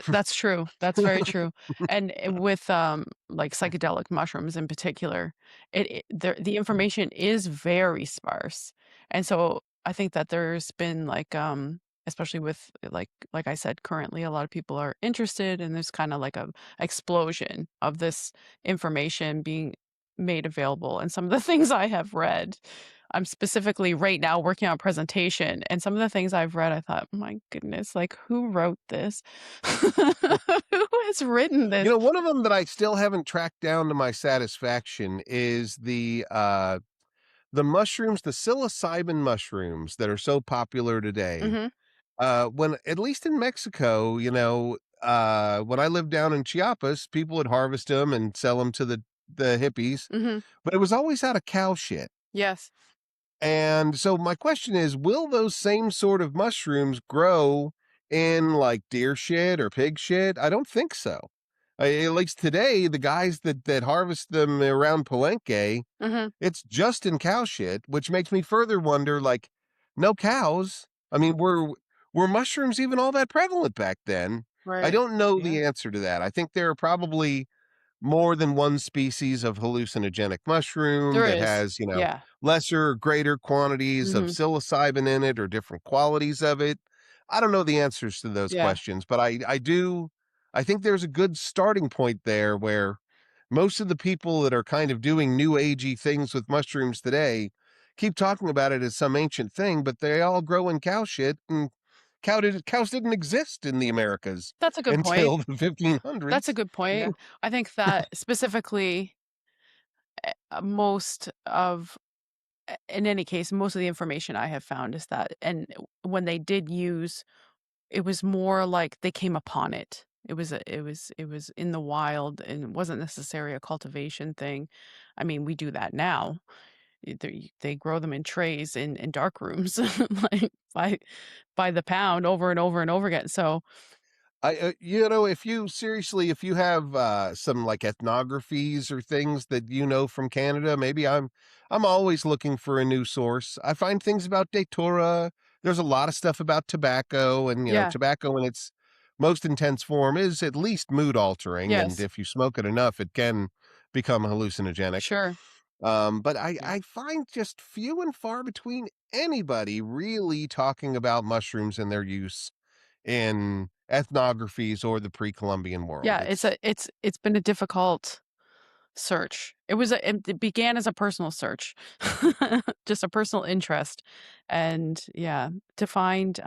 S1: That's true. That's very true. And with like psychedelic mushrooms in particular, the information is very sparse. And so I think that there's been like especially with like I said, currently a lot of people are interested and there's kind of like a explosion of this information being made available. And some of the things I have read, I'm specifically right now working on a presentation, and some of the things I've read, I thought, my goodness, like who wrote this? Who has written this?
S3: One of them that I still haven't tracked down to my satisfaction is the mushrooms, the psilocybin mushrooms that are so popular today.
S1: Hmm.
S3: When at least in Mexico, when I lived down in Chiapas, people would harvest them and sell them to the hippies,
S1: Hmm.
S3: but it was always out of cow shit.
S1: Yes.
S3: And so my question is, will those same sort of mushrooms grow in like deer shit or pig shit? I don't think so. At least today, the guys that harvest them around Palenque,
S1: Hmm.
S3: it's just in cow shit, which makes me further wonder, like, no cows. I mean, were mushrooms even all that prevalent back then? I
S1: Right.
S3: don't know
S2: Yeah.
S3: the answer to that. I think there are probably more than one species of hallucinogenic mushroom
S1: There
S3: that
S1: is.
S3: has,
S1: Yeah.
S3: lesser or greater quantities of
S1: Hmm.
S3: psilocybin in it or different qualities of it. I don't know the answers to those
S1: Yeah.
S3: questions, but I think there's a good starting point there where most of the people that are kind of doing new agey things with mushrooms today keep talking about it as some ancient thing, but they all grow in cow shit, and cows didn't exist in the Americas
S1: That's a good point.
S3: until the
S1: That's a
S3: 1500s.
S1: good
S2: Yeah.
S1: point. I think that specifically, most of, in any case, most of the information I have found is that, and when they did use, it was more like they came upon it. It was in the wild, and it wasn't necessarily a cultivation thing. I mean, we do that now. They grow them in trays in dark rooms, like by the pound, over and over and over again. So
S3: if you have some like ethnographies or things that from Canada, maybe I'm always looking for a new source. I find things about Datura. There's a lot of stuff about tobacco, and
S1: yeah,
S3: tobacco in its most intense form is at least mood altering, and
S1: yes,
S3: if you smoke it enough, it can become hallucinogenic.
S1: sure,
S3: But I
S2: Yeah.
S3: I find just few and far between anybody really talking about mushrooms and their use in ethnographies or the pre-Columbian world.
S1: yeah. It's been a difficult search. It began as a personal search, just a personal interest, and yeah, to find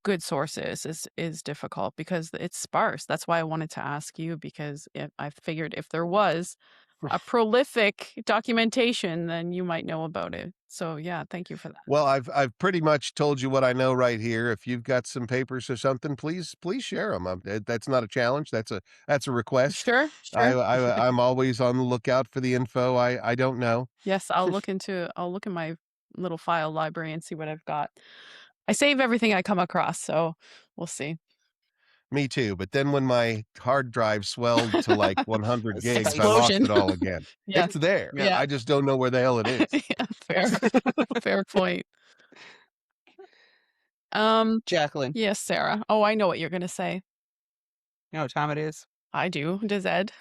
S1: good sources is difficult because it's sparse. That's why I wanted to ask you, because I figured if there was a prolific documentation, then you might know about it. So yeah, thank you for that.
S3: Well, I've pretty much told you what I know right here. If you've got some papers or something, please share them. That's not a challenge. That's a request.
S1: Sure, sure.
S3: I'm always on the lookout for the info I don't know.
S1: Yes, I'll look in my little file library and see what I've got. I save everything I come across, so we'll see.
S3: Me too. But then when my hard drive swelled to like 100 gigs, I
S2: Space.
S3: lost
S1: Explosion.
S3: it all again.
S1: Yes.
S3: It's there.
S2: Yeah.
S1: Yeah.
S3: I just don't know where the hell it is.
S1: Yeah, fair. Fair point.
S2: Jacqueline,
S1: Yes, Sarah. Oh, I know what you're gonna say.
S2: you know what time it is?
S1: I do. Does Ed?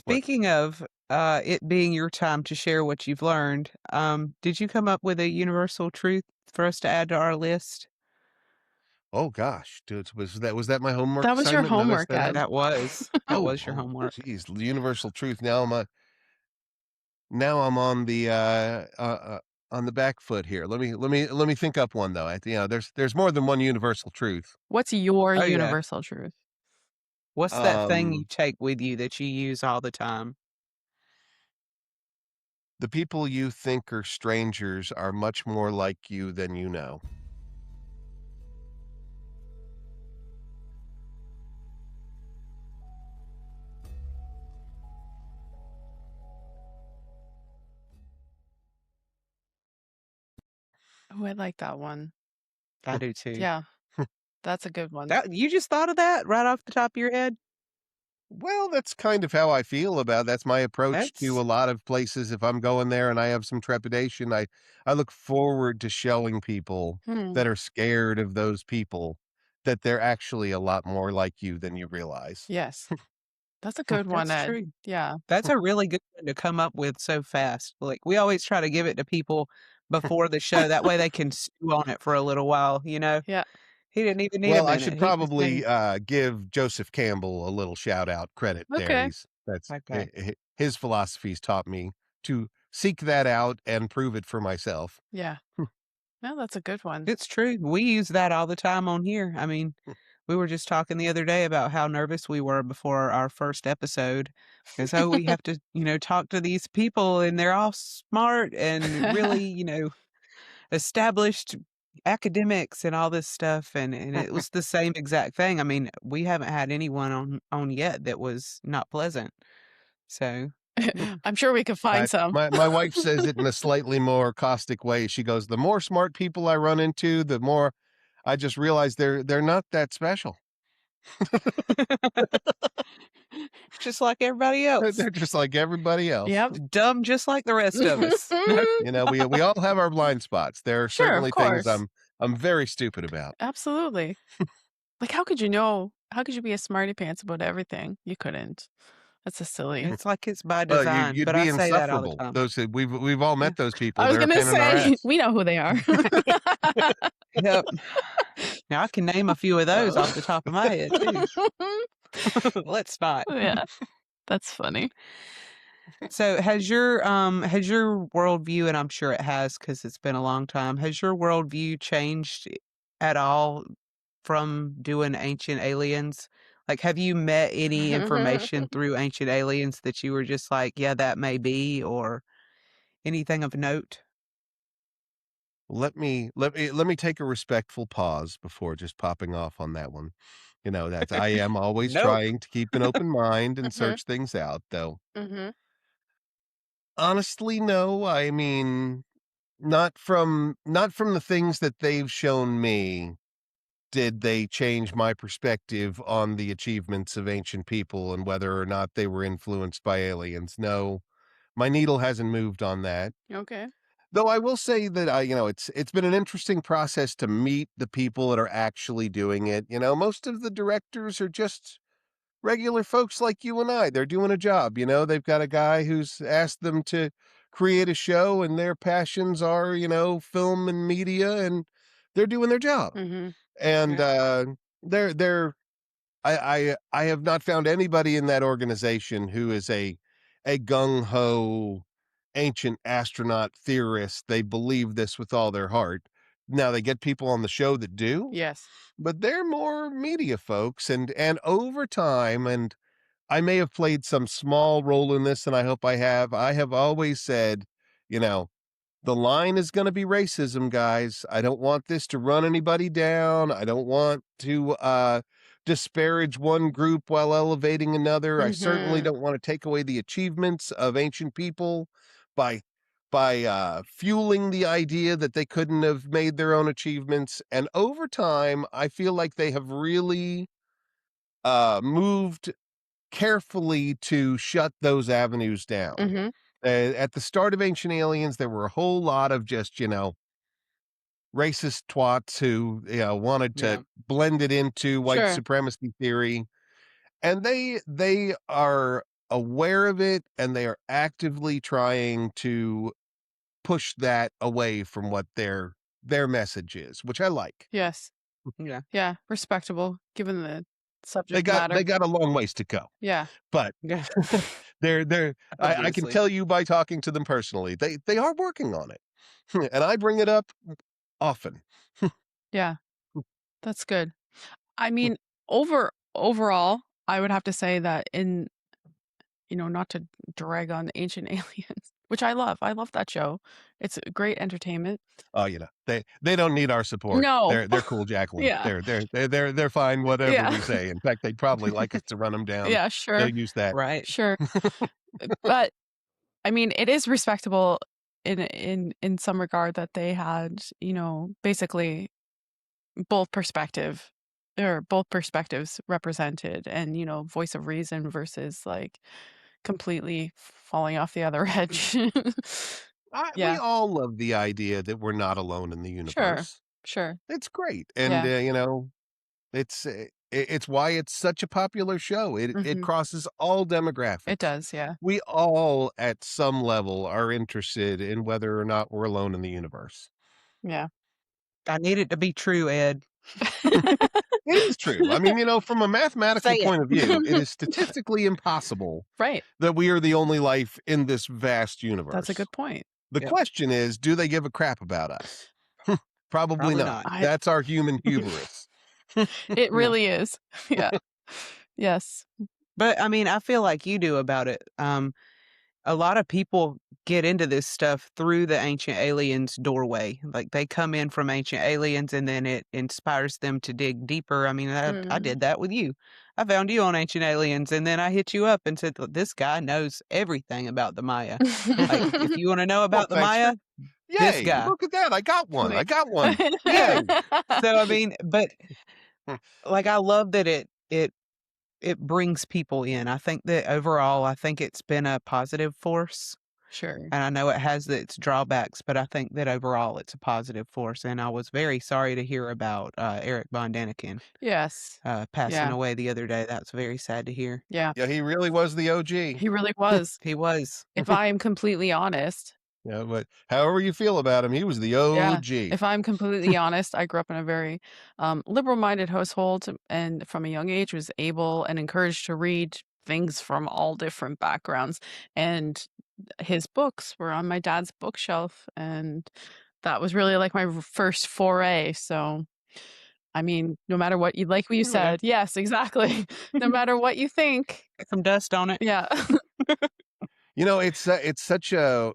S3: What?
S2: Speaking of it being your time to share what you've learned, did you come up with a universal truth for us to add to our list?
S3: Oh gosh, dude, was that my homework
S1: That was your
S3: assignment? Did I mess
S1: homework,
S3: that up?
S1: Ed.
S2: That was your
S3: Oh,
S2: homework.
S3: geez, the universal truth. Now I'm on the back foot here. Let me think up one though. There's more than one universal truth.
S1: What's your
S2: Oh yeah.
S1: universal truth?
S2: What's that thing you
S3: Um,
S2: take with you that you use all the time?
S3: the people you think are strangers are much more like you than you know.
S1: Oh, I like that one.
S2: I do too.
S1: Yeah, that's a good one.
S2: That you just thought of that right off the top of your head?
S3: Well, that's kind of how I feel about that's my approach to
S2: That's
S3: a lot of places. If I'm going there and I have some trepidation, I look forward to showing people
S1: Hmm.
S3: that are scared of those people that they're actually a lot more like you than you realize.
S1: Yes, that's a good one,
S2: that's
S1: Ed.
S2: true.
S1: Yeah,
S2: That's a really good one to come up with so fast. Like we always try to give it to people before the show. That way they can stew on it for a little while, you know?
S1: yeah.
S2: He didn't even need a
S3: Well, I
S2: minute.
S3: should
S2: He just knew.
S3: probably give Joseph Campbell a little shout out credit there.
S1: Okay.
S3: That's
S2: Okay.
S3: his philosophies taught me to seek that out and prove it for myself.
S1: Yeah. No, that's a good one.
S2: It's true. We use that all the time on here. I mean, we were just talking the other day about how nervous we were before our first episode because, oh, we have to, talk to these people and they're all smart and really, established academics and all this stuff, and it was the same exact thing. I mean, we haven't had anyone on yet that was not pleasant. So, yeah.
S1: I'm sure we could find some.
S3: My wife says it in a slightly more caustic way. She goes, "The more smart people I run into, the more I just realize they're not that special.
S2: Just like everybody else.
S3: They're just like everybody else."
S1: Yep.
S2: Dumb just like the rest of us.
S3: You know, we all have our blind spots. There are
S1: Sure, of
S3: certainly things
S1: course.
S3: I'm very stupid about.
S1: Absolutely. Like, how could you know? How could you be a smarty pants about everything? You couldn't. That's a silly.
S2: It's like it's by
S3: Well,
S2: design,
S3: you'd
S2: but
S3: be
S2: I say that all the
S3: insufferable.
S2: time.
S3: Those we've all met those people.
S1: I was
S3: They're a
S1: gonna
S3: pain in our
S1: say
S3: ass.
S1: we know who they are.
S2: Yep. Now I can name a few of those off the top of my head too. Let's not.
S1: Yeah, that's funny.
S2: So has your worldview, and I'm sure it has because it's been a long time, has your worldview changed at all from doing Ancient Aliens? Like, have you met any information through Ancient Aliens that you were just like, yeah, that may be, or anything of note?
S3: Let me take a respectful pause before just popping off on that one. You know, that's I am always
S2: Nope.
S3: trying to keep an open mind and search things out, though.
S1: Mm-hmm.
S3: Honestly, no. I mean, not from the things that they've shown me did they change my perspective on the achievements of ancient people and whether or not they were influenced by aliens. No, my needle hasn't moved on that.
S1: Okay.
S3: Though I will say that it's been an interesting process to meet the people that are actually doing it. You know, most of the directors are just regular folks like you and I. They're doing a job, you know. They've got a guy who's asked them to create a show and their passions are, you know, film and media, and they're doing their job.
S1: Mm-hmm.
S3: And
S2: Yeah.
S3: they're I have not found anybody in that organization who is a gung ho ancient astronaut theorist. They believe this with all their heart. Now they get people on the show that do,
S1: Yes.
S3: but they're more media folks, and over time, and I may have played some small role in this, and I hope I have always said, you know, the line is going to be racism, guys. I don't want this to run anybody down. I don't want to disparage one group while elevating another. I certainly don't want to take away the achievements of ancient people by fueling the idea that they couldn't have made their own achievements. And over time, I feel like they have really moved carefully to shut those avenues down.
S1: Mm-hmm.
S3: At the start of Ancient Aliens, there were a whole lot of just, you know, racist twats who, you know, wanted to
S2: Yeah.
S3: blend it into white
S1: Sure.
S3: supremacy theory. And they are aware of it, and they are actively trying to push that away from what their message is, which I like.
S1: Yes.
S2: Yeah.
S1: Yeah. Respectable, given the
S3: They
S1: subject
S3: got
S1: matter.
S3: they got a long ways to go,
S1: Yeah.
S3: but
S2: Yeah.
S3: I can
S2: Obviously.
S3: tell you by talking to them personally, they are working on it. And I bring it up often.
S1: Yeah. That's good. I mean, overall, I would have to say that not to drag on Ancient Aliens, which I love. I love that show. It's a great entertainment.
S3: Oh, you know, they don't need our support.
S1: No.
S3: They're cool, Jacqueline.
S1: Yeah.
S3: They're fine whatever
S1: Yeah.
S3: we say. In fact, they'd probably like us to run them down.
S1: Yeah,
S3: They'll
S1: sure.
S3: use that.
S2: Right.
S1: Sure. But I mean, it is respectable in some regard that they had, basically both perspectives represented, and voice of reason versus like completely falling off the other edge.
S3: We
S1: Yeah.
S3: all love the idea that we're not alone in the
S1: Sure.
S3: universe.
S1: Sure.
S3: It's great, and
S1: Yeah.
S3: you know, it's why it's such a popular show. It
S1: Mhm.
S3: crosses all demographics.
S1: It does, yeah.
S3: We all, at some level, are interested in whether or not we're alone in the universe.
S1: Yeah.
S2: I need it to be true, Ed.
S3: It is true. I mean, you know, from a mathematical
S2: Say it.
S3: point of view, it is statistically impossible
S1: Right.
S3: that we are the only life in this vast universe.
S1: That's a good point.
S3: The
S2: Yep.
S3: question is, do they give a crap about us? Probably
S2: Probably
S3: not.
S2: not.
S3: That's our human hubris.
S1: It really is. Yeah. Yes.
S2: But I mean, I feel like you do about it. a lot of people get into this stuff through the ancient aliens doorway. Like they come in from ancient aliens and then it inspires them to dig deeper. I mean, I
S1: Mm.
S2: did that with you. I found you on ancient aliens and then I hit you up and said, this guy knows everything about the Maya. Like, if you want to know
S3: Well,
S2: about the
S3: thanks for
S2: Maya, this
S3: yay,
S2: guy.
S3: look at that. I got one. I
S1: Like
S3: got one.
S2: Yeah.
S3: Yay.
S2: So, I mean, but like, I love that it brings people in. I think that overall, I think it's been a positive force.
S1: Sure.
S2: And I know it has its drawbacks, but I think that overall it's a positive force. And I was very sorry to hear about Eric Von Daniken
S1: Yes.
S2: passing
S1: Yeah.
S2: away the other day. That's very sad to hear.
S1: Yeah.
S3: Yeah, he really was the OG.
S1: He really was.
S2: He was.
S1: If I am completely honest.
S3: Yeah, but however you feel about him, he was the
S1: Yeah.
S3: OG.
S1: If I'm completely honest, I grew up in a very liberal-minded household and from a young age was able and encouraged to read things from all different backgrounds. And his books were on my dad's bookshelf. And that was really like my first foray. So, I mean, no matter what you like, what you
S2: Yeah.
S1: said. Yes, exactly. No matter what you think.
S2: Get some dust on it.
S1: Yeah.
S3: You know, it's such a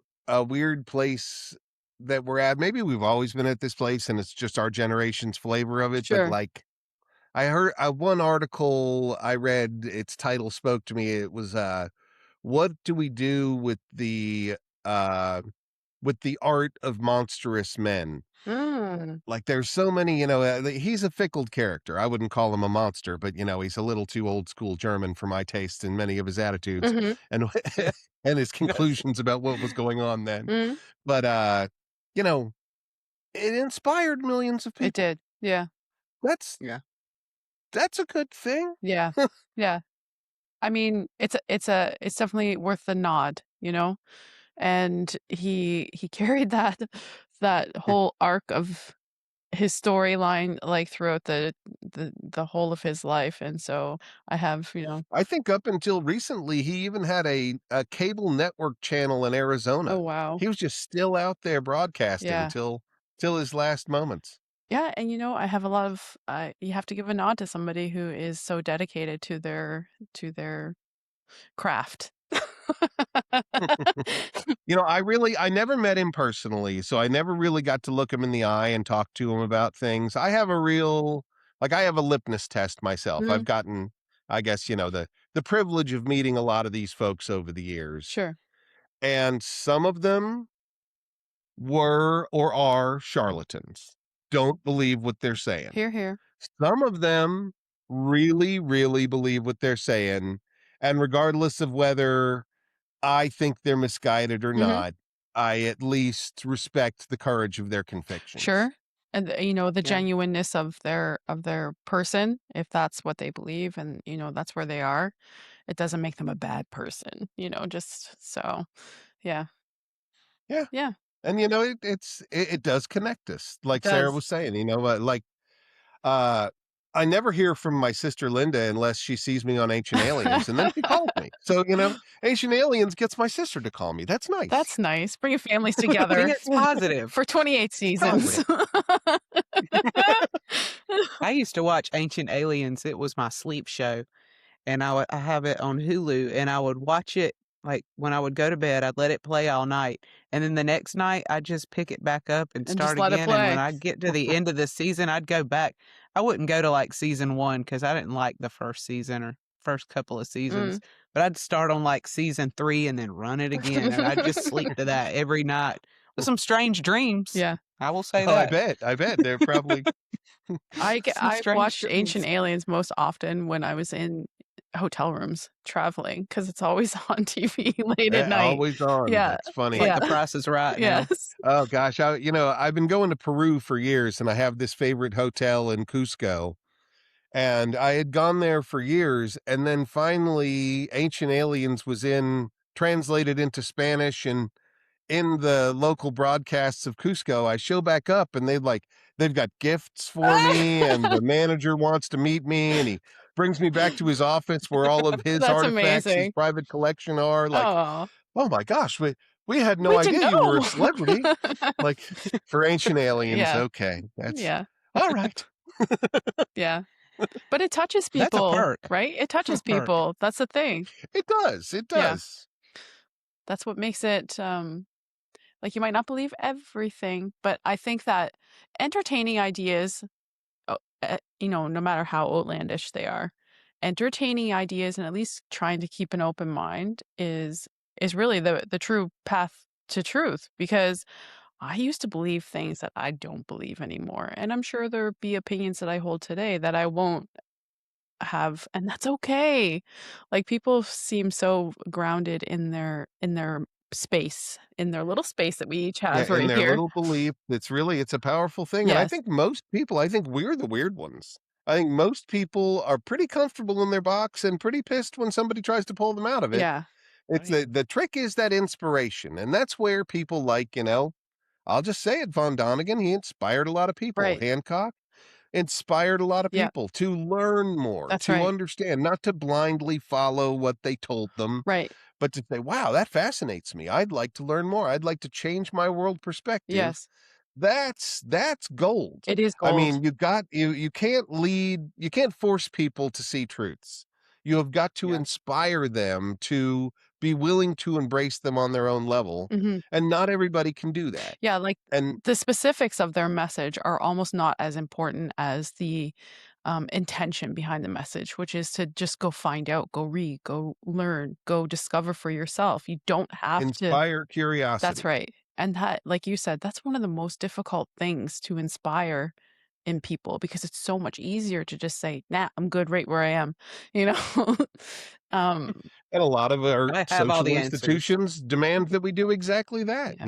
S3: weird place that we're at. Maybe we've always been at this place and it's just our generation's flavor of it. But
S1: Sure.
S3: like, I heard one article I read, its title spoke to me. It was, what do we do uh, with the art of monstrous men?
S1: Mm.
S3: Like there's so many, he's a fickle character. I wouldn't call him a monster, but he's a little too old school German for my taste in many of his attitudes
S1: Mhm.
S3: and and his conclusions about what was going on then.
S1: Mm.
S3: But you know, it inspired millions of
S1: It
S3: people.
S1: did. Yeah.
S3: That's
S2: Yeah.
S3: that's a good thing.
S1: Yeah. Yeah. I mean, it's definitely worth the nod, you know? And he carried that whole arc of his storyline like throughout the whole of his life. And so I have,
S3: I think up until recently, he even had a cable network channel in
S1: oh
S3: Arizona.
S1: wow.
S3: He was just still out there broadcasting
S1: Yeah.
S3: till his last moments.
S1: Yeah, and I have a lot of you have to give a nod to somebody who is so dedicated to their craft.
S3: I never met him personally, so I never really got to look him in the eye and talk to him about things. I have I have a litmus test myself. I've
S1: Mhm.
S3: gotten, I guess, the privilege of meeting a lot of these folks over the years.
S1: Sure.
S3: And some of them were or are charlatans. Don't believe what they're saying.
S1: Here, here.
S3: Some of them really, really believe what they're saying. And regardless of whether I think they're misguided or
S1: Mhm.
S3: not, I at least respect the courage of their convictions.
S1: Sure. And the
S2: Yeah.
S1: genuineness of their person, if that's what they believe and that's where they are, it doesn't make them a bad person, just so yeah.
S3: Yeah.
S1: Yeah,
S3: And it does connect us.
S1: it
S3: Like Sarah
S1: does.
S3: was saying, uh I never hear from my sister Linda unless she sees me on Ancient Aliens and then she calls me. So, Ancient Aliens gets my sister to call me. That's nice.
S1: That's nice. Bring your families
S2: See,
S1: together
S2: it's positive.
S1: for 28 seasons.
S2: I used to watch Ancient Aliens. It was my sleep show. And I have it on Hulu, and I would watch it, like, when I would go to bed, I'd let it play all night, and then the next night, I'd just pick it back up and
S1: And just
S2: start
S1: let it
S2: again, and when
S1: play.
S2: I get to the end of the season, I'd go back. I wouldn't go to, like, season 1 because I didn't like the first season or first couple of seasons,
S1: Mm.
S2: but I'd start on, like, season 3 and then run it again, and I'd just sleep to that every night with some strange dreams.
S1: Yeah.
S2: I will say
S3: Oh,
S2: that.
S3: I bet. They're probably
S2: Some
S1: I
S2: strange
S1: watched Ancient
S2: dreams.
S1: Aliens most often when I was in hotel rooms traveling because it's always on TV late at night.
S3: always on.
S1: Yeah.
S3: That's
S2: It's
S3: funny.
S2: like
S1: Yeah.
S2: The Price is Right now.
S1: Yes.
S3: Oh gosh, I've been going to Peru for years and I have this favorite hotel in Cusco. And I had gone there for years and then finally Ancient Aliens was translated into Spanish and in the local broadcasts of Cusco, I show back up and they've got gifts for me and the manager wants to meet me and he brings me back to his office where all of his
S1: That's
S3: artifacts, his
S1: amazing.
S3: private collection are like,
S1: Oh,
S3: oh my gosh, we had no
S1: we didn't
S3: idea you were a
S1: know.
S3: celebrity. Like for Ancient Aliens,
S1: Yeah.
S3: okay. That's
S1: Yeah.
S3: all right.
S1: Yeah. But it touches
S2: That's a
S1: people,
S2: perk.
S1: right? It touches
S2: Perk.
S1: people. That's the thing.
S3: It does. It
S1: Yeah.
S3: does.
S1: That's what makes it, like, you might not believe everything, but I think that entertaining ideas, no matter how outlandish they are, entertaining ideas and at least trying to keep an open mind is really the true path to truth, because I used to believe things that I don't believe anymore, and I'm sure there'll be opinions that I hold today that I won't have, and that's okay. Like, people seem so grounded in their space, in their little space that we each
S3: Yeah,
S1: have
S3: in
S1: right
S3: their
S1: here.
S3: little belief, it's a powerful thing, and I
S1: Yes.
S3: think most people I think we're the weird ones. I think most people are pretty comfortable in their box and pretty pissed when somebody tries to pull them out of it.
S1: Yeah.
S3: It's the trick is that inspiration, and that's where people like, I'll just say it, Von Donigan, he inspired a lot of people.
S1: Right.
S3: Hancock inspired a lot of
S1: Yeah.
S3: people to learn more,
S1: That's
S3: to
S1: right.
S3: understand, not to blindly follow what they told them,
S1: Right.
S3: but to say, "Wow, that fascinates me. I'd like to learn more. I'd like to change my world perspective."
S1: Yes.
S3: That's gold.
S1: It is
S3: I
S1: gold.
S3: mean, you can't you can't force people to see truths. You have got to
S2: Yeah.
S3: inspire them to be willing to embrace them on their own level,
S1: Mhm.
S3: and not everybody can do that.
S1: Yeah, like,
S3: And
S1: the specifics of their message are almost not as important as the, intention behind the message, which is to just go find out, go read, go learn, go discover for yourself. You don't have to.
S3: inspire
S1: That's
S3: curiosity.
S1: right, and that, like you said, that's one of the most difficult things to inspire in people, because it's so much easier to just say, "Nah, I'm good right where I am," you know? Um,
S3: And a lot of our
S2: I have all
S3: social
S2: the answers.
S3: institutions demand that we do exactly that,
S1: yeah,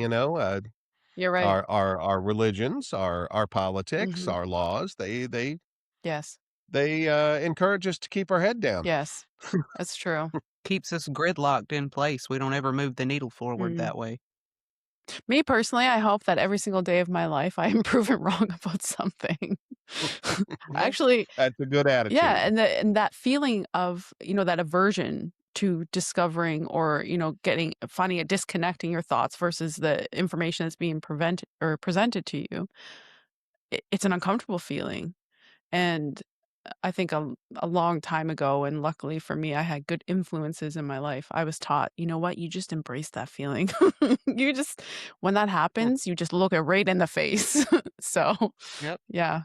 S1: you're right.
S3: our religions, our politics,
S1: Mhm.
S3: our laws,
S1: Yes.
S3: they encourage us to keep our head down.
S1: Yes. That's true.
S2: Keeps us gridlocked in place. We don't ever move the needle forward
S1: Mm.
S2: that way.
S1: Me personally, I hope that every single day of my life I am proven wrong about something.
S2: Yeah.
S1: Actually,
S3: That's a good
S1: yeah,
S3: attitude.
S1: and that feeling of, that aversion to discovering, or, finding it disconnecting your thoughts versus the information that's being prevented or presented to you, it's an uncomfortable feeling. And I think a long time ago, and luckily for me, I had good influences in my life. I was taught, you know what, you just embrace that feeling. You just, when that
S2: Yeah.
S1: happens, you just look it right in the face. So,
S2: Yep.
S1: yeah.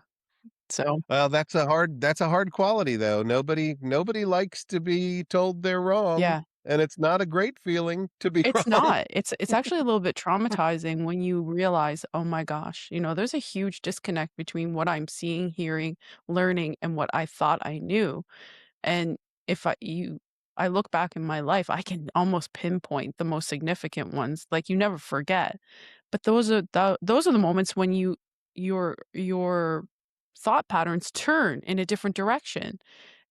S1: So,
S3: Well, that's a hard quality though. Nobody likes to be told they're wrong,
S1: yeah.
S3: and it's not a great feeling to be
S1: It's
S3: wrong.
S1: not. It's actually a little bit traumatizing when you realize, "Oh my gosh, there's a huge disconnect between what I'm seeing, hearing, learning, and what I thought I knew." And if I look back in my life, I can almost pinpoint the most significant ones. Like, you never forget. But those are the moments when your thought patterns turn in a different direction,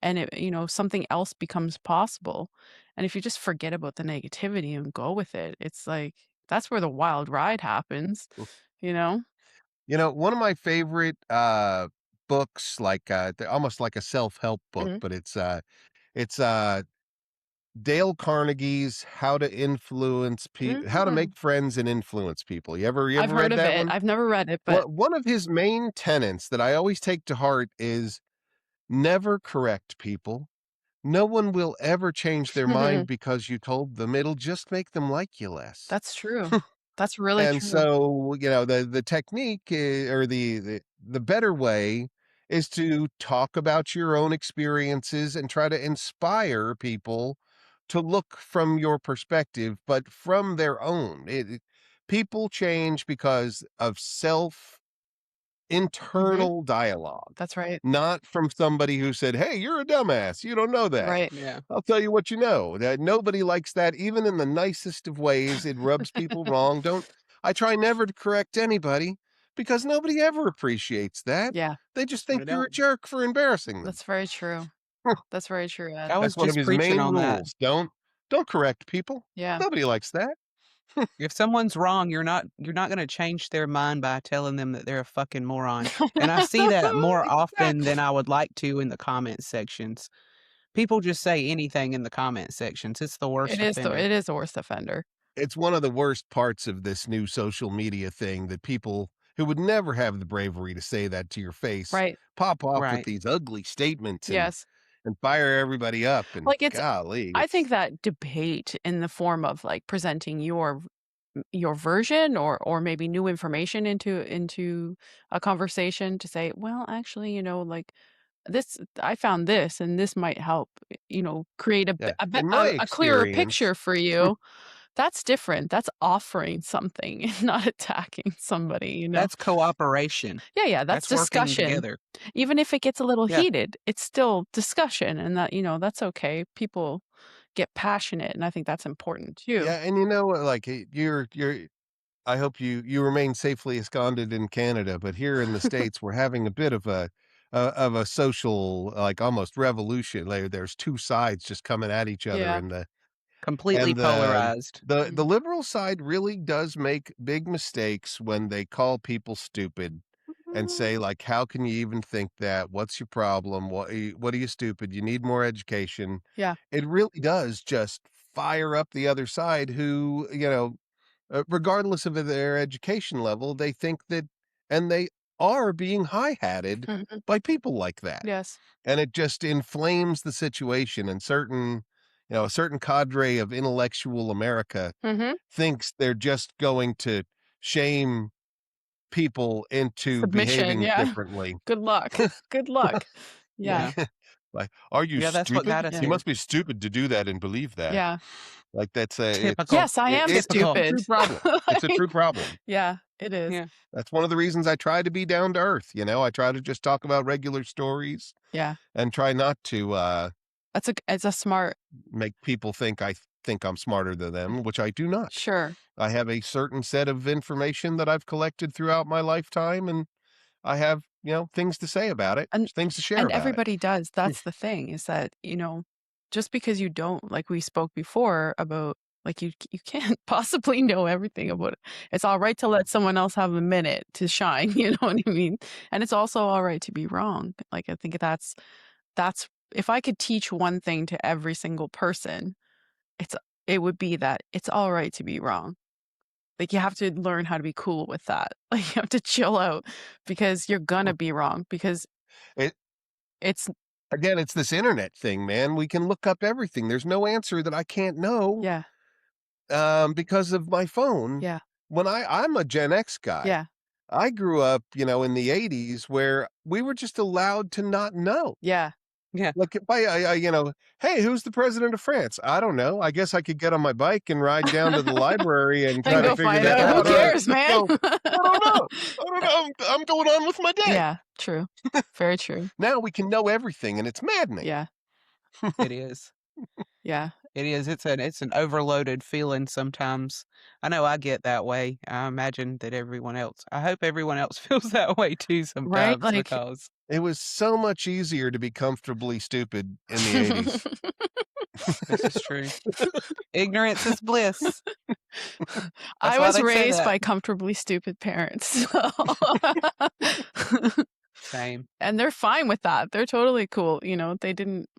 S1: and something else becomes possible. And if you just forget about the negativity and go with it, it's like that's where the wild ride happens, you know?
S3: One of my favorite books, like they're almost like a self-help book,
S1: Mhm.
S3: but it's Dale Carnegie's How to
S1: Mm.
S3: Make Friends and Influence People. You
S1: I've
S3: ever
S1: heard
S3: read
S1: of
S3: that
S1: it.
S3: one?
S1: I've never read it, but
S3: One of his main tenets that I always take to heart is never correct people. No one will ever change their mind because you told them. It'll just make them like you less.
S1: that's true. That's really
S3: And
S1: true.
S3: so, the technique or the better way is to talk about your own experiences and try to inspire people to look from your perspective, but from their own. People change because of
S1: Mhm.
S3: internal dialogue,
S1: That's right.
S3: not from somebody who said, "Hey, you're a dumbass. You don't know that."
S1: Right.
S2: Yeah.
S3: I'll tell you what you know. That nobody likes that, even in the nicest of ways. It rubs people wrong. Don't I try never to correct anybody because nobody ever appreciates that.
S1: Yeah,
S3: They just
S2: I
S3: think you're a
S2: don't.
S3: jerk for embarrassing them.
S1: that's very true. That's very true, Ed.
S2: I was
S3: That's one of
S2: just
S3: his
S2: preaching
S3: main
S2: on that.
S3: rules. Don't correct people.
S1: Yeah.
S3: Nobody likes that.
S2: If someone's wrong, you're not gonna change their mind by telling them that they're a fucking moron. And I see that more often than
S3: Exactly.
S2: I would like to in the comment sections. People just say anything in the comment sections. It's the worst offender.
S1: It is the worst offender.
S3: It's one of the worst parts of this new social media thing that people who would never have the bravery to say that to your face
S1: Right.
S3: pop off with
S2: Right.
S3: these ugly statements and
S1: Yes.
S3: and fire everybody up. And
S1: Like
S3: golly,
S1: I
S3: it's
S1: think that debate in the form of like presenting your version or maybe new information into a conversation to say, well, actually, like this, I found this, and this might help, create
S3: yeah. In my
S1: a clearer
S3: experience,
S1: picture for you. That's different. That's offering something and not attacking somebody.
S2: That's cooperation.
S1: Yeah, that's
S2: That's working
S1: discussion.
S2: together.
S1: Even if it gets a little
S2: Yeah.
S1: heated, it's still discussion, and that's okay. People get passionate, and I think that's important too.
S3: yeah, and like you're. I hope you remain safely ensconced in Canada, but here in the States, we're having a bit of a social, like almost revolution. There's two sides just coming at each other,
S1: Yeah.
S3: and
S2: Completely
S3: the
S2: polarized.
S3: the liberal side really does make big mistakes when they call people stupid and
S1: Mm,
S3: say like, how can you even think that? What's your problem? What are you stupid? You need more education.
S1: yeah.
S3: It really does just fire up the other side who, regardless of their education level, they think that, and they are being high-hatted
S1: Mhm.
S3: by people like that.
S1: Yes.
S3: And it just inflames the situation. And a certain cadre of intellectual America
S1: Mhm.
S3: thinks they're just going to shame people into
S1: Submission,
S3: behaving
S1: yeah.
S3: differently.
S1: Good luck. Good luck. Yeah.
S2: Yeah.
S3: Like, are you
S2: Yeah, that's what got
S3: stupid?
S2: us
S1: Yeah.
S3: You
S2: here.
S3: must be stupid to do that and believe that.
S1: Yeah.
S3: Like that's
S2: Typical.
S1: Yes, I am
S3: it's a
S2: Typical.
S3: true
S1: stupid.
S3: problem. It's a
S1: Like,
S3: true problem.
S1: yeah, it is.
S2: Yeah.
S3: That's one of the reasons I try to be down to earth. I try to just talk about regular stories
S1: Yeah.
S3: and try not to
S1: It's a smart.
S3: make people think I think I'm smarter than them, which I do not.
S1: Sure.
S3: I have a certain set of information that I've collected throughout my lifetime, and I have, things to say about it,
S1: And
S3: things to share
S1: and
S3: about it.
S1: everybody does. That's the thing, is that, just because you don't, like we spoke before about, like, you can't possibly know everything about it. It's all right to let someone else have a minute to shine, you know what I mean? And it's also all right to be wrong. Like, I think that's if I could teach one thing to every single person, it's it would be that it's all right to be wrong. Like, you have to learn how to be cool with that. Like, you have to chill out because you're gonna be wrong, because
S3: It
S1: it's
S3: again, it's this internet thing, man. We can look up everything. There's no answer that I can't know
S1: yeah,
S3: because of my phone.
S1: yeah,
S3: When I'm a Gen X guy.
S1: yeah,
S3: I grew up, in the 80s where we were just allowed to not know.
S1: yeah.
S2: Yeah.
S3: Like, if hey, who's the president of France? I don't know. I guess I could get on my bike and ride down to the library and try
S1: And
S3: to
S1: go
S3: figure
S1: find
S3: that
S1: out. Who
S3: out.
S1: cares, man?
S3: So, I don't know. I don't know. I'm going on with my day.
S1: Yeah, true. Very true.
S3: Now we can know everything, and it's maddening.
S1: Yeah,
S2: It is.
S1: yeah.
S2: It is. It's an overloaded feeling sometimes. I know I get that way. I imagine that I hope everyone else feels that way too sometimes,
S1: Like-
S2: because
S3: It was so much easier to be comfortably stupid in the 80s.
S2: this is true. Ignorance is bliss.
S1: I
S2: why
S1: was
S2: they say
S1: raised
S2: that.
S1: by comfortably stupid parents. So.
S2: Same.
S1: And they're fine with that. They're totally cool.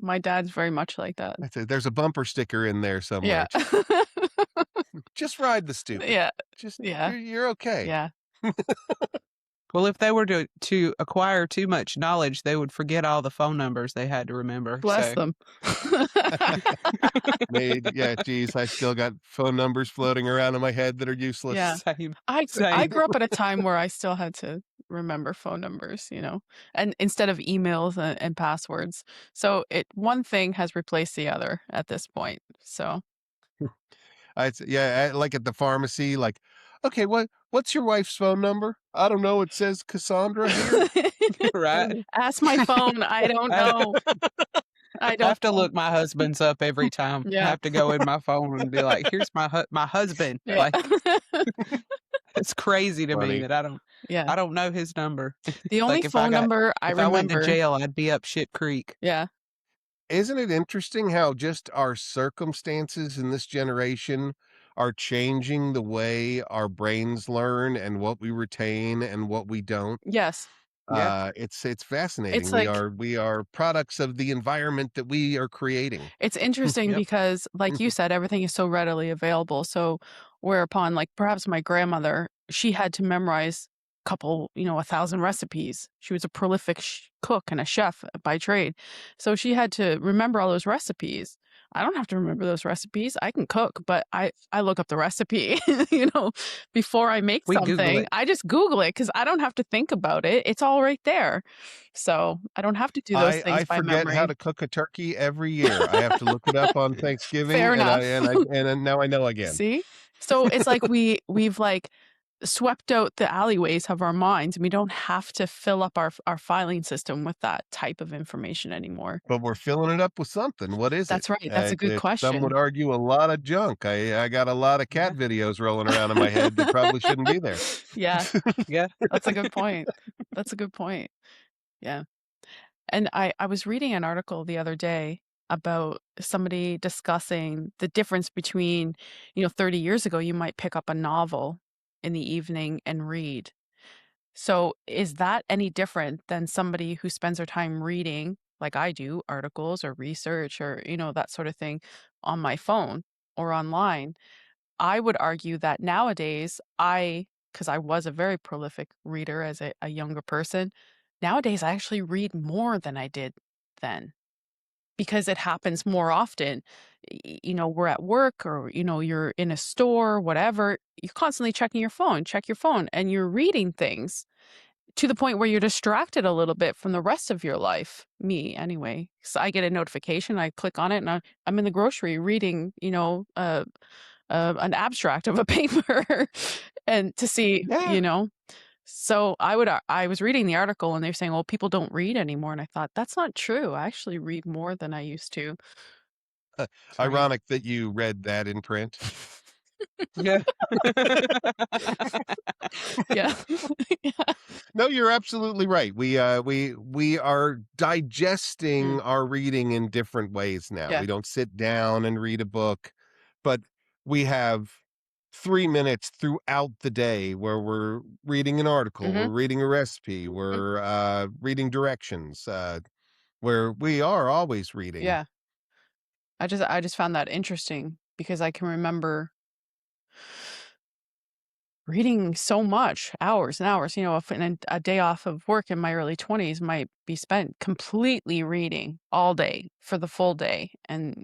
S1: My dad's very much like that.
S3: There's a bumper sticker in there somewhere.
S1: Yeah.
S3: Just ride the stupid.
S1: Yeah.
S3: Just
S1: Yeah.
S3: you're okay.
S1: Yeah.
S2: Well, if they were to acquire too much knowledge, they would forget all the phone numbers they had to remember.
S1: Bless
S2: so.
S1: them.
S3: Geez, I still got phone numbers floating around in my head that are useless.
S1: Yeah.
S2: Same.
S1: I
S2: Same.
S1: grew up at a time where I still had to remember phone numbers, and instead of emails and passwords. So one thing has replaced the other at this point. So
S3: Like at the pharmacy, like, okay, what's your wife's phone number? I don't know. It says Cassandra here.
S2: Right.
S1: Ask my phone. I don't know. I
S2: I
S1: don't
S2: have to
S1: know.
S2: look my husband's up every time.
S1: Yeah.
S2: I have to go in my phone and be like, "Here's my husband."
S1: Yeah.
S2: Like, it's crazy to
S3: Funny.
S2: me that I don't know his number.
S1: The only
S2: Like, if I
S1: phone number I
S2: If I went to
S1: remember.
S2: jail, I'd be up shit creek.
S1: Yeah.
S3: Isn't it interesting how just our circumstances in this generation are changing the way our brains learn and what we retain and what we don't?
S1: Yes.
S2: Yeah.
S3: It's fascinating.
S1: It's
S3: we
S1: like-
S3: are products of the environment that we are creating.
S1: It's interesting
S2: Yep.
S1: because, like you said, everything is so readily available. So whereupon, like, perhaps my grandmother, she had to memorize couple, 1,000 recipes. She was a prolific cook and a chef by trade. So she had to remember all those recipes. I don't have to remember those recipes. I can cook, but I look up the recipe, before I make
S2: We Google
S1: something.
S2: it.
S1: I just Google it because I don't have to think about it. It's all right there. So I don't have to do those things
S3: I
S1: by
S3: forget how
S1: memory.
S3: to cook a turkey every year. I have to look it up on Thanksgiving,
S1: Fair
S3: and
S1: enough.
S3: then now I know again.
S1: See? So it's like we've like swept out the alleyways of our minds, and we don't have to fill up our filing system with that type of information anymore.
S3: But we're filling it up with something. What is it?
S1: That's right. That's a good
S3: Some would
S1: question.
S3: argue a lot of junk. I got a lot of cat
S2: Yeah.
S3: videos rolling around in my head that probably shouldn't be there.
S1: Yeah,
S2: Yeah.
S1: that's a good point. That's a good point. Yeah. And I was reading an article the other day about somebody discussing the difference between, 30 years ago, you might pick up a novel in the evening and read. So is that any different than somebody who spends their time reading, like I do, articles or research or, that sort of thing on my phone or online? I would argue that nowadays because I was a very prolific reader as a younger person, nowadays I actually read more than I did then because it happens more often. We're at work or, you're in a store, whatever, you're constantly checking your phone, check your phone, and you're reading things to the point where you're distracted a little bit from the rest of your life. Me, anyway. So I get a notification, I click on it, and I'm in the grocery reading, an abstract of a paper and to see,
S3: Yeah.
S1: So I was reading the article and they're saying, well, people don't read anymore. And I thought, that's not true. I actually read more than I used to.
S2: Same.
S3: Ironic that you read that in print.
S2: Yeah.
S1: Yeah. Yeah.
S3: No, you're absolutely right. We are digesting
S1: Mm,
S3: our reading in different ways now.
S1: yeah.
S3: We don't sit down and read a book, but we have 3 minutes throughout the day where we're reading an article,
S1: Hmm.
S3: we're reading a recipe,
S1: Hmm.
S3: we're reading directions, where we are always reading.
S1: Yeah. I just found that interesting because I can remember reading so much, hours and hours, if a day off of work in my early 20s might be spent completely reading all day for the full day. And,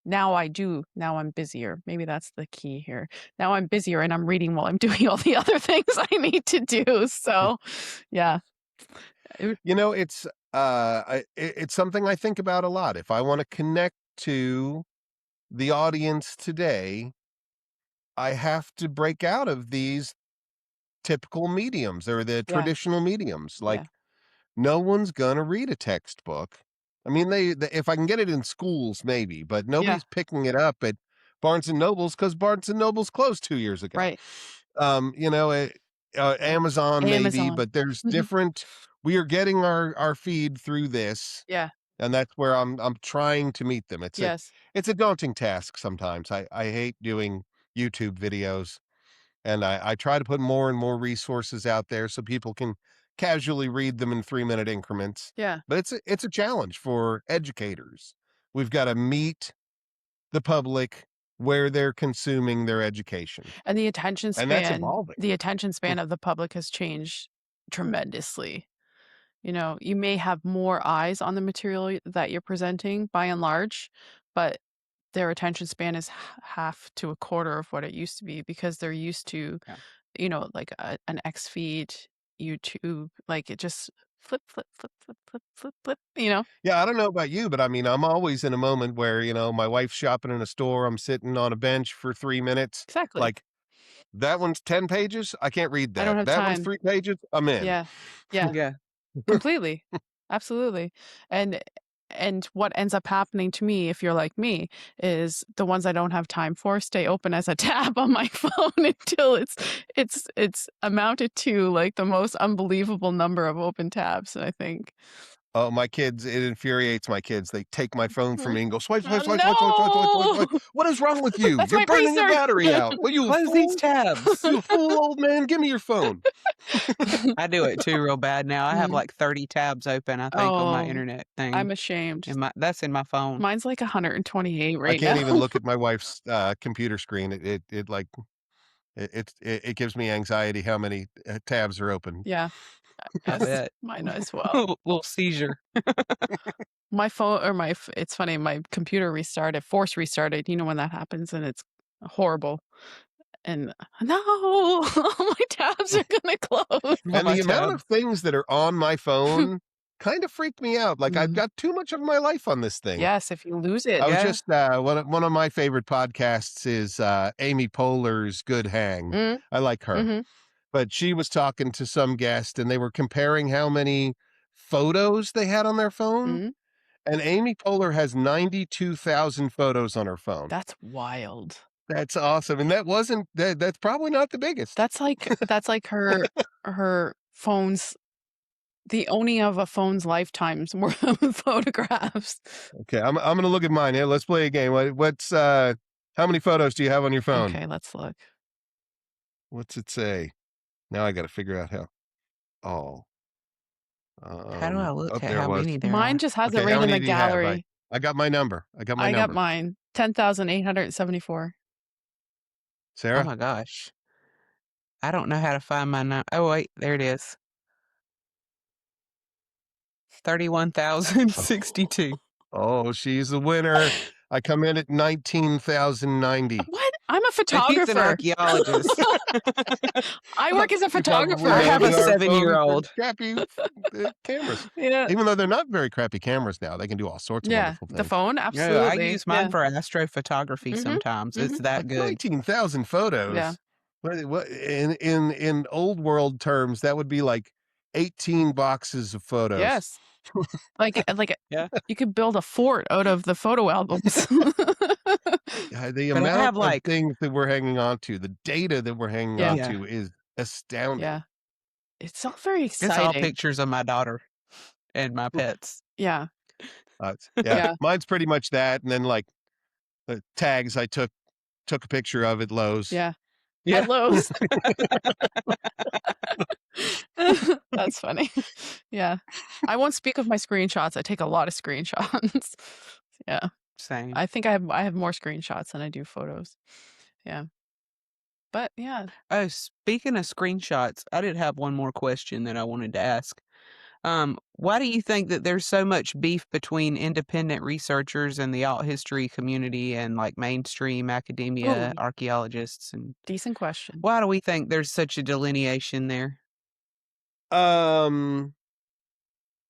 S1: now I'm busier. Maybe that's the key here. Now I'm busier and I'm reading while I'm doing all the other things I need to do. So, yeah. It-
S3: It's something I think about a lot. If I want to connect to the audience today, I have to break out of these typical mediums or the
S1: yeah.
S3: traditional mediums.
S1: Yeah.
S3: Like, no one's gonna read a textbook. I mean, if I can get it in schools, maybe, but
S1: Yeah.
S3: nobody's picking it up at Barnes and Nobles because Barnes and Nobles closed 2 years ago.
S1: Right.
S3: You know, Amazon maybe,
S1: Amazon.
S3: but there's different. We are getting our feed through this,
S1: Yeah.
S3: and that's where I'm trying to meet them.
S1: Yes.
S3: It's a daunting task sometimes. I hate doing YouTube videos, and I try to put more and more resources out there so people can casually read them in 3-minute increments.
S1: Yeah.
S3: But it's a challenge for educators. We've got to meet the public where they're consuming their education,
S1: And
S3: and that's evolving.
S1: the attention span of the public has changed tremendously. You may have more eyes on the material that you're presenting by and large, but their attention span is half to a quarter of what it used to be because they're used to,
S2: Yeah.
S1: like an X feed, YouTube, like it just flip, flip, flip, flip, flip, flip, flip.
S3: Yeah, I don't know about you, but I mean, I'm always in a moment where, my wife's shopping in a store, I'm sitting on a bench for 3 minutes.
S1: Exactly.
S3: Like, that one's 10 pages. I can't read
S1: I don't
S3: that.
S1: have
S3: That one's
S1: time.
S3: 3 pages. I'm in.
S1: Yeah. Yeah.
S2: Yeah.
S1: Completely. Absolutely. And what ends up happening to me, if you're like me, is the ones I don't have time for stay open as a tab on my phone until it's amounted to like the most unbelievable number of open tabs, I think.
S3: Oh, my kids, it infuriates my kids. They take my phone from me and go, swipe, swipe, swipe, swipe, swipe, swipe, swipe, swipe, swipe.
S1: No!
S3: What is wrong with you?
S1: That's
S3: You're
S1: my
S3: burning your
S1: bracer.
S3: battery out. Well, you a
S2: Close these
S3: fool?
S2: tabs.
S3: You a fool, old man? Give me your phone.
S2: I do it too real bad now. I have
S1: Mhm.
S2: like 30 tabs open, I think, on my
S1: Oh,
S2: internet thing.
S1: I'm ashamed.
S2: That's in my phone.
S1: Mine's like 128
S3: I
S1: right
S3: can't
S1: now.
S3: even look at my wife's computer screen. It like It gives me anxiety how many tabs are open.
S1: Yeah.
S2: I
S1: Yes,
S2: bet.
S1: mine as well.
S2: Little seizure.
S1: My phone or it's funny, my computer restarted, force restarted, you know when that happens and it's horrible. And no, all my tabs are gonna close.
S3: And
S2: My
S3: the amount
S2: tab.
S3: of things that are on my phone kind of freak me out. Like I've
S1: Mhm.
S3: got too much of my life on this thing.
S1: Yes, if you lose it.
S3: I was
S2: Yeah.
S3: just one of my favorite podcasts is Amy Poehler's Good Hang.
S1: Mm,
S3: I like her,
S1: mhm,
S3: but she was talking to some guest and they were comparing how many photos they had on their phone.
S1: mm.
S3: And Amy Poehler has 92,000 photos on her phone.
S1: That's wild.
S3: That's awesome. And that's probably not the biggest.
S1: That's like her phone's the owning of a phone's lifetime's worth of photographs.
S3: Okay, I'm gonna look at mine. Yeah, let's play a game. What's how many photos do you have on your phone?
S1: Okay, let's look.
S3: What's it say? Now I got to figure out how. Oh,
S2: How do I look at
S3: there it
S2: how
S3: was.
S2: many there
S1: Mine
S2: are?
S1: just has it
S3: Okay,
S1: right
S3: how
S1: in
S3: many
S1: the
S3: do you have?
S1: gallery.
S3: I got my number. I got my
S1: I got
S3: number.
S1: mine. 10,874.
S2: Oh
S3: Sarah?
S2: my gosh. I don't know how to find my oh wait, there it is. 31,062.
S3: Oh, she's the winner. I come in at 19,090.
S1: What? I'm a
S2: He's an
S1: photographer.
S2: archaeologist.
S1: I work as a
S3: You probably
S2: I
S1: photographer.
S2: have
S3: know
S2: a
S3: that our phones are
S2: 7-year-old.
S3: crappy cameras.
S1: Yeah.
S3: Even though they're not very crappy cameras now, they can do all sorts of
S1: Yeah.
S3: wonderful
S1: The
S3: things.
S1: phone,
S2: No, I
S1: absolutely.
S2: use mine
S1: Yeah.
S2: for astrophotography
S1: Mhm,
S2: sometimes. It's
S1: mhm.
S2: that
S3: Like
S2: good.
S3: 19,000 photos.
S1: Yeah.
S3: What in old world terms, that would be like 18 boxes of photos.
S1: Yes. Like
S2: Yeah.
S1: you could build a fort out of the photo albums.
S3: The
S2: But I have
S3: amount of
S2: like
S3: things that we're hanging on to, the data that we're hanging on
S1: Yeah.
S3: to is astounding.
S1: Yeah. It's all very
S2: it's all
S1: exciting.
S2: pictures of my daughter and my pets.
S1: Yeah.
S3: Yeah,
S1: Yeah.
S3: mine's pretty much that, and then like the tags I took a picture of at Lowe's.
S1: Yeah.
S2: Yeah.
S1: At Lowe's. That's funny. Yeah. I won't speak of my screenshots. I take a lot of screenshots. Yeah.
S2: Same.
S1: I think I have more screenshots than I do photos. Yeah. But yeah.
S2: Oh, speaking of screenshots, I did have one more question that I wanted to ask. Why do you think that there's so much beef between independent researchers and the alt history community and like mainstream academia,
S1: Ooh,
S2: archaeologists, and
S1: decent question.
S2: why do we think there's such a delineation there?
S3: Um,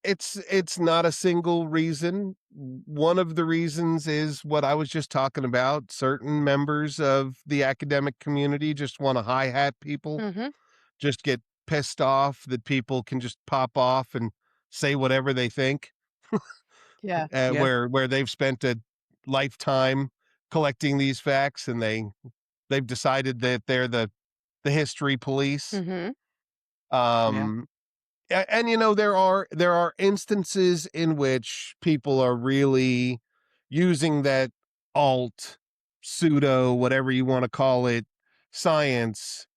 S3: it's not a single reason. One of the reasons is what I was just talking about. Certain members of the academic community just want to hi hat people,
S1: Mm-hmm.
S3: just get pissed off that people can just pop off and say whatever they think.
S1: Yeah.
S2: Yeah.
S3: Where they've spent a lifetime collecting these facts and they've decided that they're the history police.
S1: Mm-hmm.
S3: Um, and you know there are instances in which people are really using that alt pseudo whatever you want to call it science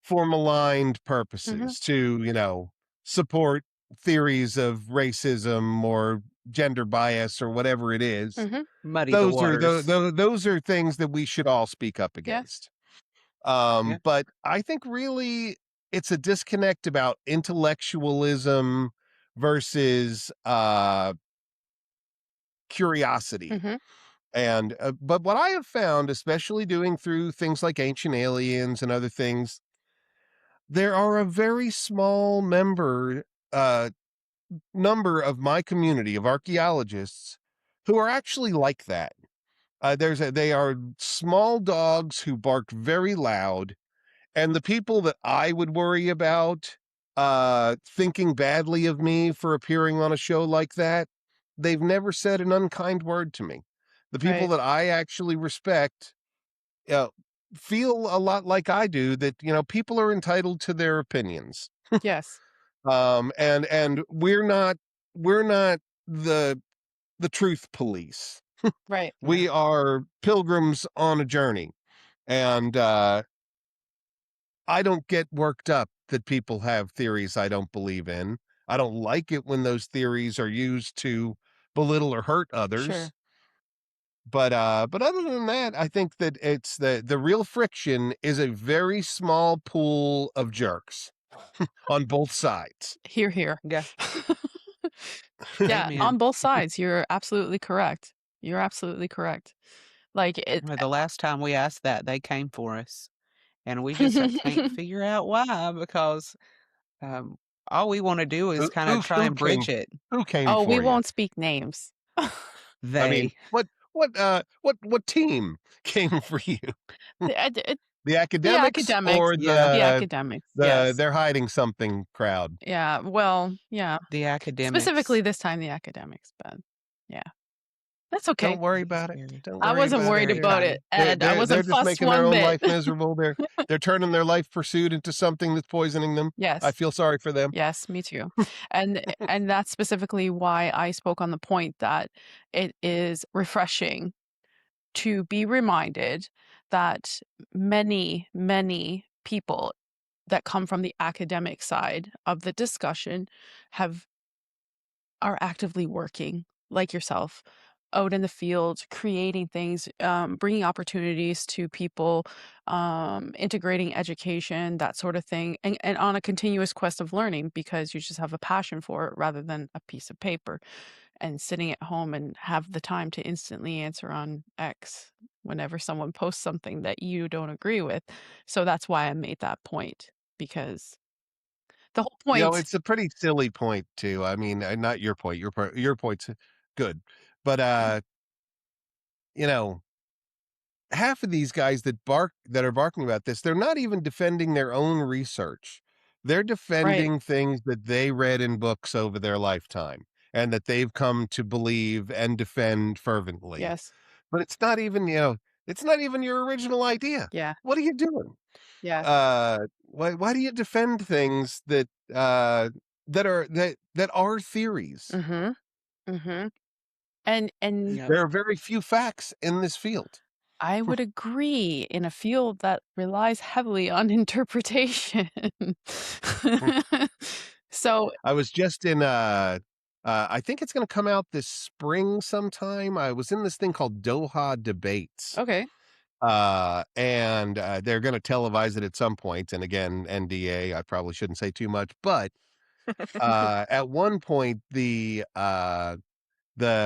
S3: for maligned purposes to support theories of racism or gender bias or whatever it is.
S1: Mm-hmm.
S2: Muddy the waters.
S3: Those are things that we should all speak up
S1: Yeah.
S3: against.
S2: Yeah.
S3: But I think really it's a disconnect about intellectualism versus curiosity.
S1: Mm-hmm.
S3: And but what I have found, especially doing through things like Ancient Aliens and other things, there are a very small uh, number of my community of archaeologists who are actually like that. They are small dogs who bark very loud. And the people that I would worry about thinking badly of me for appearing on a show like that, they've never said an unkind word to me. The people
S1: Right.
S3: that I actually respect uh, feel a lot like I do that, people are entitled to their opinions.
S1: Yes.
S3: And we're not the truth police.
S1: Right.
S3: We are pilgrims on a journey. And I don't get worked up that people have theories I don't believe in. I don't like it when those theories are used to belittle or hurt others.
S1: Sure.
S3: but other than that, I think that it's the real friction is a very small pool of jerks on both sides.
S1: Here, here.
S2: Yeah.
S1: Yeah,
S2: Amen.
S1: on both sides, you're absolutely correct. You're absolutely correct. Like, it
S2: Well, the last time we asked that, they came for us, and we just can't figure out why because, um, all we wanna do is kinda try
S3: Who
S2: and bridge
S3: came
S2: it.
S3: who came
S1: Oh, we
S3: for you?
S1: won't speak names.
S3: I mean,
S2: They.
S3: what team came for you?
S1: The
S3: The
S1: the
S3: academics
S1: academics.
S3: or
S2: Yeah,
S1: The academics, yes.
S3: they're hiding something crowd?
S1: Yeah, well, yeah.
S2: the
S1: Specifically
S2: academics.
S1: this time, the academics, but yeah, that's okay.
S3: Don't worry
S2: He's
S3: about it.
S2: very
S3: Don't
S1: I
S3: worry
S2: he's
S1: wasn't
S3: about it.
S1: worried
S2: very
S1: about it,
S2: kind.
S1: Ed. I
S3: They're
S1: wasn't
S3: just
S1: fussed
S3: making their
S1: one
S3: own
S1: bit.
S3: life miserable. They're turning their life pursuit into something that's poisoning them. I
S1: Yes.
S3: feel sorry for them.
S1: Yes, me too. And that's specifically why I spoke on the point that it is refreshing to be reminded that many, many people that come from the academic side of the discussion have are actively working like yourself out in the field creating things, bringing opportunities to people, integrating education, that sort of thing, and on a continuous quest of learning because you just have a passion for it rather than a piece of paper and sitting at home and have the time to instantly answer on X whenever someone posts something that you don't agree with. So that's why I made that point because the whole
S3: You know,
S1: point.
S3: it's a pretty silly point too. I mean, not your point. Your point's good, but you know, half of these guys that are barking about this, they're not even defending their own research. They're
S1: Right.
S3: defending things that they read in books over their lifetime and that they've come to believe and defend fervently.
S1: Yes.
S3: But it's not even, it's not even your original idea.
S1: Yeah.
S3: What are you doing?
S1: Yeah.
S3: Why do you defend things that are theories?
S1: Mhm. Mhm. And
S2: Yep.
S3: There are very few facts in this field.
S1: I would agree in a field that relies heavily on interpretation. So
S3: I was just in I think it's going to come out this spring sometime. I was in this thing called Doha Debates.
S1: okay.
S3: And they're going to televise it at some point. And again, NDA, I probably shouldn't say too much, but at one point the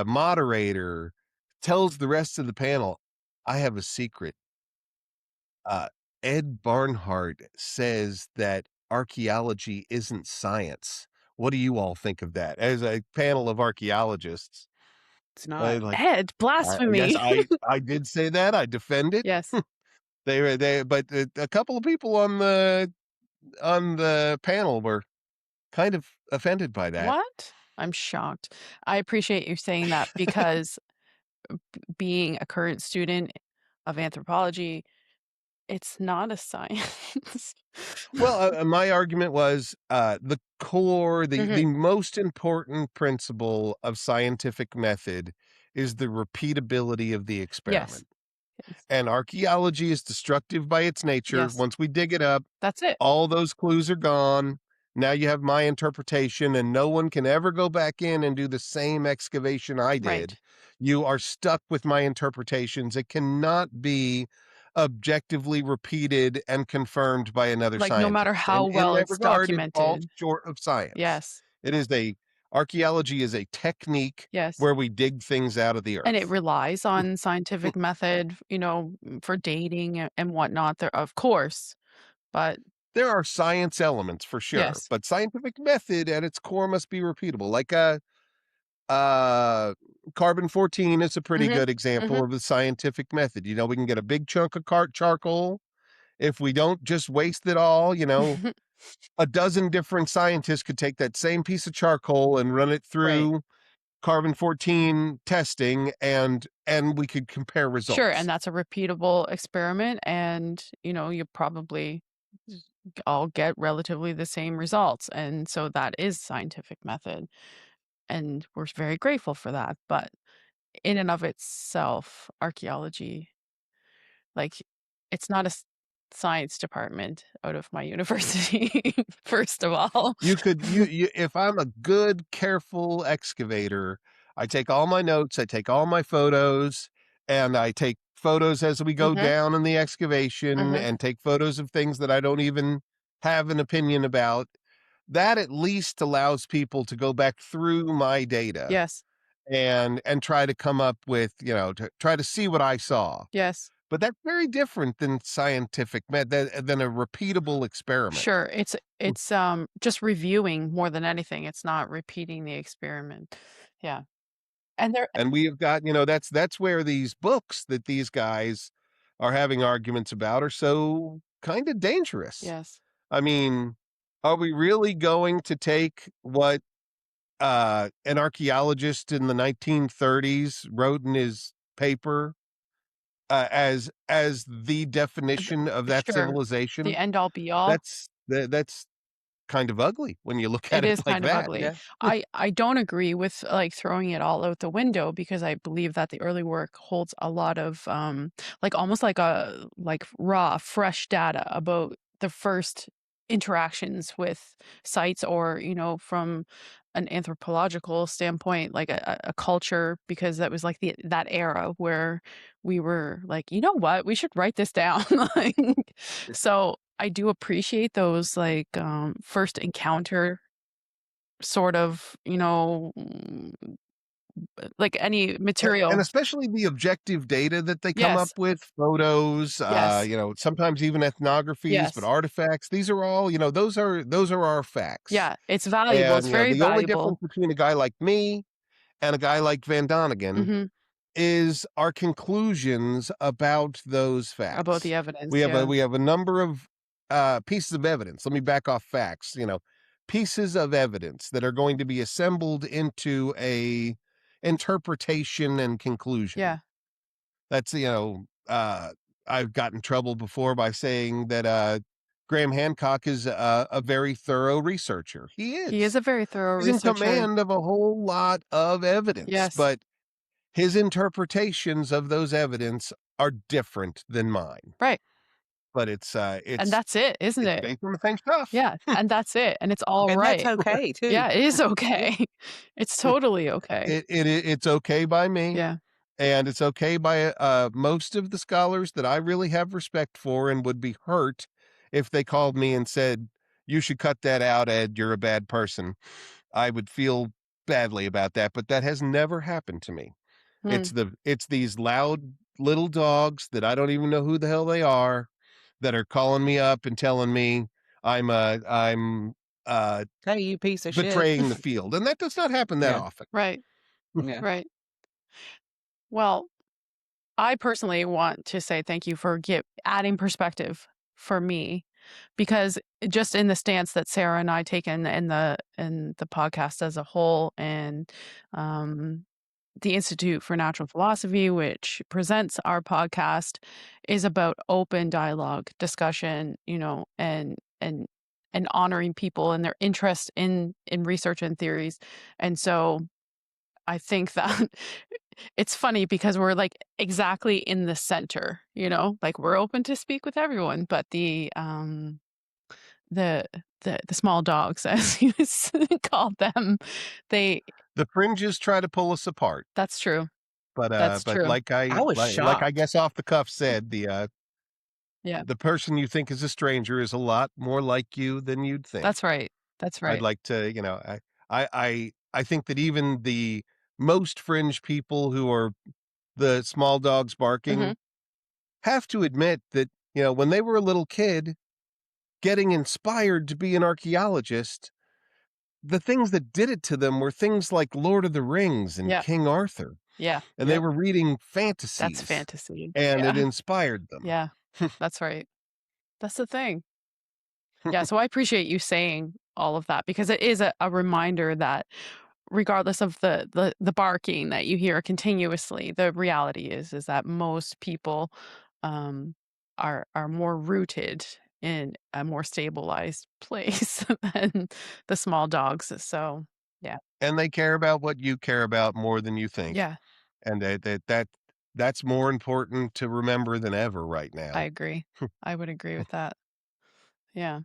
S3: moderator tells the rest of the panel, I have a secret. Uh, Ed Barnhart says that archaeology isn't science. What do you all think of that? As a panel of archaeologists,
S2: It's not.
S3: like,
S1: Ed,
S3: yes,
S1: blasphemy.
S3: I did say that. I defend it.
S1: Yes.
S3: But a couple of people on the panel were kind of offended by that.
S1: What? I'm shocked. I appreciate you saying that because being a current student of anthropology, it's not a science.
S3: Well, my argument was the core,
S1: Mhm.
S3: the most important principle of scientific method is the repeatability of the
S1: Yes.
S3: experiment.
S1: Yes.
S3: And archaeology is destructive by its nature.
S1: Yes.
S3: Once we dig it up,
S1: That's it.
S3: all those clues are gone. Now you have my interpretation, and no one can ever go back in and do the same excavation I did.
S1: Right.
S3: You are stuck with my interpretations. It cannot be objectively repeated and confirmed by another
S1: Like, no matter
S3: scientist.
S1: how
S3: And in
S1: well
S3: that
S1: it's
S3: regard, it falls
S1: documented.
S3: short of science.
S1: Yes.
S3: It is archaeology is a technique
S1: Yes.
S3: where we dig things out of the
S1: And it
S3: earth.
S1: relies on scientific method, for dating and whatnot there, of course, but
S3: There are science elements for sure,
S1: yes.
S3: but scientific method at its core must be repeatable. Like carbon 14 is a pretty
S1: Mhm.
S3: good example
S1: Mhm.
S3: of the scientific method. We can get a big chunk of charcoal if we don't just waste it all. A dozen different scientists could take that same piece of charcoal and run it
S1: Right.
S3: through carbon 14 testing, and we could compare
S1: Sure, and
S3: results.
S1: that's a repeatable experiment and, you probably all get relatively the same results, and so that is scientific method, and we're very grateful for that, but in and of itself, archaeology, like, it's not a science department out of my university, first of all.
S3: If I'm a good, careful excavator, I take all my notes, I take all my photos, and I take photos as we go
S1: Mhm.
S3: down in the excavation
S1: Mhm.
S3: and take photos of things that I don't even have an opinion about. That at least allows people to go back through my data
S1: Yes.
S3: and try to come up with, to try to see what I saw.
S1: Yes.
S3: But that's very different than scientific than a repeatable experiment.
S1: Sure. It's just reviewing more than anything. It's not repeating the experiment. Yeah. And there
S3: And we have got, that's where these books that these guys are having arguments about are so kind of dangerous.
S1: yes.
S3: I mean, are we really going to take what an archaeologist in the 1930s wrote in his paper as the
S1: Th
S3: definition of that
S1: Sure. The
S3: civilization?
S1: end all be all.
S3: That's kind of ugly when you look at
S1: It
S3: it
S1: is
S3: like
S1: kind of
S3: that.
S1: ugly.
S2: Yeah.
S1: I don't agree with, like, throwing it all out the window because I believe that the early work holds a lot of, like, almost like a like, raw, fresh data about the first interactions with sites or, from an anthropological standpoint, like a culture, because that was, like, that era where we were like, "You know what? We should write this down." Like, so I do appreciate those, like, first encounter sort of, like any
S3: And
S1: material.
S3: especially the objective data that they come up
S1: Yes,
S3: with, photos,
S1: yes,
S3: sometimes even ethnographies, but
S1: yes.
S3: artifacts. These are all, those are our facts.
S1: Yeah, it's valuable,
S3: And
S1: it's very
S3: the only
S1: valuable.
S3: difference between a guy like me and a guy like Van Donegan
S1: Mhm.
S3: is our conclusions about those
S1: About the
S3: facts.
S1: evidence, yeah.
S3: We have a number of pieces of evidence. Let me back off facts. Pieces of evidence that are going to be assembled into a interpretation and conclusion.
S1: Yeah,
S3: That's I've gotten trouble before by saying that Graham Hancock is a very thorough researcher. He
S1: he is
S3: is.
S1: a very thorough
S3: He's in
S1: researcher.
S3: command of a whole lot of evidence,
S1: Yes,
S3: but his interpretations of those evidence are different than mine.
S1: right,
S3: But
S1: and that's it, isn't
S3: it's
S1: it?
S3: based on the same stuff.
S1: Yeah, and that's it, and it's all
S2: And that's
S1: right.
S2: okay too.
S1: Yeah, it is
S2: Yeah.
S1: okay. It's totally okay.
S3: It's okay by me,
S1: Yeah,
S3: and it's okay by most of the scholars that I really have respect for and would be hurt if they called me and said, "You should cut that out, Ed. You're a bad person." I would feel badly about that, but that has never happened to me.
S1: mm,
S3: It's these loud little dogs that I don't even know who the hell they are that are calling me up and telling me I'm
S2: Hey, you piece of shit.
S3: betraying the field, and that does not happen that
S2: Yeah.
S3: often.
S1: right,
S2: Yeah.
S1: right. Well, I personally want to say thank you for adding perspective for me, because just in the stance that Sarah and I take in the podcast as a whole, and um, the Institute for Natural Philosophy, which presents our podcast, is about open dialogue, discussion, and honoring people and their interest in research and theories, and so I think that it's funny because we're, like, exactly in the center, like, we're open to speak with everyone, but the the small dogs, as you called them, they
S3: The fringes try to pull us apart,
S1: that's true.
S3: but
S1: That's true.
S2: I was
S3: like I
S2: shocked.
S3: guess off the cuff said,
S1: Yeah,
S3: the person you think is a stranger is a lot more like you than you'd think.
S1: that's right. That's
S3: I'd
S1: right.
S3: like to, I think that even the most fringe people who are the small dogs
S1: Mhm.
S3: barking have to admit that, when they were a little kid getting inspired to be an archaeologist, the things that did it to them were things like Lord of the Rings and
S1: Yeah,
S3: King Arthur,
S1: yeah,
S3: and they
S1: yep.
S3: were reading
S1: That's
S3: fantasies,
S1: fantasy.
S3: and it
S1: Yeah,
S3: inspired them.
S1: yeah, that's right. That's the thing. Yeah, so I appreciate you saying all of that because it is a reminder that regardless of the barking that you hear continuously, the reality is that most people um, are more rooted in a more stabilized place than the small dogs. So yeah,
S3: And they care about what you care about more than you think,
S1: yeah,
S3: and that's more important to remember than ever right
S1: I
S3: now.
S1: agree. I would agree with that. Yeah.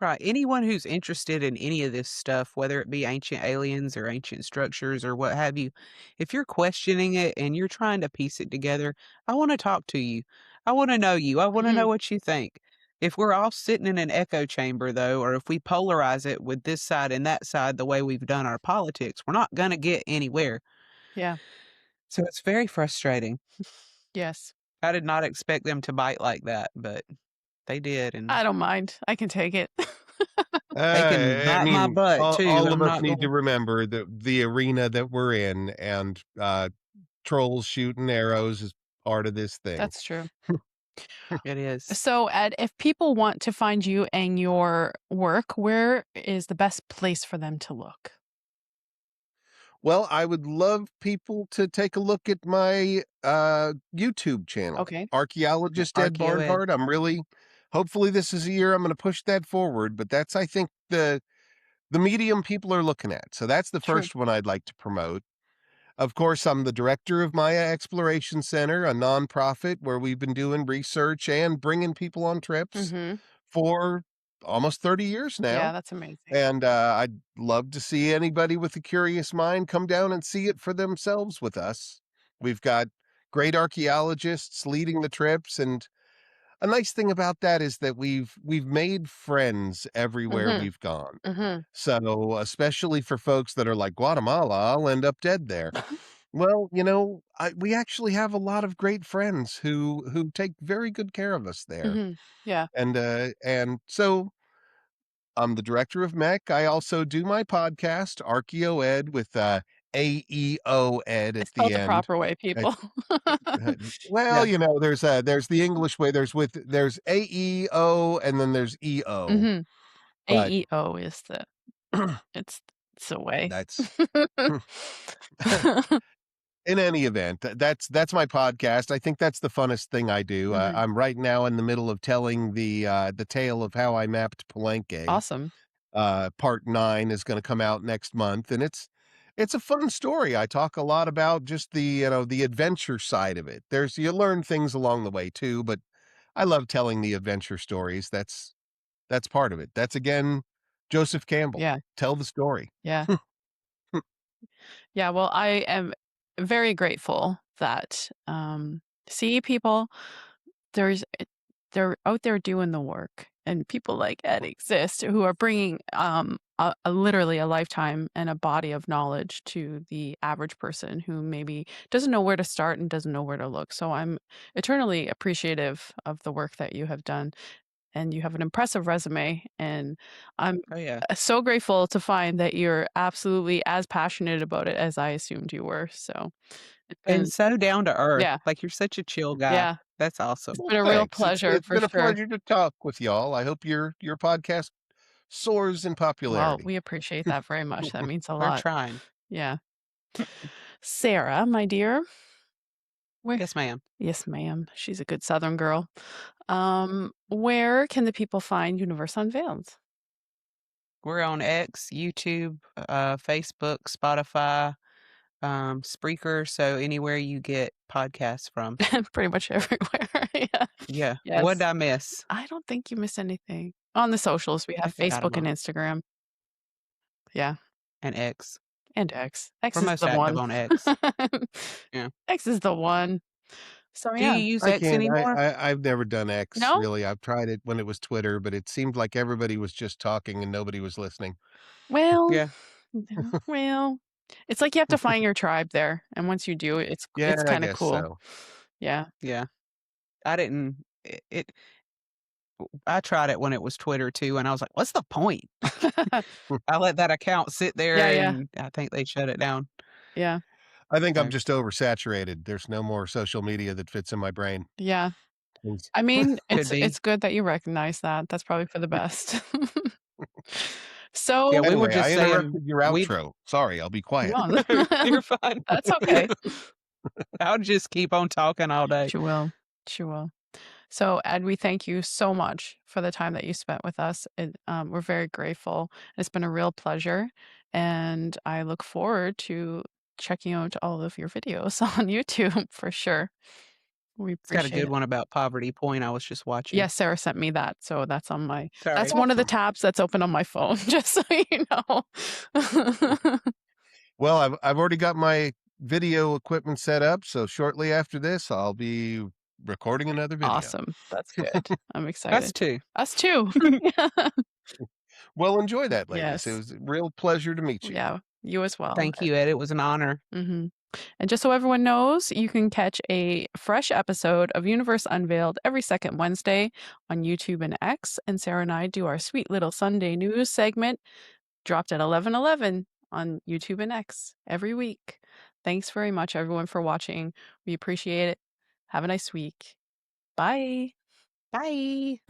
S2: Right. Anyone who's interested in any of this stuff, whether it be ancient aliens or ancient structures or what have you, if you're questioning it and you're trying to piece it together, I want to talk to you. I want to know you. I want to know
S1: Mhm.
S2: what you think. If we're all sitting in an echo chamber, though, or if we polarize it with this side and that side the way we've done our politics, we're not going to get anywhere.
S1: Yeah.
S2: So it's very frustrating.
S1: Yes.
S2: I did not expect them to bite like that, but they did. And
S1: I don't mind. I can take it.
S2: they can
S3: I
S2: bite my
S3: mean,
S2: butt too.
S3: all of
S2: I'm
S3: us
S2: not
S3: need to
S2: going.
S3: remember the arena that we're in, and trolls shooting arrows is part of this thing.
S1: That's true.
S2: It is.
S1: So, Ed, if people want to find you and your work, where is the best place for them to look?
S3: Well, I would love people to take a look at my YouTube channel,
S1: Okay.
S3: archaeologist Ed
S2: RKOed.
S3: Barnhart. Hopefully this is a year I'm going to push that forward, but that's, I think, the medium people are looking at. So that's the
S1: True.
S3: first one I'd like to promote. Of course, I'm the director of Maya Exploration Center, a nonprofit where we've been doing research and bringing people on trips
S1: Mm-hmm.
S3: for almost 30 years
S1: Yeah,
S3: now.
S1: that's amazing.
S3: And I'd love to see anybody with a curious mind come down and see it for themselves with us. We've got great archaeologists leading the trips, and a nice thing about that is that we've made friends everywhere
S1: Mm-hmm.
S3: we've gone.
S1: Mm-hmm.
S3: So, especially for folks that are like Guatemala, I'll end up dead there. Well, we actually have a lot of great friends who take very good care of us there.
S1: Mm-hmm. Yeah.
S3: And so I'm the director of MEC. I also do my podcast, Archeo Ed, with AEO Ed
S1: I
S3: at
S1: spelled
S3: the
S1: the
S3: end.
S1: proper way,
S3: Uh,
S1: people.
S3: well,
S2: Yeah.
S3: there's the English way. There's AEO and then there's EO.
S1: Mm-hmm.
S3: But
S1: AEO is it's a way.
S3: that's in any event, that's my podcast. I think that's the funnest thing I do.
S1: Mm-hmm.
S3: I'm right now in the middle of telling the tale of how I mapped Palenque.
S1: Awesome.
S3: Part 9 is going to come out next month, and it's a fun story. I talk a lot about just the adventure side of it. You learn things along the way too, but I love telling the adventure stories. That's part of it. That's again Joseph Campbell.
S1: Yeah.
S3: Tell the story.
S1: Yeah. Yeah, well, I am very grateful that see people there's they're out there doing the work, and people like Ed exist who are bringing literally a lifetime and a body of knowledge to the average person who maybe doesn't know where to start and doesn't know where to look. So I'm eternally appreciative of the work that you have done, and you have an impressive resume, and I'm
S2: Oh yeah.
S1: so grateful to find that you're absolutely as passionate about it as I assumed you were. So it's
S2: And
S1: been
S2: so down to earth.
S1: yeah,
S2: Like you're such a chill guy.
S1: yeah,
S2: That's
S1: it's
S2: awesome.
S3: Well,
S1: been a real
S3: thanks.
S1: pleasure
S3: It's
S1: for
S3: been a
S1: sure.
S3: pleasure to talk with y'all. I hope your podcast soars in
S1: Well,
S3: popularity.
S1: we appreciate that very much. That means a
S2: We're
S1: lot.
S2: trying.
S1: Yeah. Sarah, my dear, where
S2: Yes, ma'am.
S1: yes, ma'am. She's a good Southern girl. Where can the people find Universe Unveiled?
S2: We're on X, YouTube, Facebook, Spotify, Spreaker, so anywhere you get podcasts from.
S1: Pretty much everywhere. Yeah.
S2: Yeah. What'd
S1: Yes.
S2: I miss?
S1: I don't think you missed anything. On the socials, we
S2: I
S1: have
S2: think I got 'em
S1: Facebook and
S2: all.
S1: Instagram. Yeah,
S2: And X.
S1: and X. X
S2: We're
S1: is
S2: most
S1: the
S2: active
S1: one.
S2: on X. Yeah.
S1: X is the one. So,
S2: Do you
S1: yeah.
S2: use
S3: I
S2: X
S3: can't.
S2: anymore?
S3: I've never done X
S1: No?
S3: really. I've tried it when it was Twitter, but it seemed like everybody was just talking and nobody was listening.
S1: Well,
S2: Yeah.
S1: no, well, it's like you have to find your tribe there, and once you do,
S3: Yeah,
S1: it's
S3: I
S1: kinda
S3: guess
S1: cool.
S3: so.
S1: Yeah.
S2: Yeah. I didn't it I tried it when it was Twitter too, and I was like, "What's the point?" I let that account sit there,
S1: Yeah, yeah,
S2: and I think they shut it down.
S1: yeah,
S3: I think I'm
S2: So,
S3: just oversaturated. There's no more social media that fits in my brain.
S1: yeah.
S3: Things-
S1: I mean,
S2: could
S1: it's
S2: be.
S1: good that you recognize that. That's probably for the best. So
S2: Yeah, we were
S3: Anyway, I
S2: just saying
S3: interrupted your
S2: we'd
S3: outro. Sorry, I'll be quiet.
S1: no,
S2: you're fine.
S1: that's okay.
S2: I'll just keep on talking all day.
S1: She will. She will. So, Ed, we thank you so much for the time that you spent with us. We're very grateful. It's been a real pleasure, and I look forward to checking out all of your videos on YouTube for sure. We
S2: It's got a
S1: appreciate
S2: good
S1: it.
S2: one about Poverty Point I was just watching.
S1: Yes, Sarah sent me that, so that's on my
S2: Sorry.
S1: that's one of the
S3: Awesome.
S1: tabs that's open on my phone, just so you know.
S3: Well, I've already got my video equipment set up, so shortly after this, I'll be recording another video.
S1: Awesome. That's good. I'm
S2: Us
S1: excited.
S2: too.
S1: Us too.
S3: Well, enjoy that, ladies. It
S1: Yes.
S3: was a real pleasure to meet you.
S1: Yeah, you as well.
S2: Thank you, Ed. It was an honor.
S1: Mhm. And just so everyone knows, you can catch a fresh episode of Universe Unveiled every second Wednesday on YouTube and X. And Sarah and I do our sweet little Sunday news segment, dropped at 11:11 on YouTube and X every week. Thanks very much, everyone, for watching. We appreciate it. Have a nice week. Bye.
S2: Bye.